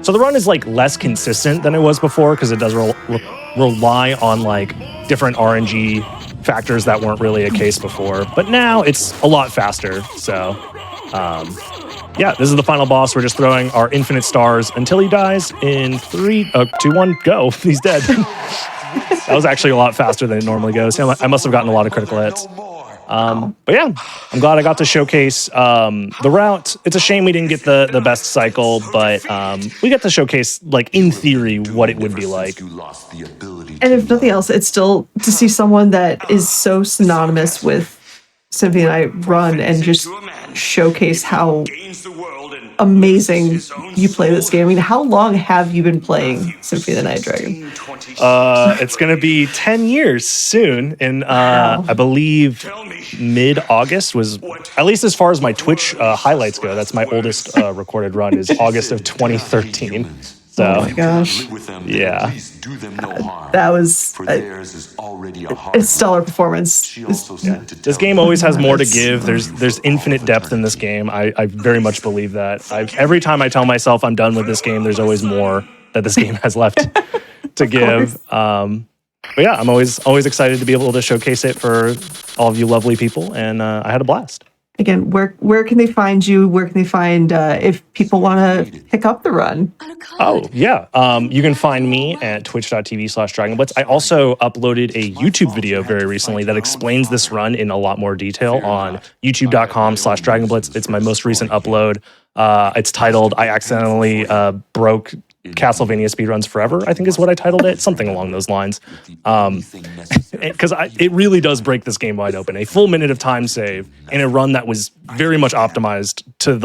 So the run is like less consistent than it was before because it does rely on like different RNG factors that weren't really a case before. But now it's a lot faster. So yeah, this is the final boss. We're just throwing our infinite stars until he dies in 3, 2, 1, go. He's dead. That was actually a lot faster than it normally goes. I must have gotten a lot of critical hits. But yeah, I'm glad I got to showcase the route. It's a shame we didn't get the best cycle, but we got to showcase, like, in theory, what it would be like. And if nothing else, it's still to see someone that is so synonymous with Symphony and I run and just showcase how amazing you play this game. I mean, how long have you been playing Symphony of the Night Dragon? It's going to be 10 years soon. And I believe mid-August was, at least as far as my Twitch highlights go, that's my oldest recorded run is August of 2013. So, oh my gosh. Yeah. That was a stellar performance. This game always has more to give. There's infinite depth in this game. I very much believe that. Every time I tell myself I'm done with this game, there's always more that this game has left to give. But yeah, I'm always excited to be able to showcase it for all of you lovely people, and I had a blast. Again, where can they find you? Where can they find if people want to pick up the run? Oh, yeah. You can find me at twitch.tv/DragonBlitz. I also uploaded a YouTube video very recently that explains this run in a lot more detail on youtube.com/DragonBlitz. It's my most recent upload. It's titled, I accidentally broke Castlevania Speedruns Forever, I think is what I titled it, something along those lines. Because it really does break this game wide open. A full minute of time save in a run that was very much optimized to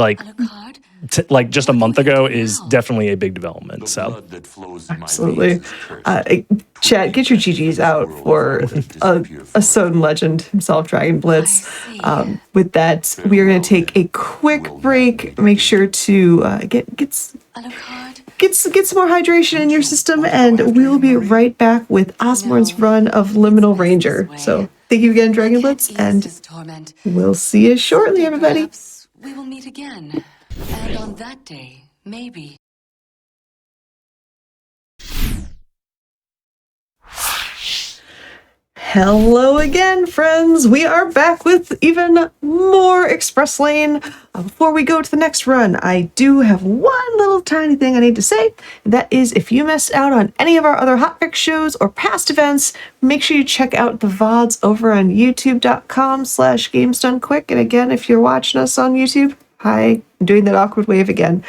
like just a month ago is definitely a big development. So absolutely. Chat, get your GGs out for a Soden legend himself, Dragon Blitz. With that, we are going to take a quick break. Make sure to get some more hydration in your system, and we will be right back with Osborne's run of Liminal Ranger. So thank you again, Dragon Blitz, and we'll see you shortly, everybody. We will meet again, and on that day, maybe. Hello again, friends. We are back with even more Express Lane. Before we go to the next run, I do have one little tiny thing I need to say. And that is, if you missed out on any of our other Hotfix shows or past events, make sure you check out the VODs over on youtube.com/GamesDoneQuick. And again, if you're watching us on YouTube, hi, I'm doing that awkward wave again.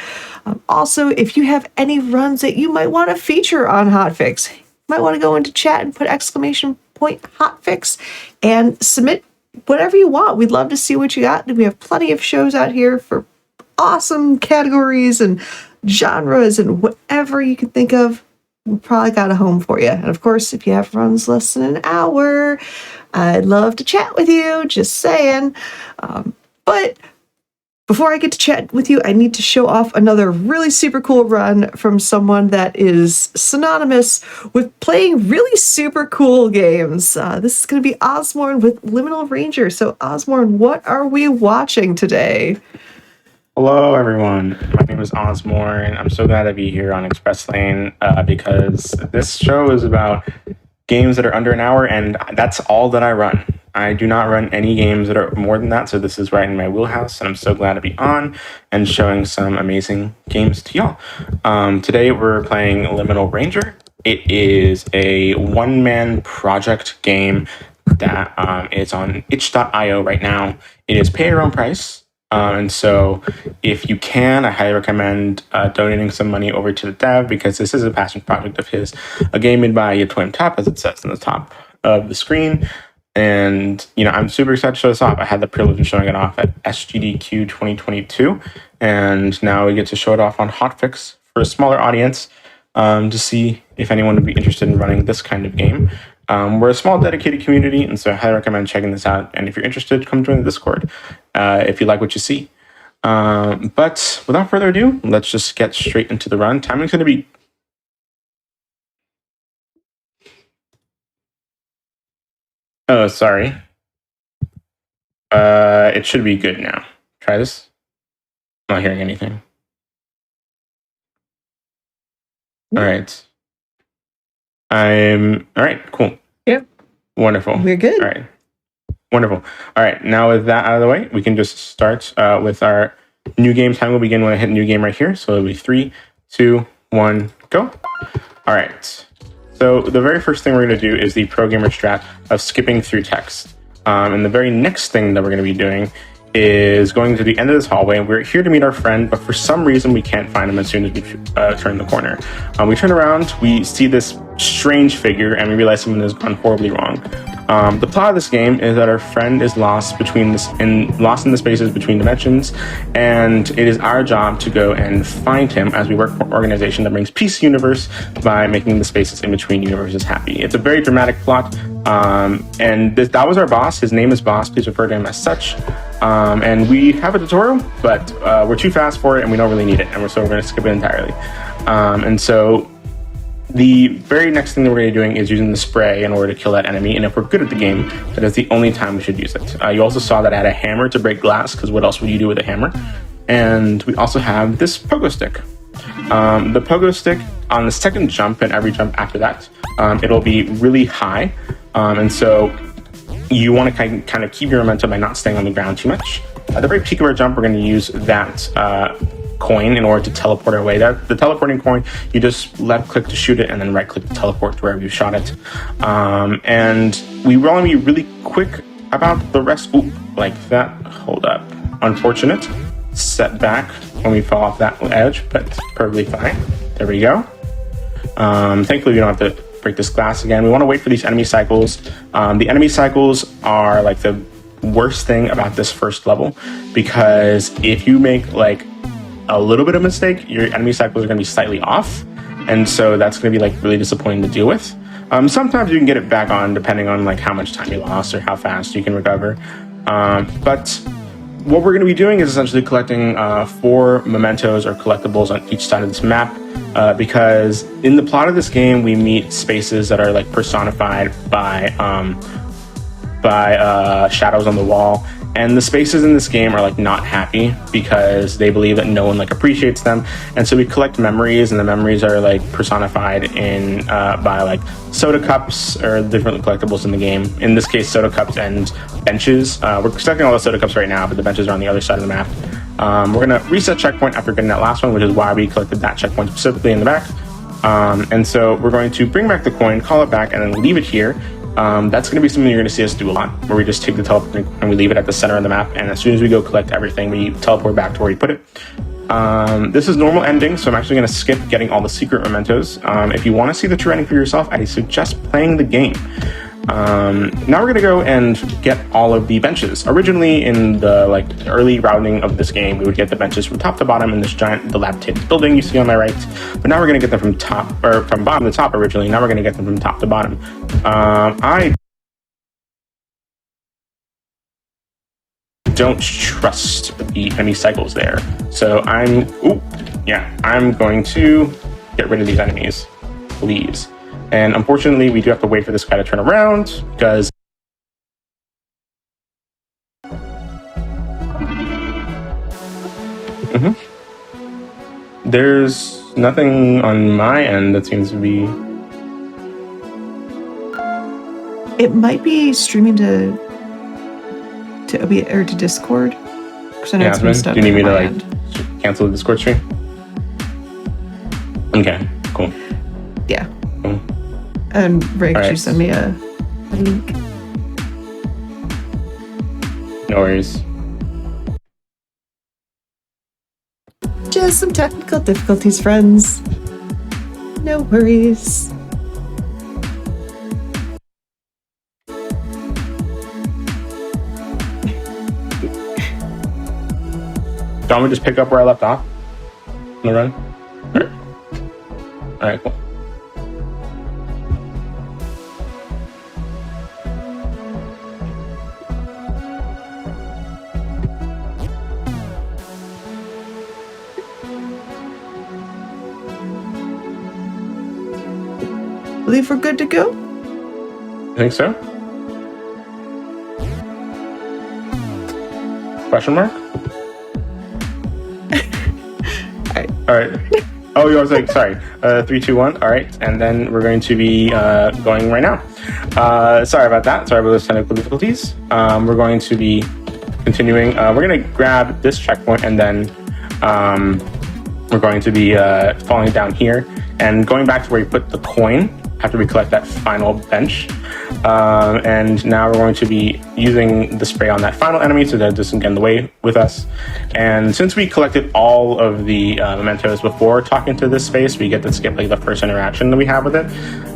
Also, if you have any runs that you might want to feature on Hotfix, you might want to go into chat and put exclamation point Hotfix and submit whatever you want. We'd love to see what you got. We have plenty of shows out here for awesome categories and genres and whatever you can think of. We probably got a home for you. And of course, if you have runs less than an hour, I'd love to chat with you. Just saying. But before I get to chat with you, I need to show off another really super cool run from someone that is synonymous with playing really super cool games. This is going to be Osborne with Liminal Ranger. So Osborne, what are we watching today? Hello, everyone. My name is Osborne. I'm so glad to be here on Express Lane because this show is about games that are under an hour, and that's all that I run. I do not run any games that are more than that, so this is right in my wheelhouse, and I'm so glad to be on and showing some amazing games to y'all. Today we're playing Liminal Ranger. It is a one-man project game that is on itch.io right now. It is pay your own price, and so if you can, I highly recommend donating some money over to the dev because this is a passion project of his, a game made by Yatoim Tap, as it says on the top of the screen. And, I'm super excited to show this off. I had the privilege of showing it off at SGDQ 2022, and now we get to show it off on Hotfix for a smaller audience to see if anyone would be interested in running this kind of game. We're a small, dedicated community, and so I highly recommend checking this out. And if you're interested, come join the Discord if you like what you see. But without further ado, let's just get straight into the run. Timing's going to be... Oh, sorry. It should be good now. Try this. I'm not hearing anything. All right. All right, cool. Yep. Wonderful. We're good. All right. Wonderful. All right, now with that out of the way, we can just start with our new game. Time will begin when I hit new game right here. So it'll be 3, 2, 1, go. All right. So the very first thing we're going to do is the pro gamer strat of skipping through text. And the very next thing that we're going to be doing is going to the end of this hallway. We're here to meet our friend, but for some reason we can't find him as soon as we turn the corner. We turn around, we see this strange figure, and we realize something has gone horribly wrong. The plot of this game is that our friend is lost in the spaces between dimensions, and it is our job to go and find him as we work for an organization that brings peace to the universe by making the spaces in between universes happy. It's a very dramatic plot, and that was our boss. His name is Boss. Please refer to him as such. And we have a tutorial, but we're too fast for it, and we don't really need it, and so we're going to skip it entirely. And so the very next thing that we're going to be doing is using the spray in order to kill that enemy, and if we're good at the game, that is the only time we should use it. You also saw that I had a hammer to break glass, because what else would you do with a hammer? And we also have this pogo stick. The pogo stick, on the second jump and every jump after that, it'll be really high, and so you want to kind of keep your momentum by not staying on the ground too much. At the very peak of our jump, we're going to use that coin in order to teleport our way. The teleporting coin, you just left click to shoot it and then right click to teleport to wherever you shot it. And we will only be really quick about the rest. Ooh, like that. Hold up. Unfortunate setback when we fall off that edge, but it's perfectly fine. There we go. Thankfully, we don't have to break this glass again. We want to wait for these enemy cycles. The enemy cycles are like the worst thing about this first level, because if you make like a little bit of mistake, your enemy cycles are going to be slightly off, and so that's going to be like really disappointing to deal with. Sometimes you can get it back on depending on like how much time you lost or how fast you can recover. But what we're going to be doing is essentially collecting 4 mementos or collectibles on each side of this map, because in the plot of this game we meet spaces that are like personified by shadows on the wall, and the spaces in this game are like not happy because they believe that no one like appreciates them, and so we collect memories, and the memories are like personified in by like soda cups or different collectibles in the game. In this case, soda cups and benches. We're collecting all the soda cups right now, but the benches are on the other side of the map. We're gonna reset checkpoint after getting that last one, which is why we collected that checkpoint specifically in the back. And so we're going to bring back the coin, call it back, and then leave it here. That's going to be something you're going to see us do a lot, where we just take the teleport and we leave it at the center of the map, and as soon as we go collect everything, we teleport back to where we put it. This is normal ending, so I'm actually going to skip getting all the secret mementos. If you want to see the true ending for yourself, I suggest playing the game. Now we're going to go and get all of the benches. Originally, in the early routing of this game, we would get the benches from top to bottom in this giant dilapidated building you see on my right. But now we're going to get them from bottom to top originally. Now we're going to get them from top to bottom. I don't trust the enemy cycles there, so I'm going to get rid of these enemies, please. And unfortunately, we do have to wait for this guy to turn around, because there's nothing on my end that seems to be... It might be streaming to Discord. Because I know it's messed up. Do you need me to cancel the Discord stream? Okay, cool. Yeah. Cool. And Ray, could you right. send me a link? No worries. Just some technical difficulties, friends. No worries. want me to just pick up where I left off? On the run? All right, cool. Believe we're good to go? I think so. Question mark? All right. Oh, you was like, sorry. 3, 2, 1. All right. And then we're going to be going right now. Sorry about that. Sorry about those technical difficulties. We're going to be continuing. We're going to grab this checkpoint and then we're going to be falling down here and going back to where you put the coin after we collect that final bench. And now we're going to be using the spray on that final enemy so that it doesn't get in the way with us. And since we collected all of the mementos before talking to this space, we get to skip like the first interaction that we have with it.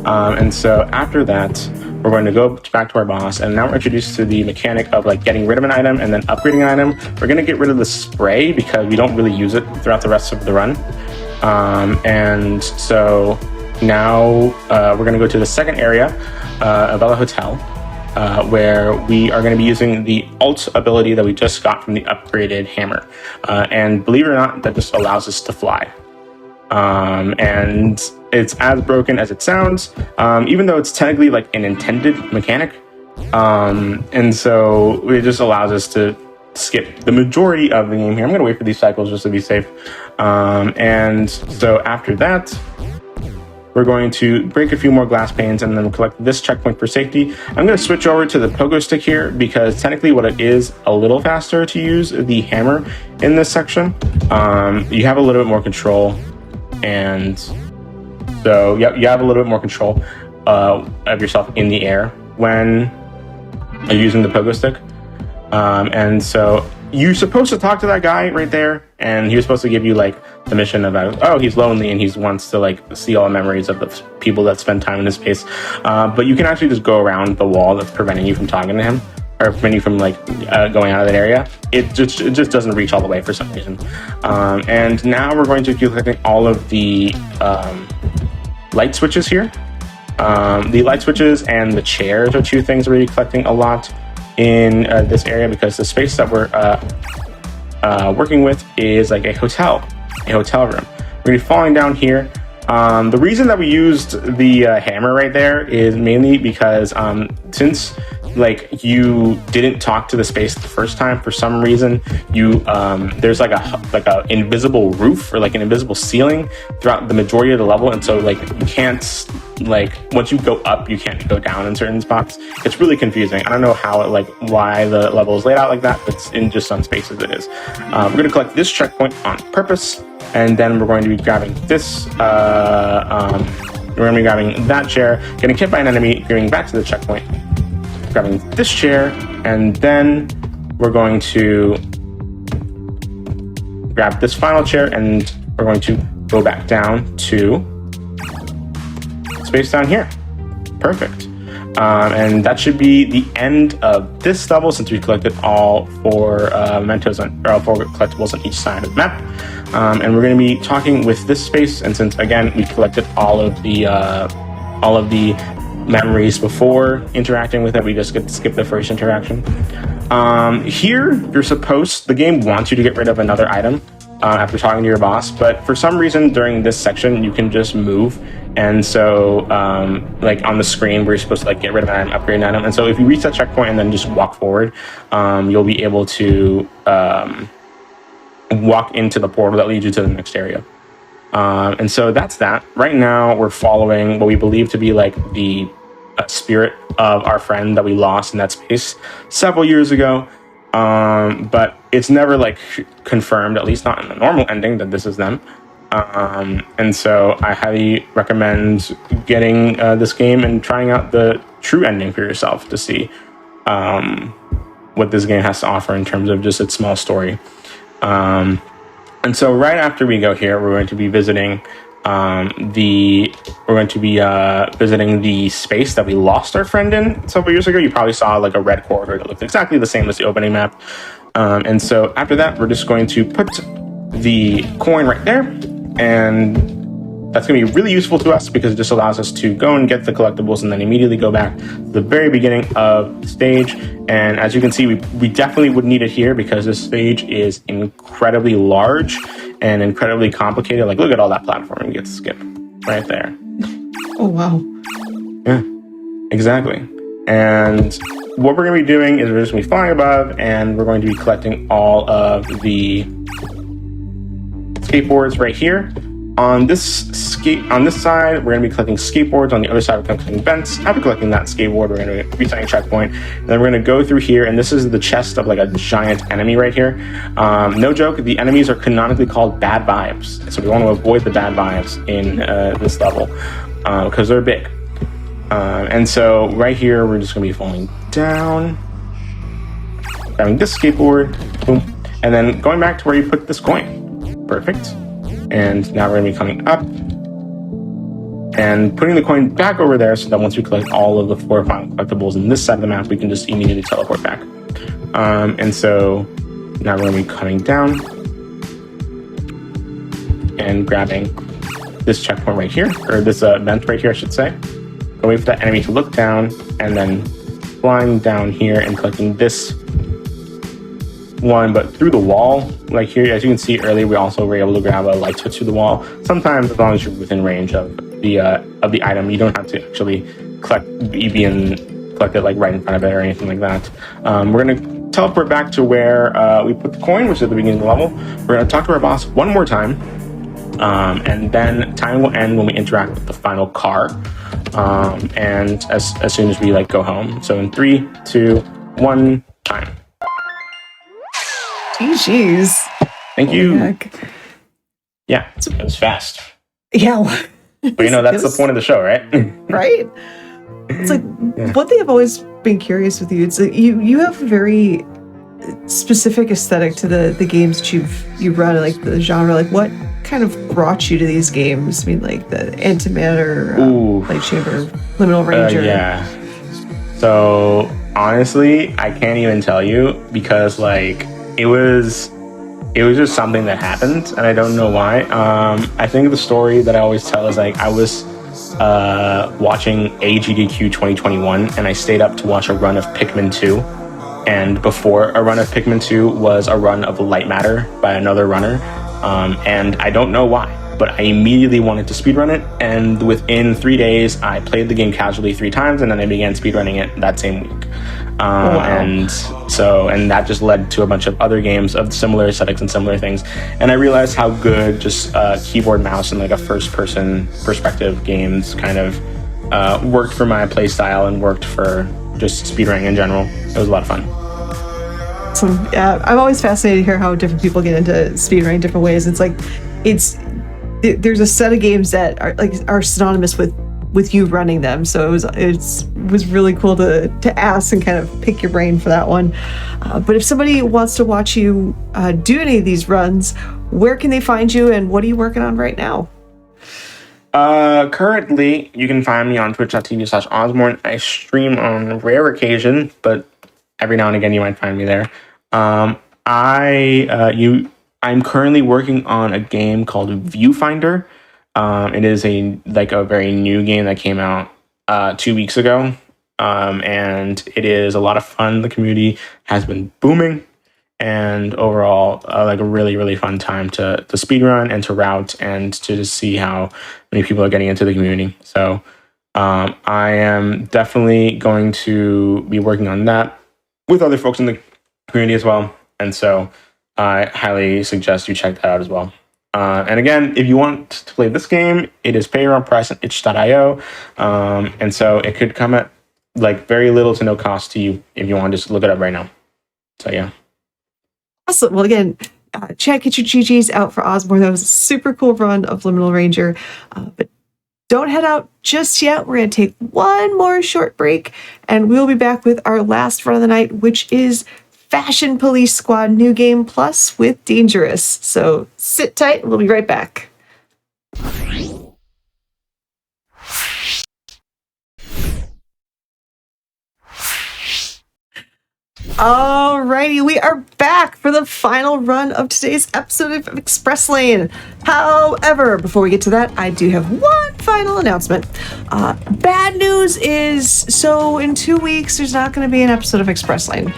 And so after that, we're going to go back to our boss, and now we're introduced to the mechanic of like getting rid of an item and then upgrading an item. We're going to get rid of the spray because we don't really use it throughout the rest of the run. And so now we're going to go to the second area, Belle Hotel, where we are going to be using the alt ability that we just got from the upgraded hammer. And believe it or not, that just allows us to fly. And it's as broken as it sounds, even though it's technically like an intended mechanic. And so it just allows us to skip the majority of the game here. I'm going to wait for these cycles just to be safe. And so after that, we're going to break a few more glass panes and then collect this checkpoint for safety. I'm going to switch over to the pogo stick here because technically what it is a little faster to use the hammer in this section. You have a little bit more control, and so you have a little bit more control of yourself in the air when you're using the pogo stick. And so you're supposed to talk to that guy right there, and he was supposed to give you like the mission about, oh, he's lonely and he wants to like see all the memories of the people that spend time in his space. But you can actually just go around the wall that's preventing you from talking to him, or preventing you from like going out of that area. It just doesn't reach all the way for some reason. And now we're going to be collecting all of the light switches here. The light switches and the chairs are two things we're collecting a lot in this area because the space that we're working with is like a hotel room. We're gonna be falling down here. The reason that we used the hammer right there is mainly because since like you didn't talk to the space the first time for some reason, you there's like a invisible roof or like an invisible ceiling throughout the majority of the level, and so like you can't, like once you go up you can't go down in certain spots. It's really confusing. I don't know how it, like why the level is laid out like that, but in just some spaces it is. We're going to collect this checkpoint on purpose, and then we're going to be grabbing this we're going to be grabbing that chair, getting hit by an enemy, going back to the checkpoint, grabbing this chair, and then we're going to grab this final chair, and we're going to go back down to space down here. Perfect. And that should be the end of this level since we collected all four mementos or all four collectibles on each side of the map. And we're going to be talking with this space, and since again we collected all of the memories before interacting with it, we just get to skip the first interaction. Here the game wants you to get rid of another item after talking to your boss, but for some reason during this section you can just move, and so like on the screen we're supposed to like get rid of an item, upgrade an item, and so if you reach that checkpoint and then just walk forward, you'll be able to walk into the portal that leads you to the next area. And so that's that. Right now we're following what we believe to be like the spirit of our friend that we lost in that space several years ago. But it's never like confirmed, at least not in the normal ending, that this is them. And so I highly recommend getting this game and trying out the true ending for yourself to see what this game has to offer in terms of just its small story. And so right after we go here, we're going to be visiting visiting the space that we lost our friend in several years ago. You probably saw like a red corridor that looked exactly the same as the opening map. And so after that, we're just going to put the coin right there, and that's going to be really useful to us because it just allows us to go and get the collectibles and then immediately go back to the very beginning of the stage. And as you can see, we definitely would need it here because this stage is incredibly large and incredibly complicated. Like, look at all that platforming we get to skip right there. Oh, wow. Yeah, exactly. And what we're going to be doing is we're just going to be flying above, and we're going to be collecting all of the skateboards right here. On this side, we're going to be collecting skateboards. On the other side, we're collecting vents. After collecting that skateboard, we're going to be resetting checkpoint. And then we're going to go through here, and this is the chest of like a giant enemy right here. No joke, the enemies are canonically called bad vibes. So we want to avoid the bad vibes in this level because they're big. And so right here, we're just going to be falling down, grabbing this skateboard, boom, and then going back to where you put this coin. Perfect. And now we're going to be coming up and putting the coin back over there so that once we collect all of the 4 final collectibles in this side of the map, we can just immediately teleport back. And so now we're going to be coming down and grabbing this checkpoint right here, or this vent right here, I should say. Go wait for that enemy to look down, and then flying down here and collecting this one, but through the wall, like here, as you can see earlier, we also were able to grab a light switch through the wall. Sometimes, as long as you're within range of the item, you don't have to actually collect it like right in front of it or anything like that. We're gonna teleport back to where we put the coin, which is at the beginning of the level. We're gonna talk to our boss one more time, and then time will end when we interact with the final car, and as soon as we like go home. So in 3, 2, 1, time. Jeez. Thank you. Heck. Yeah, it was fast. Yeah. But you know, that's the point of the show, right? Right? It's like, one thing I've always been curious with you, it's like you have a very specific aesthetic to the games that you run, like the genre. Like, what kind of brought you to these games? I mean, like the Antimatter, Light Chamber, Liminal Ranger. Yeah. So, honestly, I can't even tell you because, like, it was just something that happened, and I don't know why. I think the story that I always tell is like I was watching a GDQ 2021, and I stayed up to watch a run of Pikmin 2. And before a run of Pikmin 2 was a run of Light Matter by another runner, and I don't know why, but I immediately wanted to speedrun it. And within 3 days, I played the game casually 3 times, and then I began speedrunning it that same week. Wow. And that just led to a bunch of other games of similar aesthetics and similar things. And I realized how good just keyboard, mouse, and like a first-person perspective games kind of worked for my play style and worked for just speedrunning in general. It was a lot of fun. So I'm always fascinated to hear how different people get into speedrunning different ways. It's like there's a set of games that are synonymous with you running them. So it was really cool to ask and kind of pick your brain for that one. But if somebody wants to watch you do any of these runs, where can they find you, and what are you working on right now? Currently, you can find me on twitch.tv/Osborne. I stream on rare occasion, but every now and again you might find me there. I'm currently working on a game called Viewfinder. It is a very new game that came out 2 weeks ago, and it is a lot of fun. The community has been booming, and overall, a really, really fun time to speedrun and to route and to just see how many people are getting into the community. So I am definitely going to be working on that with other folks in the community as well, and so I highly suggest you check that out as well. And again, if you want to play this game, it is pay your own price on itch.io. And so it could come at very little to no cost to you if you want to just look it up right now. So yeah. Awesome. Well, again, chat, get your GGs out for Osborne. That was a super cool run of Liminal Ranger. But don't head out just yet. We're going to take one more short break, and we'll be back with our last run of the night, which is Fashion Police Squad New Game Plus with Dangerous. So sit tight. We'll be right back. Alrighty, we are back for the final run of today's episode of Express Lane. However, before we get to that, I do have one final announcement. Bad news is, so in 2 weeks, there's not going to be an episode of Express Lane.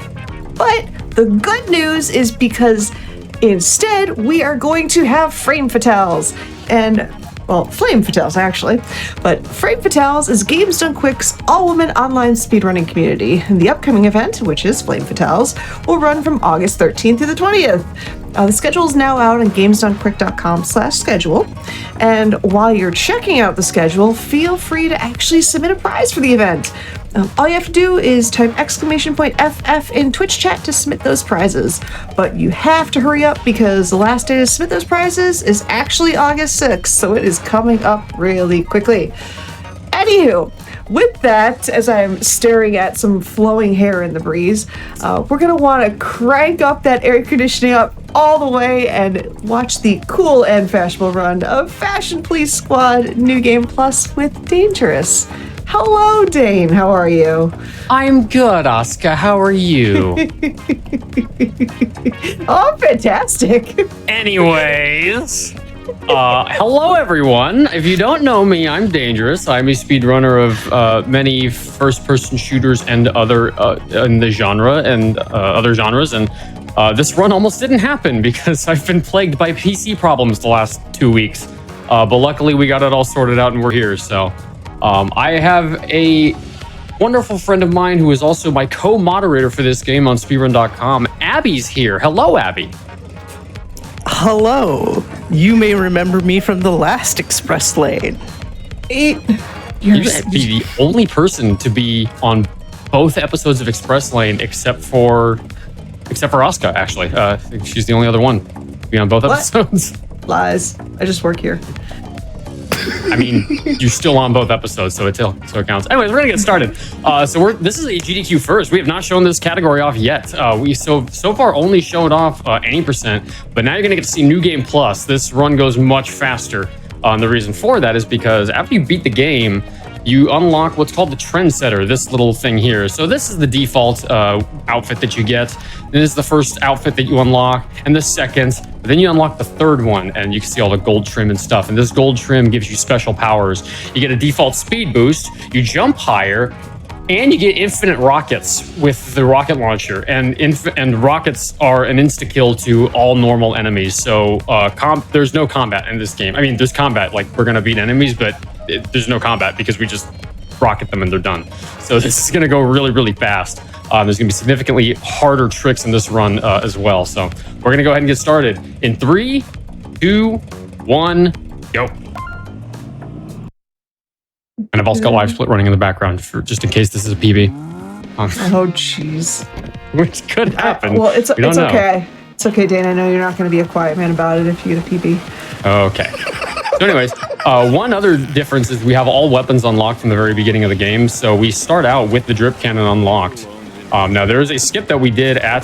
But the good news is because instead, we are going to have Frame Fatales. And well, Flame Fatales, actually. But Frame Fatales is Games Done Quick's all-women online speedrunning community. And the upcoming event, which is Flame Fatales, will run from August 13th through the 20th. The schedule is now out on gamesdonequick.com/schedule. And while you're checking out the schedule, feel free to actually submit a prize for the event. All you have to do is type !FF in Twitch chat to submit those prizes. But you have to hurry up because the last day to submit those prizes is actually August 6th, so it is coming up really quickly. Anywho, with that, as I'm staring at some flowing hair in the breeze, we're going to want to crank up that air conditioning up all the way and watch the cool and fashionable run of Fashion Police Squad New Game Plus with Dangerous. Hello, Dane. How are you? I'm good, Oscar. How are you? Oh, fantastic. Anyways, hello, everyone. If you don't know me, I'm Dangerous. I'm a speedrunner of many first-person shooters and other in the genre and other genres. And this run almost didn't happen because I've been plagued by PC problems the last 2 weeks. But luckily, we got it all sorted out and we're here. So. I have a wonderful friend of mine who is also my co-moderator for this game on speedrun.com. Abby's here. Hello, Abby. Hello. You may remember me from the last Express Lane. You used to be the only person to be on both episodes of Express Lane except for Asuka, actually. I think she's the only other one to be on both episodes. Lies. I just work here. I mean, you're still on both episodes, so it counts. Anyways, we're gonna get started. This is a GDQ first. We have not shown this category off yet. We so far only showed off any percent, but now you're gonna get to see New Game Plus. This run goes much faster. And the reason for that is because after you beat the game, you unlock what's called the Trendsetter, this little thing here. So this is the default outfit that you get. This is the first outfit that you unlock, and the second. But then you unlock the third one, and you can see all the gold trim and stuff. And this gold trim gives you special powers. You get a default speed boost, you jump higher, and you get infinite rockets with the rocket launcher. And rockets are an insta-kill to all normal enemies. So there's no combat in this game. I mean, there's combat, like we're gonna beat enemies, but there's no combat because we just rocket them and they're done. So this is gonna go really, really fast. There's gonna be significantly harder tricks in this run as well. So we're gonna go ahead and get started. In 3, 2, 1, go. And I've also got live split running in the background for just in case this is a PB. Oh, jeez. Which could happen. Well, it's we don't know. okay. It's okay, Dane. I know you're not going to be a quiet man about it if you get a PB. Okay. So anyways, one other difference is we have all weapons unlocked from the very beginning of the game. So we start out with the drip cannon unlocked. Now there is a skip that we did at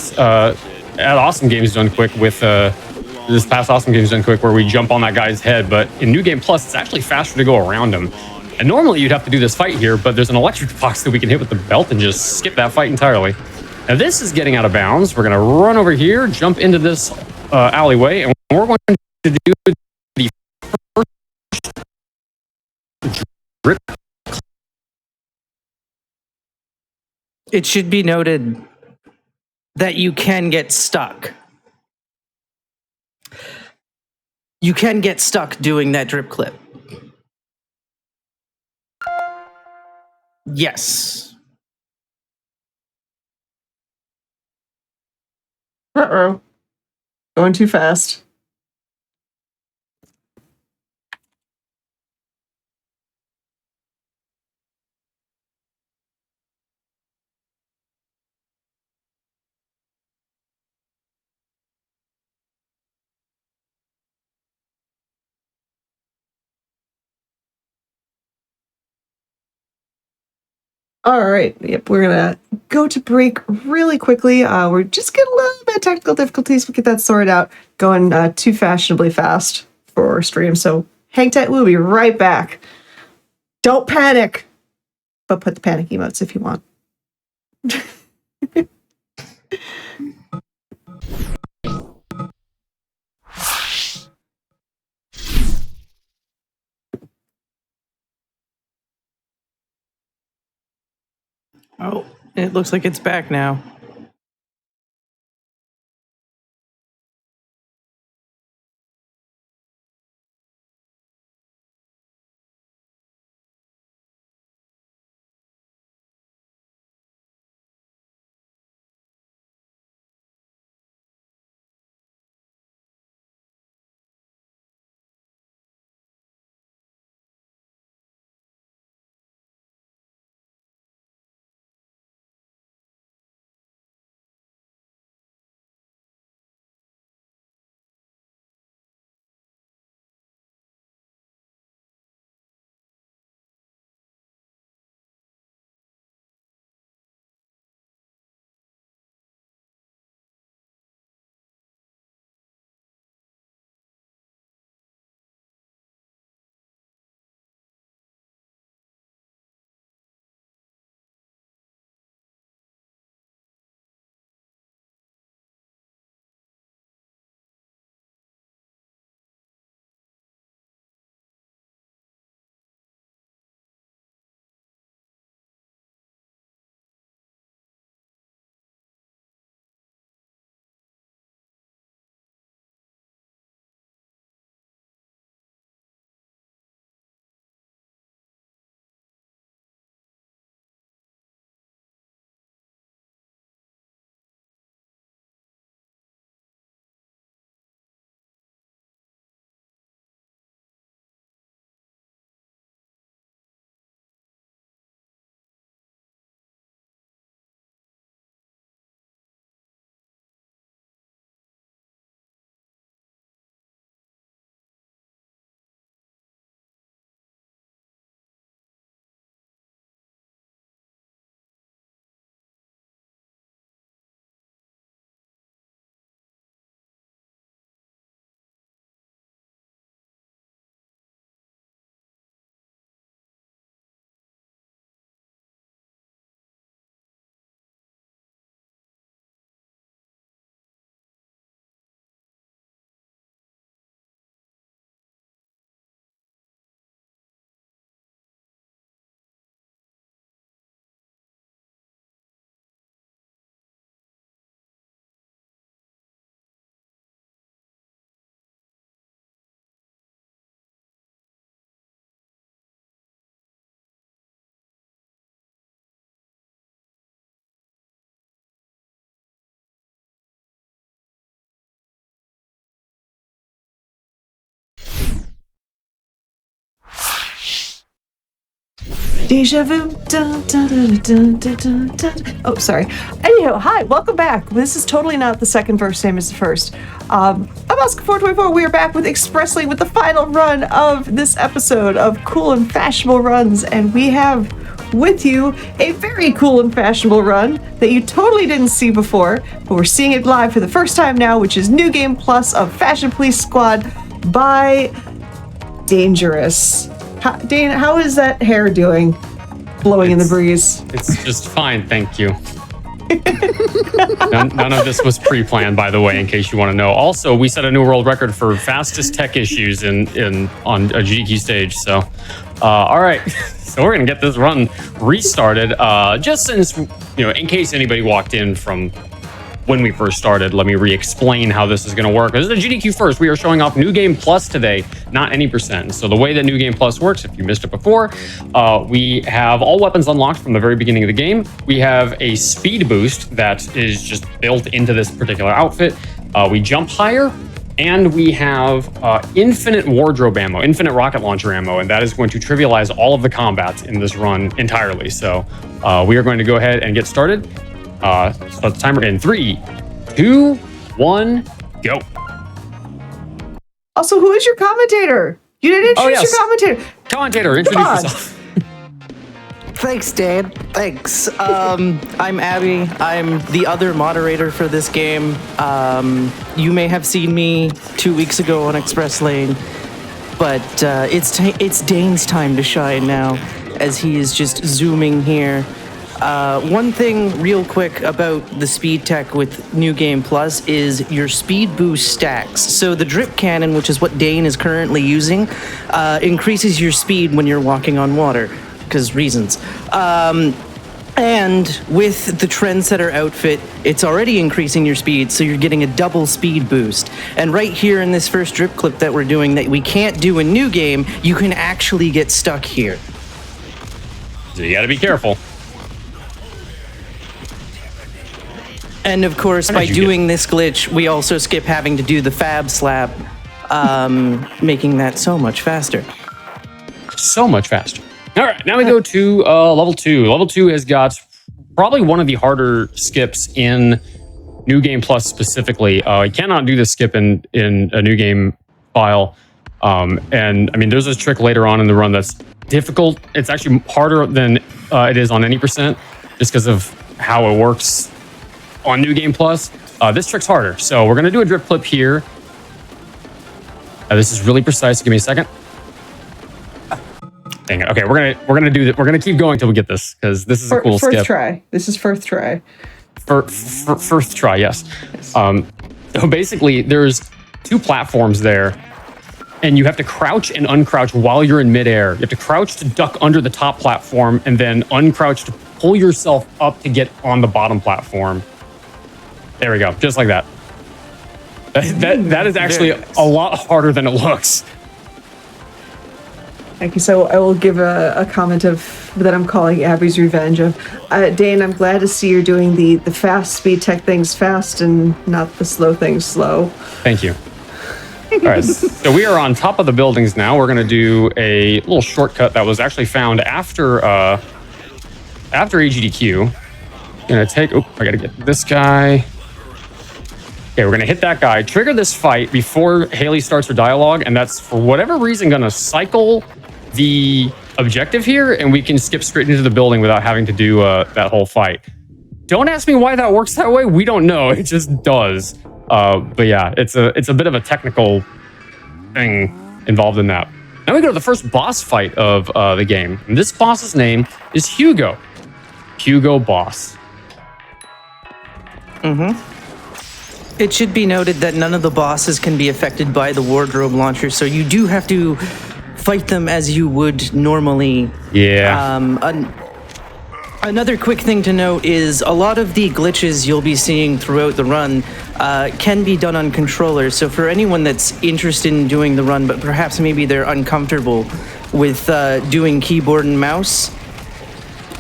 Awesome Games Done Quick with this past Awesome Games Done Quick where we jump on that guy's head. But in New Game Plus, it's actually faster to go around him. And normally you'd have to do this fight here, but there's an electric box that we can hit with the belt and just skip that fight entirely. Now this is getting out of bounds. We're going to run over here, jump into this alleyway, and we're going to do the first drip. It should be noted that you can get stuck. You can get stuck doing that drip clip. Yes. Uh-oh. Going too fast. All right. Yep, we're gonna go to break really quickly. We're just getting a little bit of technical difficulties. We'll get that sorted out. Going too fashionably fast for our stream. So hang tight. We'll be right back. Don't panic, but put the panic emotes if you want. Oh, it looks like it's back now. Deja vu. Dun, dun, dun, dun, dun, dun, dun. Oh, sorry. Anyhow, hi, welcome back. This is totally not the second verse, same as the first. I'm Oscar424. We are back with Expressly with the final run of this episode of Cool and Fashionable Runs, and we have with you a very cool and fashionable run that you totally didn't see before, but we're seeing it live for the first time now, which is New Game Plus of Fashion Police Squad by Dangerous. Dane, how is that hair doing? Blowing in the breeze. It's just fine, thank you. None of this was pre-planned, by the way, in case you want to know. Also, we set a new world record for fastest tech issues on a GDQ stage. So, all right. So we're gonna get this run restarted. Just since, in case anybody walked in from when we first started, let me re-explain how this is going to work. This is a GDQ first. We are showing off New Game Plus today, not any percent. So the way that New Game Plus works, if you missed it before, we have all weapons unlocked from the very beginning of the game. We have a speed boost that is just built into this particular outfit. We jump higher, and we have infinite wardrobe ammo, infinite rocket launcher ammo, and that is going to trivialize all of the combat in this run entirely. So we are going to go ahead and get started. Start the timer in 3, 2, 1, go. Also, who is your commentator? You didn't introduce your commentator. Commentator, introduce yourself. Thanks, Dan. Thanks. I'm Abby. I'm the other moderator for this game. You may have seen me 2 weeks ago on Express Lane, but it's Dane's time to shine now, as he is just zooming here. One thing real quick about the speed tech with New Game Plus is your speed boost stacks. So the drip cannon, which is what Dane is currently using, increases your speed when you're walking on water, because reasons. And with the Trendsetter outfit, it's already increasing your speed, so you're getting a double speed boost. And right here in this first drip clip that we're doing that we can't do in New Game, you can actually get stuck here. So you gotta be careful. And of course, by doing this glitch, we also skip having to do the Fab Slap, making that so much faster. So much faster. All right, now we go to level 2. Level 2 has got probably one of the harder skips in New Game Plus specifically. You cannot do this skip in a New Game file. And I mean, there's a trick later on in the run that's difficult. It's actually harder than it is on any percent, just because of how it works on New Game Plus. This trick's harder. So we're going to do a drip clip here. This is really precise. Give me a second. Dang it. Okay, we're gonna do that. We're gonna keep going till we get this because this is a cool skip. First try. This is first try. First try. Yes. So basically, there's 2 platforms there, and you have to crouch and uncrouch while you're in midair. You have to crouch to duck under the top platform, and then uncrouch to pull yourself up to get on the bottom platform. There we go. Just like that. That is actually a lot harder than it looks. Thank you. So I will give a comment of that I'm calling Abby's Revenge of Dane. I'm glad to see you're doing the fast speed tech things fast and not the slow things slow. Thank you. All right, so we are on top of the buildings now. We're going to do a little shortcut that was actually found after AGDQ. Gonna take. Oh, I got to get this guy. Okay, we're going to hit that guy, trigger this fight before Haley starts her dialogue, and that's for whatever reason going to cycle the objective here, and we can skip straight into the building without having to do that whole fight. Don't ask me why that works that way. We don't know. It just does. But yeah, it's a bit of a technical thing involved in that. Now we go to the first boss fight of the game. And this boss's name is Hugo. Hugo Boss. It should be noted that none of the bosses can be affected by the wardrobe launcher, so you do have to fight them as you would normally. Yeah. Another quick thing to note is a lot of the glitches you'll be seeing throughout the run can be done on controllers. So for anyone that's interested in doing the run, but perhaps maybe they're uncomfortable with doing keyboard and mouse,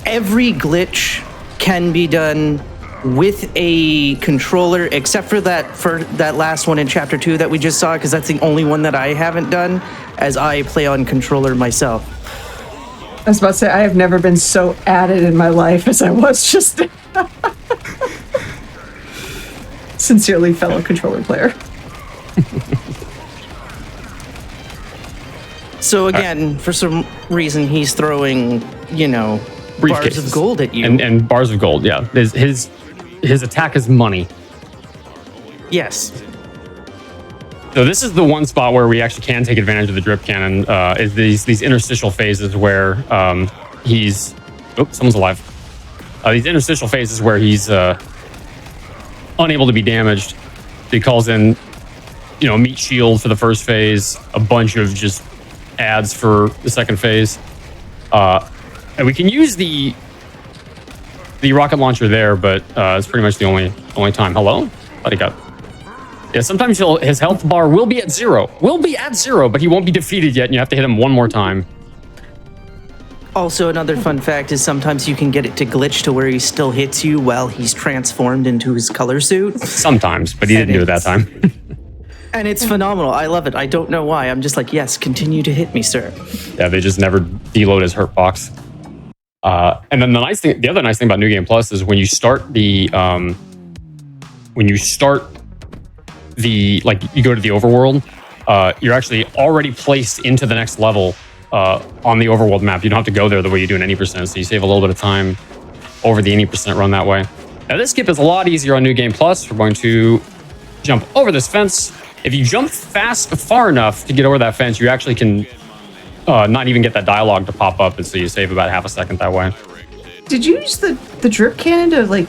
every glitch can be done with a controller, except for that last one in Chapter 2 that we just saw, because that's the only one that I haven't done, as I play on controller myself. I was about to say, I have never been so added in my life as I was just sincerely, fellow controller player. So again, for some reason, he's throwing, bars of gold at you. And bars of gold, yeah. His attack is money. Yes. So this is the one spot where we actually can take advantage of the drip cannon, is these interstitial phases where he's... Oh, someone's alive. These interstitial phases where he's unable to be damaged. He calls in, meat shield for the first phase, a bunch of just adds for the second phase. And we can use the rocket launcher there, but it's pretty much the only time. Hello? What do you got? Yeah, sometimes his health bar will be at 0. But he won't be defeated yet, and you have to hit him one more time. Also, another fun fact is sometimes you can get it to glitch to where he still hits you while he's transformed into his color suit. Sometimes, but he didn't do it that time. And it's phenomenal. I love it. I don't know why. I'm just like, yes, continue to hit me, sir. Yeah, they just never deload his hurt box. And then the other nice thing about New Game Plus is when you start you go to the overworld, you're actually already placed into the next level on the overworld map. You don't have to go there the way you do in any percent, so you save a little bit of time over the any percent run that way. Now this skip is a lot easier on New Game Plus. We're going to jump over this fence. If you jump far enough to get over that fence, you actually can not even get that dialogue to pop up, and so you save about half a second that way. Did you use the drip cannon to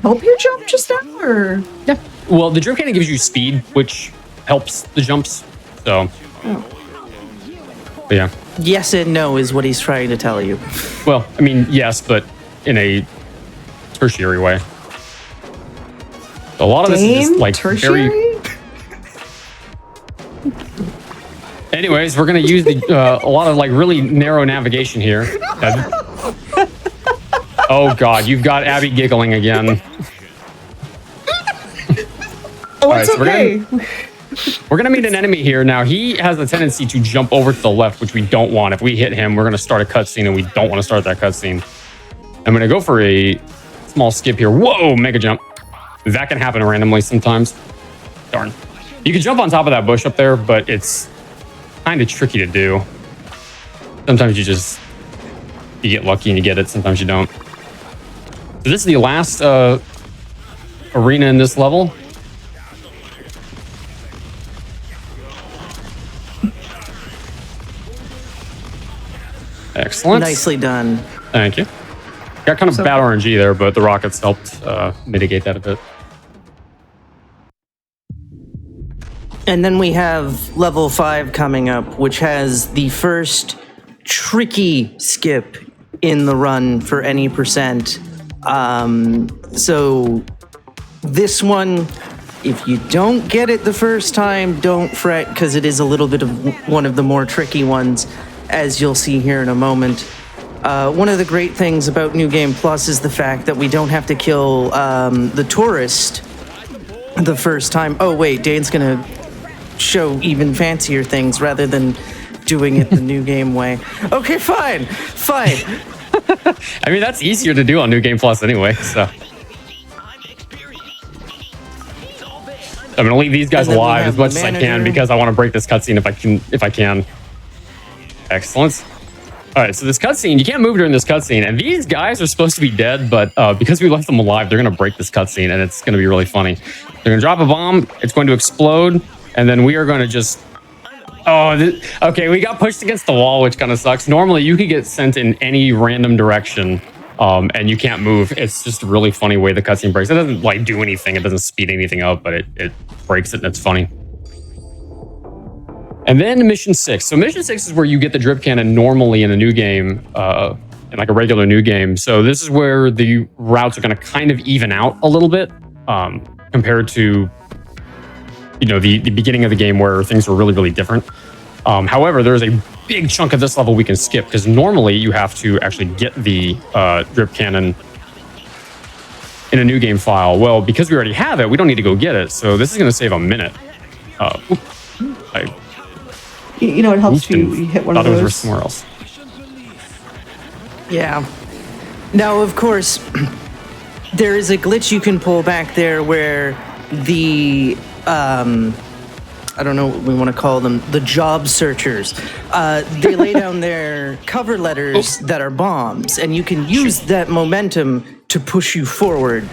help your jump just now, or? Yeah. Well, the drip cannon gives you speed, which helps the jumps. So. But yeah. Yes and no is what he's trying to tell you. Well, I mean, yes, but in a tertiary way. So a lot of this is just like tertiary? very. Anyways, we're gonna use a lot of like really narrow navigation here. Oh God, you've got Abby giggling again. Oh, it's okay. We're gonna meet an enemy here. Now he has a tendency to jump over to the left, which we don't want. If we hit him, we're gonna start a cutscene, and we don't want to start that cutscene. I'm gonna go for a small skip here. Whoa, mega jump. That can happen randomly sometimes. Darn. You can jump on top of that bush up there, but it's kind of tricky to do. Sometimes you get lucky and you get it. Sometimes you don't. So this is the last arena in this level. Excellent. Nicely done. Thank you. Got kind of bad RNG there, but the rockets helped mitigate that a bit. And then we have level 5 coming up, which has the first tricky skip in the run for any percent. So this one, if you don't get it the first time, don't fret, because it is a little bit of one of the more tricky ones, as you'll see here in a moment. One of the great things about New Game Plus is the fact that we don't have to kill the tourist the first time. Oh wait, Dane's gonna show even fancier things rather than doing it the New Game way. Okay, fine. I mean, that's easier to do on New Game Plus anyway, so. I'm gonna leave these guys alive as much as I can because I want to break this cutscene if I can. Excellent. All right, so this cutscene, you can't move during this cutscene, and these guys are supposed to be dead, but because we left them alive, they're gonna break this cutscene, and it's gonna be really funny. They're gonna drop a bomb, it's going to explode, and then we are gonna just... okay, we got pushed against the wall, which kind of sucks. Normally, you could get sent in any random direction, and you can't move. It's just a really funny way the cutscene breaks. It doesn't like do anything, it doesn't speed anything up, but it breaks it, and it's funny. And then mission 6. So mission 6 is where you get the drip cannon normally in a new game, in like a regular new game. So this is where the routes are going to kind of even out a little bit compared to, you know, the beginning of the game where things were really, really different. However, there's a big chunk of this level we can skip because normally you have to actually get the drip cannon in a new game file. Well, because we already have it, we don't need to go get it. So this is going to save a minute. You know, it helps if you hit one of those. Those somewhere else. Yeah. Now, of course, there is a glitch you can pull back there where the, I don't know what we want to call them, the job searchers, they lay down their cover letters that are bombs, and you can use that momentum to push you forward.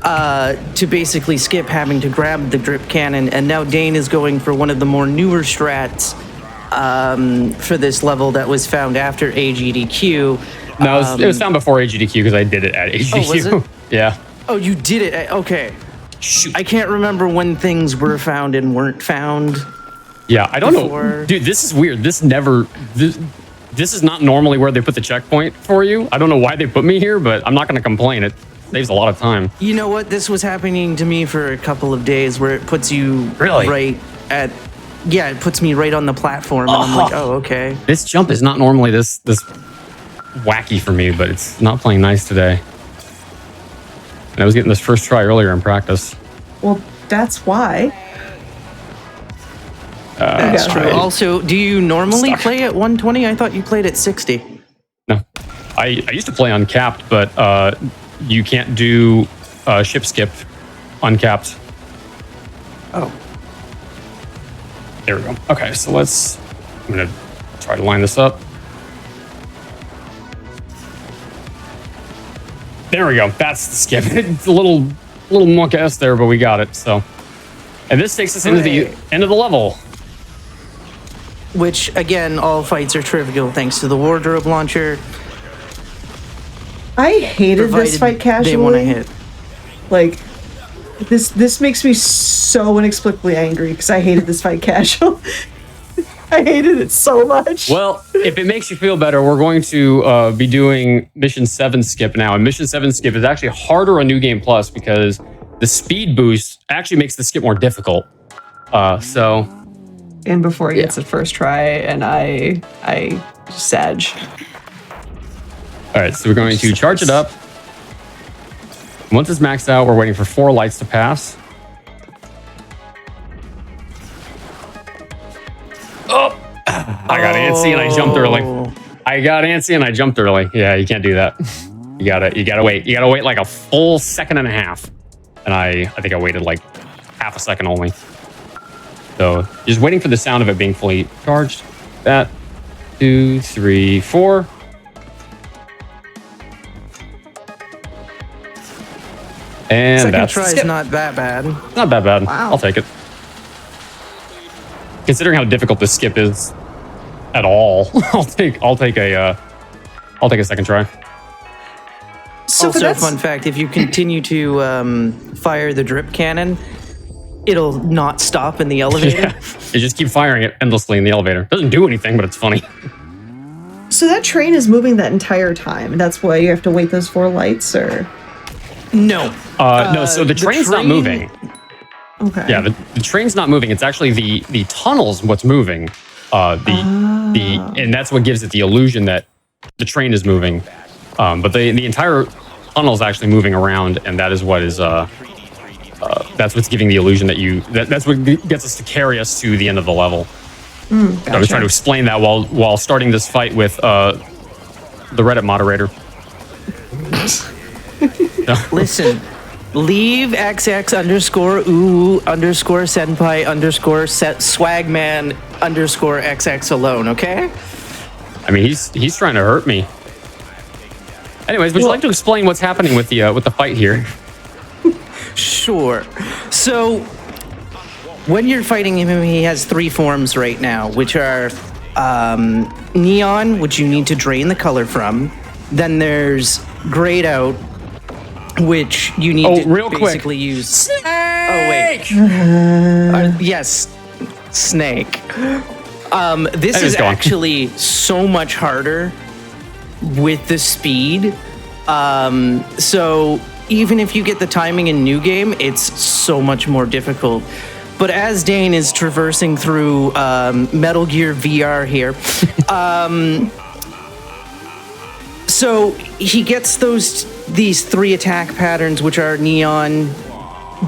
To basically skip having to grab the drip cannon, and now Dane is going for one of the more newer strats for this level that was found after AGDQ. No, it was found before AGDQ because I did it at AGDQ. Oh, was it? Yeah. Oh, you did it? Okay. Shoot. I can't remember when things were found and weren't found. Yeah, I don't know. Dude, this is weird. This is not normally where they put the checkpoint for you. I don't know why they put me here, but I'm not going to complain. It saves a lot of time. You know what? This was happening to me for a couple of days where it puts you right at... Yeah, it puts me right on the platform, and I'm like, oh, okay. This jump is not normally this wacky for me, but it's not playing nice today. And I was getting this first try earlier in practice. Well, that's why. That's true. Also, do you normally play at 120? I thought you played at 60. No. I used to play uncapped, but you can't do ship skip uncapped. Oh. There we go. Okay, so I'm gonna try to line this up. There we go. That's the skip. It's a little monk-ass there, but we got it. So, and this takes us into the end of the level. Which, again, all fights are trivial thanks to the wardrobe launcher. I hated this fight casually. They want to hit. Like, this makes me so inexplicably angry because I hated this fight casual. I hated it so much. Well, if it makes you feel better, we're going to be doing Mission 7 Skip now. And Mission 7 Skip is actually harder on New Game Plus because the speed boost actually makes the skip more difficult. And before he gets the first try, and I sag. All right, so we're going to charge it up. Once it's maxed out, we're waiting for 4 lights to pass. Oh! I got antsy and I jumped early. Yeah, you can't do that. You gotta wait. You gotta wait like a full second and a half. And I think I waited like half a second only. So just waiting for the sound of it being fully charged. That 2, 3, 4. And Second that's try is not that bad. not that bad. Wow. I'll take it. Considering how difficult this skip is at all, I'll take a second try. So Also, fun fact, if you continue to fire the drip cannon, it'll not stop in the elevator. Yeah, you just keep firing it endlessly in the elevator. Doesn't do anything, but it's funny. So that train is moving that entire time, and that's why you have to wait those 4 lights, or? No. No, so the train's not moving. Okay. Yeah, the train's not moving. It's actually the tunnel's what's moving. And that's what gives it the illusion that the train is moving. But the entire tunnel is actually moving around, and that is what is that's what's giving the illusion that that's what gets us to carry us to the end of the level. Gotcha. So I was trying to explain that while starting this fight with the Reddit moderator. Listen, leave XX_senpai_swagman_XX alone, okay? I mean, he's trying to hurt me. Anyways, would you like to explain what's happening with the fight here? Sure. So, when you're fighting him, he has 3 forms right now, which are neon, which you need to drain the color from. Then there's grayed out, which you need to real basically quick. use. Snake! Oh wait. Yes, snake. This is actually so much harder with the speed. So even if you get the timing in new game, it's so much more difficult. But as Dane is traversing through Metal Gear VR here, so he gets these 3 attack patterns, which are neon,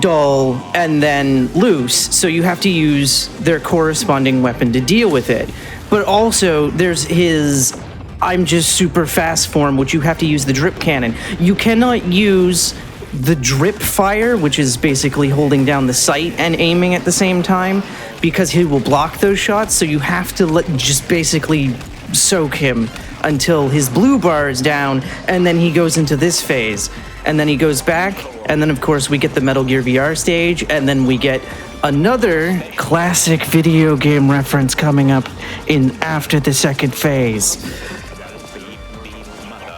dull, and then loose. So you have to use their corresponding weapon to deal with it. But also there's his I'm just super fast form, which you have to use the drip cannon. You cannot use the drip fire, which is basically holding down the sight and aiming at the same time, because he will block those shots. So you have to just basically soak him until his blue bar is down, and then he goes into this phase. And then he goes back, and then of course we get the Metal Gear VR stage, and then we get another classic video game reference coming up in after the second phase.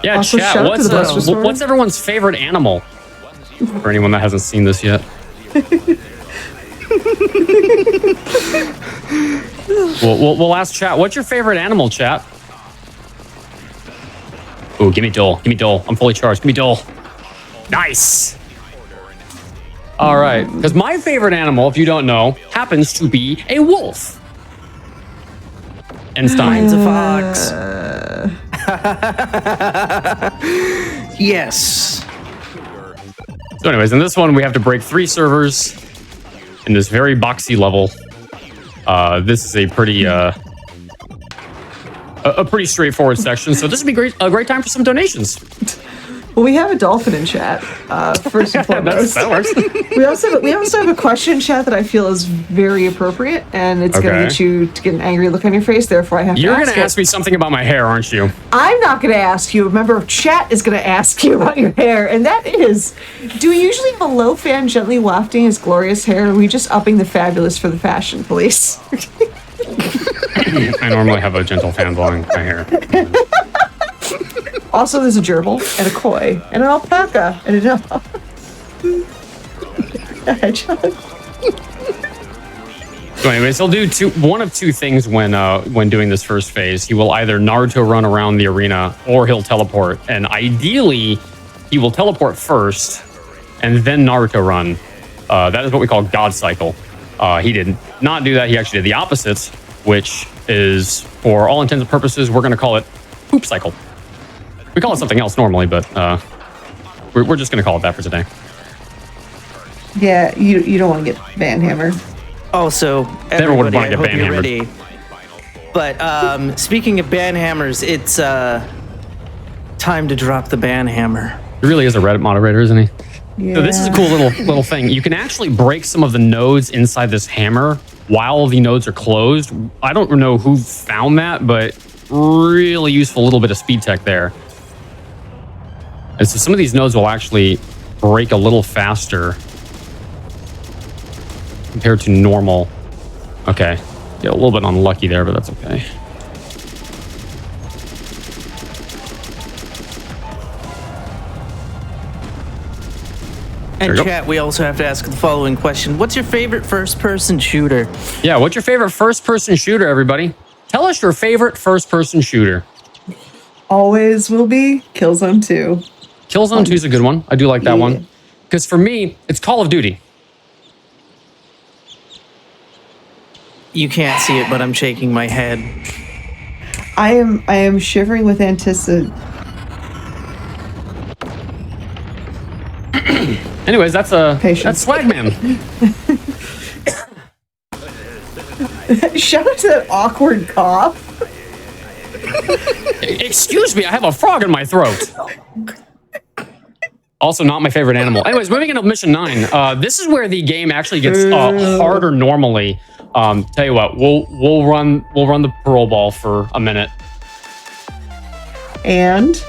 Yeah, Also, chat. shout out to the Buster Sword. What's everyone's favorite animal? For anyone that hasn't seen this yet. we'll ask chat. What's your favorite animal, chat? Ooh, give me Dole. Give me Dole. I'm fully charged. Give me Dole. Nice. All right. Because my favorite animal, if you don't know, happens to be a wolf. And Stein's a fox. Yes. So anyways, in this one, we have to break 3 servers in this very boxy level. This is a pretty straightforward section. So this would be a great time for some donations. Well, we have a dolphin in chat, first and foremost. That works. we also have a question in chat that I feel is very appropriate, and it's going to get you to get an angry look on your face. Therefore, I have to You're ask going to ask me something about my hair, aren't you? I'm not going to ask you. A member of chat is going to ask you about your hair, and that is, do we usually have a low fan gently wafting his glorious hair, or are we just upping the fabulous for the fashion police? I normally have a gentle fan blowing my hair. Also, there's a gerbil and a koi and an alpaca and a hedgehog. So anyways, he'll do one of two things when doing this first phase. He will either Naruto run around the arena or he'll teleport. And ideally, he will teleport first and then Naruto run. That is what we call God Cycle. He did not do that. He actually did the opposite, which is, for all intents and purposes, we're going to call it Poop Cycle. We call it something else normally, but we're just going to call it that for today. Yeah, you don't want to get van hammered. Also, Never would everybody, want I to hope get you're ban ready. But speaking of ban hammers, it's time to drop the ban hammer. He really is a Reddit moderator, isn't he? Yeah. So this is a cool little thing. You can actually break some of the nodes inside this hammer while the nodes are closed. I don't know who found that, but really useful little bit of speed tech there. And so some of these nodes will actually break a little faster compared to normal. Okay, get a little bit unlucky there, but that's okay. And chat, we also have to ask the following question. What's your favorite first-person shooter? Yeah, what's your favorite first-person shooter, everybody? Tell us your favorite first-person shooter. Always will be Killzone 2. Killzone 2 is a good one. I do like that one. Because for me, it's Call of Duty. You can't see it, but I'm shaking my head. I am shivering with anticipation. Anyways, that's Swagman. Shout out to that awkward cough. Excuse me, I have a frog in my throat. Also, not my favorite animal. Anyways, moving into mission 9. This is where the game actually gets harder normally. Tell you what, we'll run the parole ball for a minute. And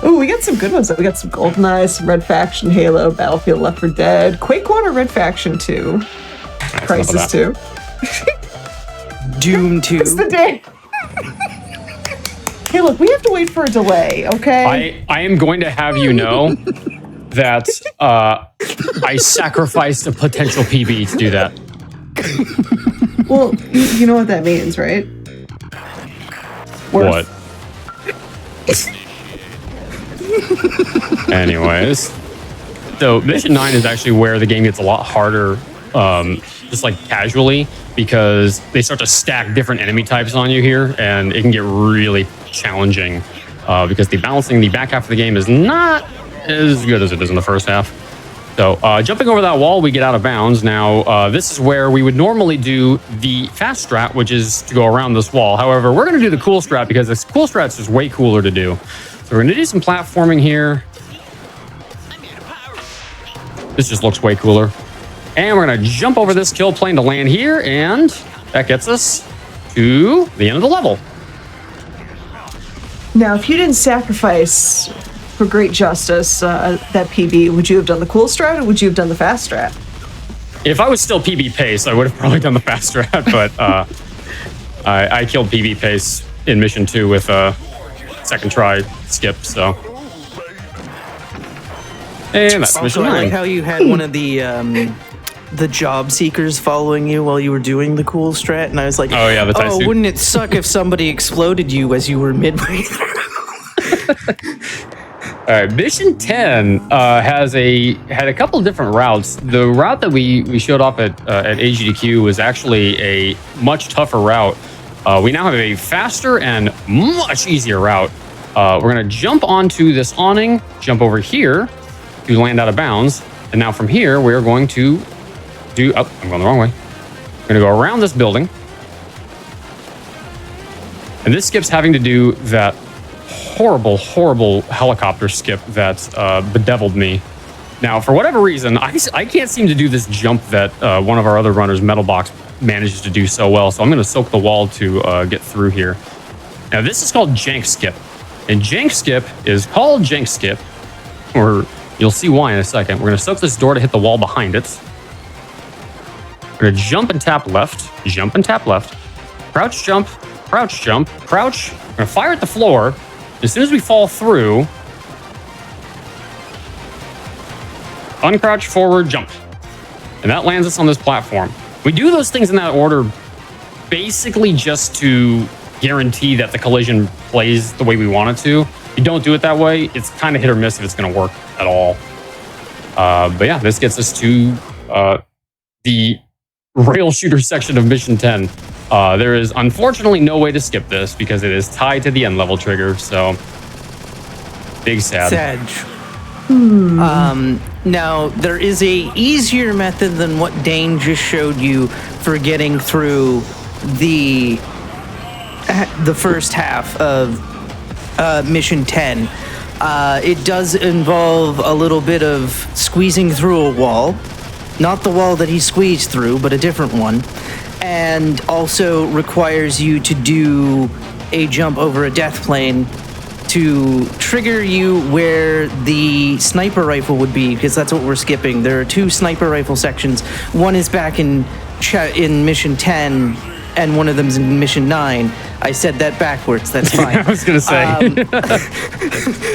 oh, we got some good ones. We got some GoldenEye, some Red Faction, Halo, Battlefield, Left 4 Dead, Quake 1 or Red Faction 2, Crisis 2, Doom 2. It's the day. Hey, look, we have to wait for a delay, okay? I am going to have you know that I sacrificed a potential PB to do that. Well, you know what that means, right? What? Anyways, so mission 9 is actually where the game gets a lot harder, just like casually, because they start to stack different enemy types on you here, and it can get really challenging because the balancing in the back half of the game is not as good as it is in the first half. So jumping over that wall, we get out of bounds. Now, this is where we would normally do the fast strat, which is to go around this wall. However, we're going to do the cool strat because this cool strat is just way cooler to do. So we're going to do some platforming here. This just looks way cooler. And we're going to jump over this kill plane to land here, and that gets us to the end of the level. Now, if you didn't sacrifice for great justice that PB, would you have done the cool strat or would you have done the fast strat? If I was still PB pace, I would have probably done the fast strat, but I killed PB pace in mission 2 with a second try skip, so. And that's mission 9. I like how you had one of the job seekers following you while you were doing the cool strat, and I was like, oh yeah, the tie suit. Wouldn't it suck if somebody exploded you as you were midway through? All right, mission 10 had a couple of different routes. The route that we showed off at GDQ was actually a much tougher route. We now have a faster and much easier route. We're going to jump onto this awning, jump over here to land out of bounds, and now from here we're going to do. Oh, I'm going the wrong way. We're going to go around this building, and this skip's having to do that horrible helicopter skip that bedeviled me. Now, for whatever reason, I can't seem to do this jump that one of our other runners, Metalbox, manages to do so well. So I'm going to soak the wall to get through here. Now, this is called Jank Skip. And Jank Skip is called Jank Skip, or you'll see why in a second. We're going to soak this door to hit the wall behind it. We're going to jump and tap left, Crouch, jump, crouch. We're gonna fire at the floor. As soon as we fall through, uncrouch, forward, jump. And that lands us on this platform. We do those things in that order basically just to guarantee that the collision plays the way we want it to. If you don't do it that way, it's kind of hit or miss if it's going to work at all. But yeah, this gets us to the rail shooter section of Mission 10. There is unfortunately no way to skip this because it is tied to the end level trigger, so big sad. Now, there is a easier method than what Dane just showed you for getting through the first half of Mission 10. It does involve a little bit of squeezing through a wall. Not the wall that he squeezed through, but a different one. And also requires you to do a jump over a death plane to trigger you where the sniper rifle would be, because that's what we're skipping. There are 2 sniper rifle sections. One is back in Mission 10, and one of them's in Mission 9. I said that backwards, that's fine. I was going to say.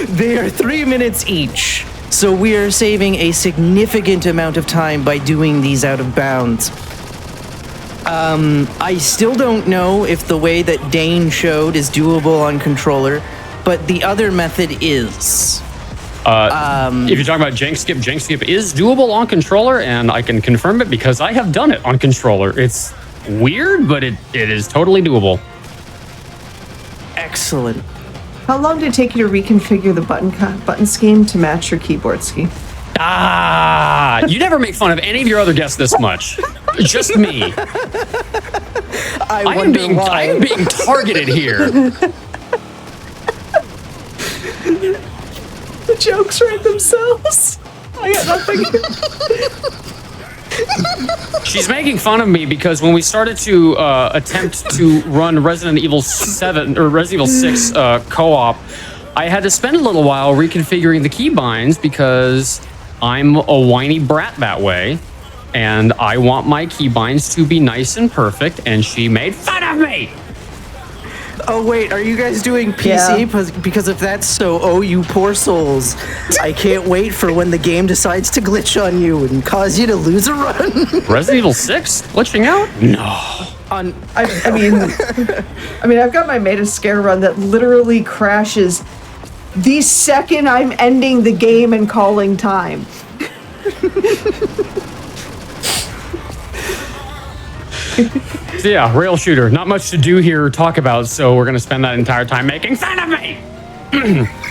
They are 3 minutes each, so we are saving a significant amount of time by doing these out of bounds. I still don't know if the way that Dane showed is doable on controller, but the other method is. If you're talking about jank skip is doable on controller, and I can confirm it because I have done it on controller. It's weird, but it is totally doable. Excellent. How long did it take you to reconfigure the button scheme to match your keyboard scheme? You never make fun of any of your other guests this much. Just me. I am being targeted here. The jokes write themselves. I got nothing. She's making fun of me because when we started to attempt to run Resident Evil 7 or Resident Evil 6 co-op, I had to spend a little while reconfiguring the keybinds because I'm a whiny brat that way, and I want my keybinds to be nice and perfect, and she made fun of me. Oh wait, are you guys doing PC? Yeah. Because if that's so, oh you poor souls, I can't wait for when the game decides to glitch on you and cause you to lose a run. Resident Evil 6 glitching out? No. I mean, I've got my Made a Scare run that literally crashes the second I'm ending the game and calling time. So yeah, rail shooter. Not much to do here or talk about, so we're gonna spend that entire time making fun of me.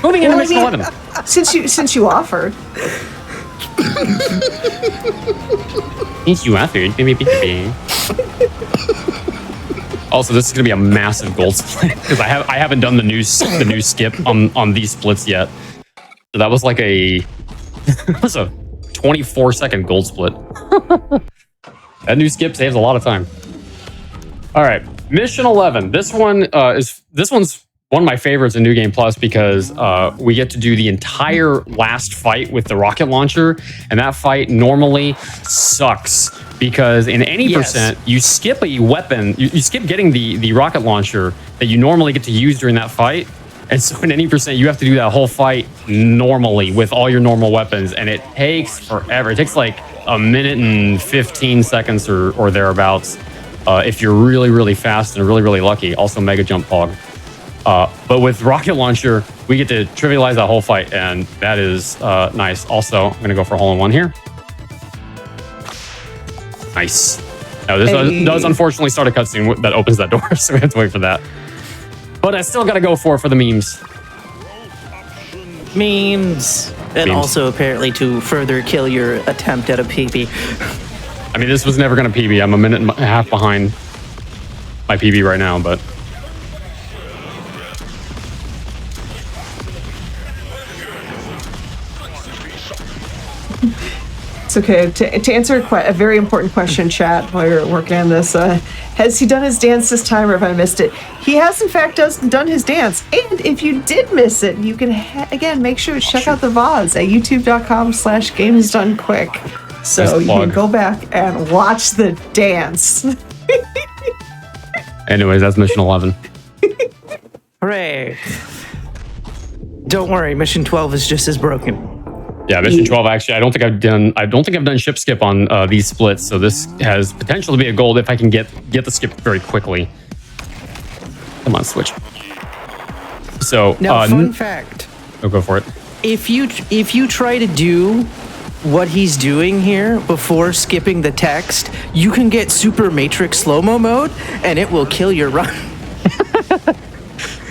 Moving into Mission 11. Since you offered. Since you offered. Also, this is gonna be a massive gold split because I haven't done the new skip on these splits yet. So that was like a 24-second gold split. That new skip saves a lot of time. All right, Mission 11. This one's one of my favorites in New Game Plus because we get to do the entire last fight with the rocket launcher, and that fight normally sucks because in any percent you skip a weapon, you skip getting the rocket launcher that you normally get to use during that fight, and so in any percent you have to do that whole fight normally with all your normal weapons, and it takes forever. It takes like a minute and 15 seconds or thereabouts. If you're really, really fast and really, really lucky. Also Mega Jump Pog. But with Rocket Launcher, we get to trivialize that whole fight, and that is nice. Also, I'm going to go for a hole-in-one here. Nice. Now, this does unfortunately start a cutscene that opens that door, so we have to wait for that. But I still got to go for the memes. Memes. And also apparently to further kill your attempt at a PB. I mean, this was never going to PB. I'm a minute and a half behind my PB right now, but... It's okay. To answer a very important question, chat, while you're working on this, has he done his dance this time, or have I missed it? He has, in fact, done his dance. And if you did miss it, you can, again, make sure to check out the VODs at youtube.com/gamesdonequick. So you can go back and watch the dance. Anyways, that's mission 11. Hooray! Don't worry, mission 12 is just as broken. Yeah, mission 12. Actually, I don't think I've done ship skip on these splits. So this has potential to be a gold if I can get the skip very quickly. Come on, switch. So Now, fun fact. Oh, go for it. If you try to do what he's doing here before skipping the text, you can get Super Matrix slow-mo mode, and it will kill your run.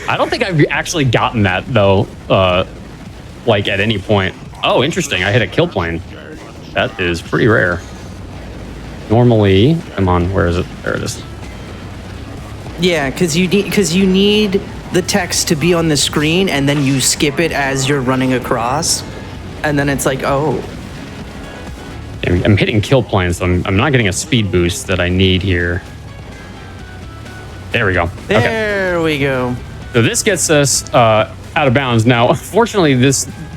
I don't think I've actually gotten that though, like at any point. Oh, interesting. I hit a kill plane. That is pretty rare. Normally, come on, where is it? There it is. Yeah, because you need the text to be on the screen, and then you skip it as you're running across, and then it's like, oh. I'm hitting kill planes, so I'm not getting a speed boost that I need here. There we go. There we go. So this gets us out of bounds. Now, unfortunately,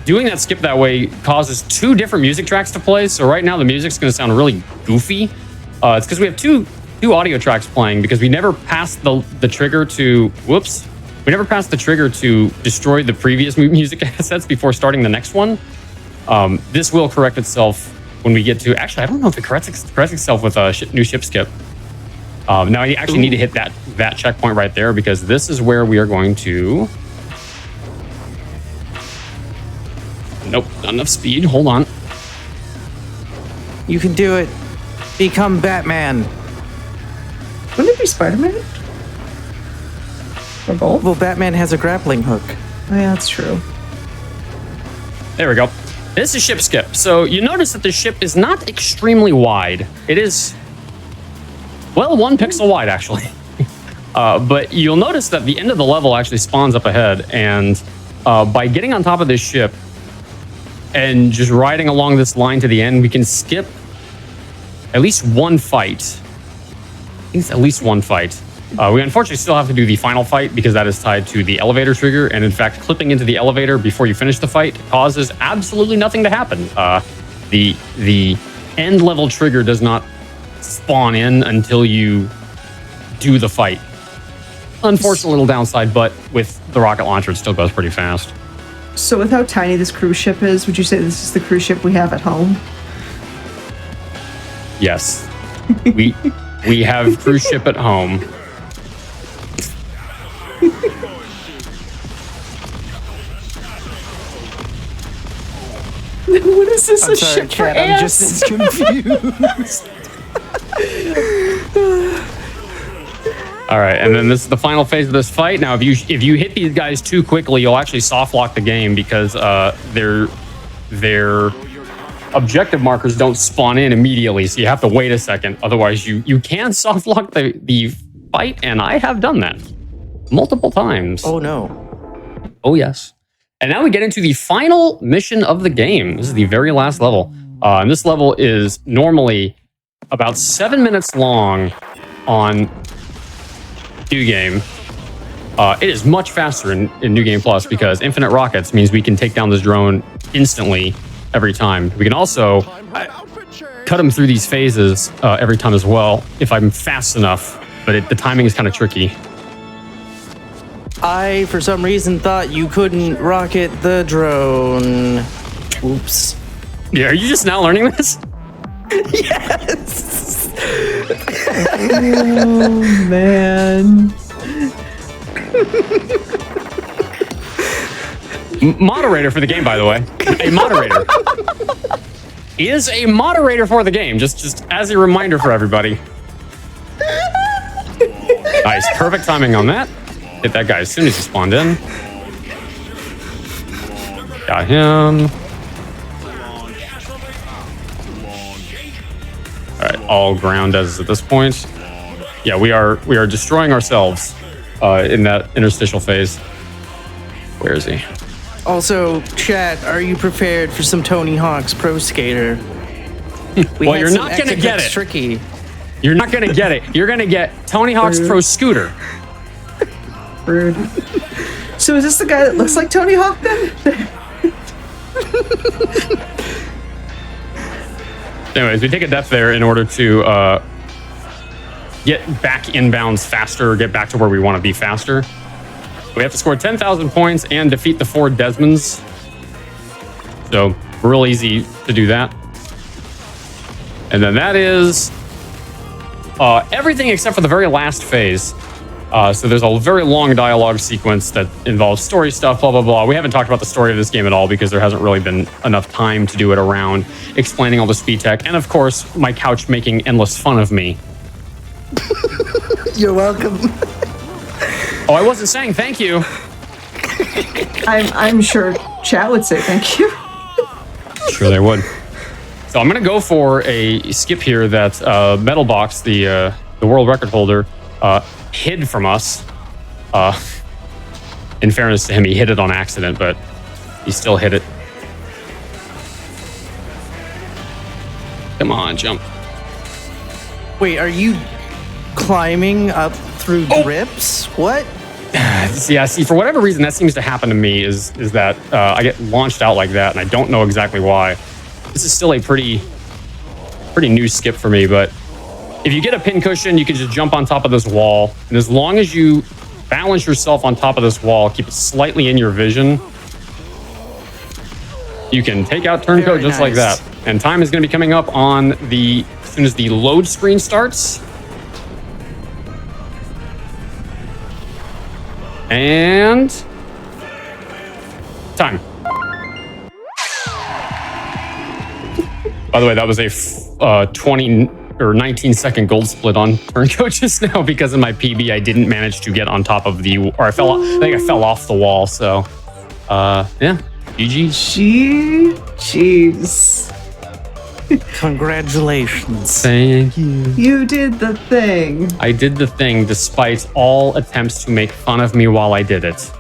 doing that skip that way causes two different music tracks to play. So right now the music's going to sound really goofy. It's because we have two audio tracks playing because we never passed the trigger to, whoops. We never passed the trigger to destroy the previous music assets before starting the next one. This will correct itself when we get to, actually, I don't know if it corrects itself with a new ship skip. Now I actually need to hit that checkpoint right there because this is where we are going to... Nope, not enough speed. Hold on. You can do it. Become Batman. Wouldn't it be Spider-Man? Or both? Well, Batman has a grappling hook. Oh, yeah, that's true. There we go. This is ship skip. So you notice that the ship is not extremely wide. It is, well, 1 pixel wide, actually. But you'll notice that the end of the level actually spawns up ahead. And by getting on top of this ship and just riding along this line to the end, we can skip at least one fight. I think it's at least one fight. We unfortunately still have to do the final fight because that is tied to the elevator trigger. And in fact, clipping into the elevator before you finish the fight causes absolutely nothing to happen. The end level trigger does not spawn in until you do the fight. Unfortunate little downside, but with the rocket launcher, it still goes pretty fast. So with how tiny this cruise ship is, would you say this is the cruise ship we have at home? Yes. We have cruise ship at home. What is this? I'm sorry, ship Chad, for I'm ants? just as confused. All right, and then this is the final phase of this fight. Now, if you hit these guys too quickly, you'll actually soft lock the game because their objective markers don't spawn in immediately, so you have to wait a second. Otherwise, you can soft lock the fight, and I have done that multiple times. Oh no! Oh yes. And now we get into the final mission of the game. This is the very last level. And this level is normally about 7 minutes long on New Game. It is much faster in New Game Plus because infinite rockets means we can take down this drone instantly every time. We can also cut him through these phases every time as well if I'm fast enough, but the timing is kind of tricky. I, for some reason, thought you couldn't rocket the drone. Oops. Yeah, are you just now learning this? Yes! Oh, man. Moderator for the game, by the way. A moderator. Is a moderator for the game, just as a reminder for everybody. Nice, perfect timing on that. Hit that guy as soon as he spawned in. Got him. All right, all ground as at this point. Yeah, we are destroying ourselves in that interstitial phase. Where is he? Also, chat, are you prepared for some Tony Hawk's Pro Skater? Well, you're not gonna get it. Tricky. You're not gonna get it. You're gonna get Tony Hawk's Pro Scooter. Rude. So is this the guy that looks like Tony Hawk then? Anyways, we take a death there in order to get back inbounds faster, get back to where we want to be faster. We have to score 10,000 points and defeat the 4 Desmonds. So real easy to do that. And then that is everything except for the very last phase. So there's a very long dialogue sequence that involves story stuff, blah, blah, blah. We haven't talked about the story of this game at all because there hasn't really been enough time to do it around explaining all the speed tech. And of course, my couch making endless fun of me. You're welcome. Oh, I wasn't saying thank you. I'm sure chat would say thank you. Sure they would. So I'm going to go for a skip here that Metalbox, the world record holder, hid from us. In fairness to him, he hit it on accident, but he still hit it. Come on, jump. Wait, are you climbing up through drips? What? Yeah, see, for whatever reason, that seems to happen to me is that I get launched out like that, and I don't know exactly why. This is still a pretty new skip for me, but if you get a pin cushion, you can just jump on top of this wall. And as long as you balance yourself on top of this wall, keep it slightly in your vision, you can take out turncoat just like that. And time is going to be coming up on as soon as the load screen starts. And time. By the way, that was a 20 or 19-second gold split on turncoat just now because of my PB. I didn't manage to get on top of I think I fell off the wall. So, yeah, GG. Jeez. Congratulations. Thank you. You did the thing. I did the thing despite all attempts to make fun of me while I did it.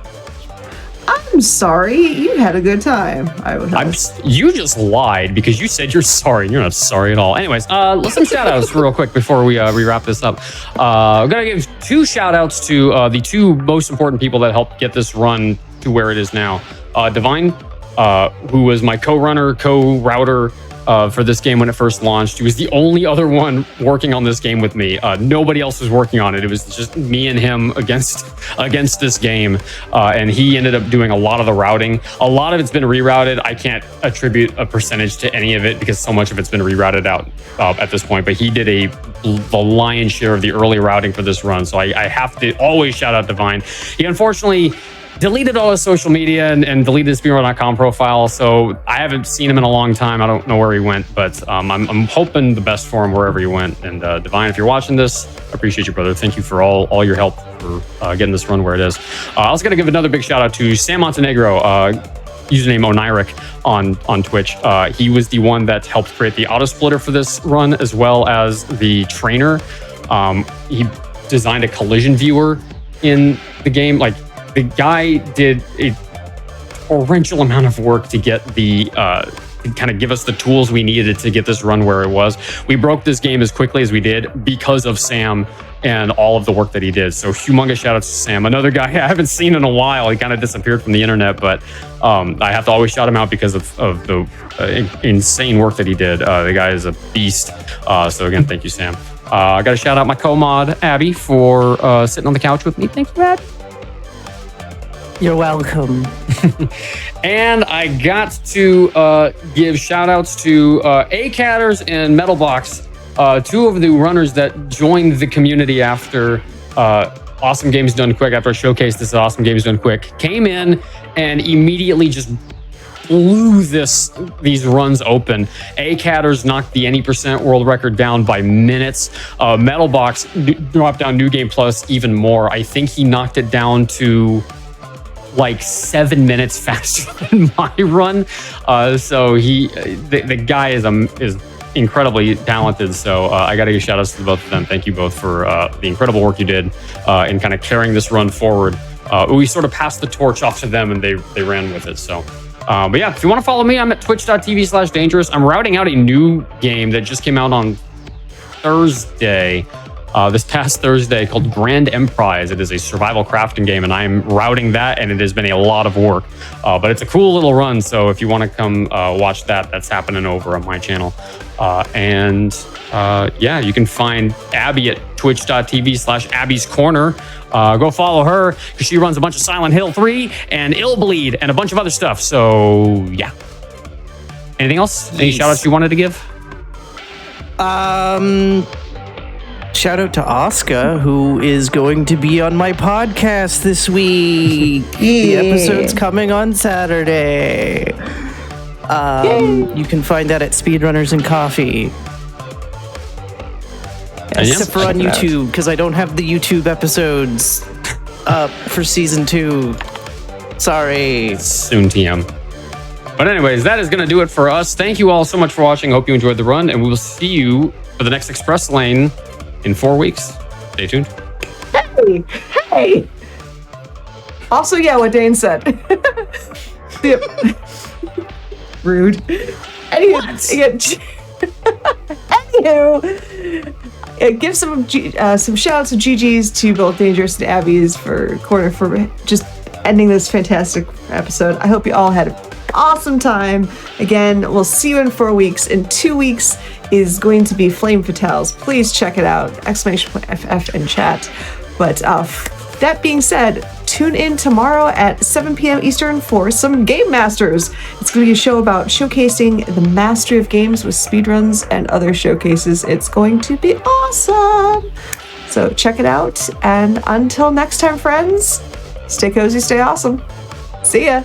I'm sorry. You had a good time. I would hope. You just lied because you said you're sorry. You're not sorry at all. Anyways, let's some shout outs real quick before we wrap this up. I'm going to give 2 shout outs to the 2 most important people that helped get this run to where it is now. Divine, who was my co-runner, co-router for this game when it first launched. He was the only other one working on this game with me. Nobody else was working on it. It was just me and him against this game. And he ended up doing a lot of the routing. A lot of it's been rerouted. I can't attribute a percentage to any of it because so much of it's been rerouted out at this point. But he did the lion's share of the early routing for this run. So I have to always shout out Divine. He unfortunately deleted all his social media and deleted his speedrun.com profile, so I haven't seen him in a long time. I don't know where he went, but I'm hoping the best for him wherever he went. And Divine, if you're watching this, I appreciate you, brother. Thank you for all your help for getting this run where it is. I also got to give another big shout out to Sam Montenegro, username Onirik on Twitch. He was the one that helped create the auto splitter for this run, as well as the trainer. He designed a collision viewer in the game. Like, the guy did a torrential amount of work to get kind of give us the tools we needed to get this run where it was. We broke this game as quickly as we did because of Sam and all of the work that he did. So humongous shout out to Sam. Another guy I haven't seen in a while. He kind of disappeared from the internet, but I have to always shout him out because of the insane work that he did. The guy is a beast. So again, thank you, Sam. I got to shout out my co-mod, Abby, for sitting on the couch with me. Thank you, Abby. You're welcome. And I got to give shout outs to A-Catters and Metalbox, 2 of the runners that joined the community after Awesome Games Done Quick, after I showcased this Awesome Games Done Quick, came in and immediately just blew these runs open. A-Catters knocked the any percent world record down by minutes. Metalbox dropped down New Game Plus even more. I think he knocked it down to like 7 minutes faster than my run. So the guy is incredibly talented. So I got to give shout outs to both of them. Thank you both for the incredible work you did in kind of carrying this run forward. We sort of passed the torch off to them and they ran with it. So, but yeah, if you want to follow me, I'm at twitch.tv/dangerous. I'm routing out a new game that just came out on Thursday. this past Thursday called Grand Emprise. It is a survival crafting game, and I'm routing that, and it has been a lot of work. But it's a cool little run, so if you want to come watch that, that's happening over on my channel. Yeah, you can find Abby at twitch.tv/Abby's Corner. Go follow her, because she runs a bunch of Silent Hill 3 and Illbleed and a bunch of other stuff. So, yeah. Anything else? Any shout-outs you wanted to give? Shout out to Oscar, who is going to be on my podcast this week. The episode's coming on Saturday. You can find that at Speedrunners and Coffee. Except for on YouTube, because I don't have the YouTube episodes up for season 2. Sorry. Soon TM. But anyways, that is going to do it for us. Thank you all so much for watching. Hope you enjoyed the run, and we will see you for the next Express Lane in 4 weeks. Stay tuned. Hey! Also, yeah, what Dane said. Rude. Anywho, give some shout-outs and GGs to both Dangerous and Abby's for just ending this fantastic episode. I hope you all had an awesome time. Again, we'll see you in 4 weeks. In 2 weeks is going to be Flame Fatales. Please check it out. !FF in chat. But that being said, tune in tomorrow at 7 p.m. Eastern for some Game Masters. It's going to be a show about showcasing the mastery of games with speedruns and other showcases. It's going to be awesome. So check it out. And until next time, friends, stay cozy, stay awesome. See ya.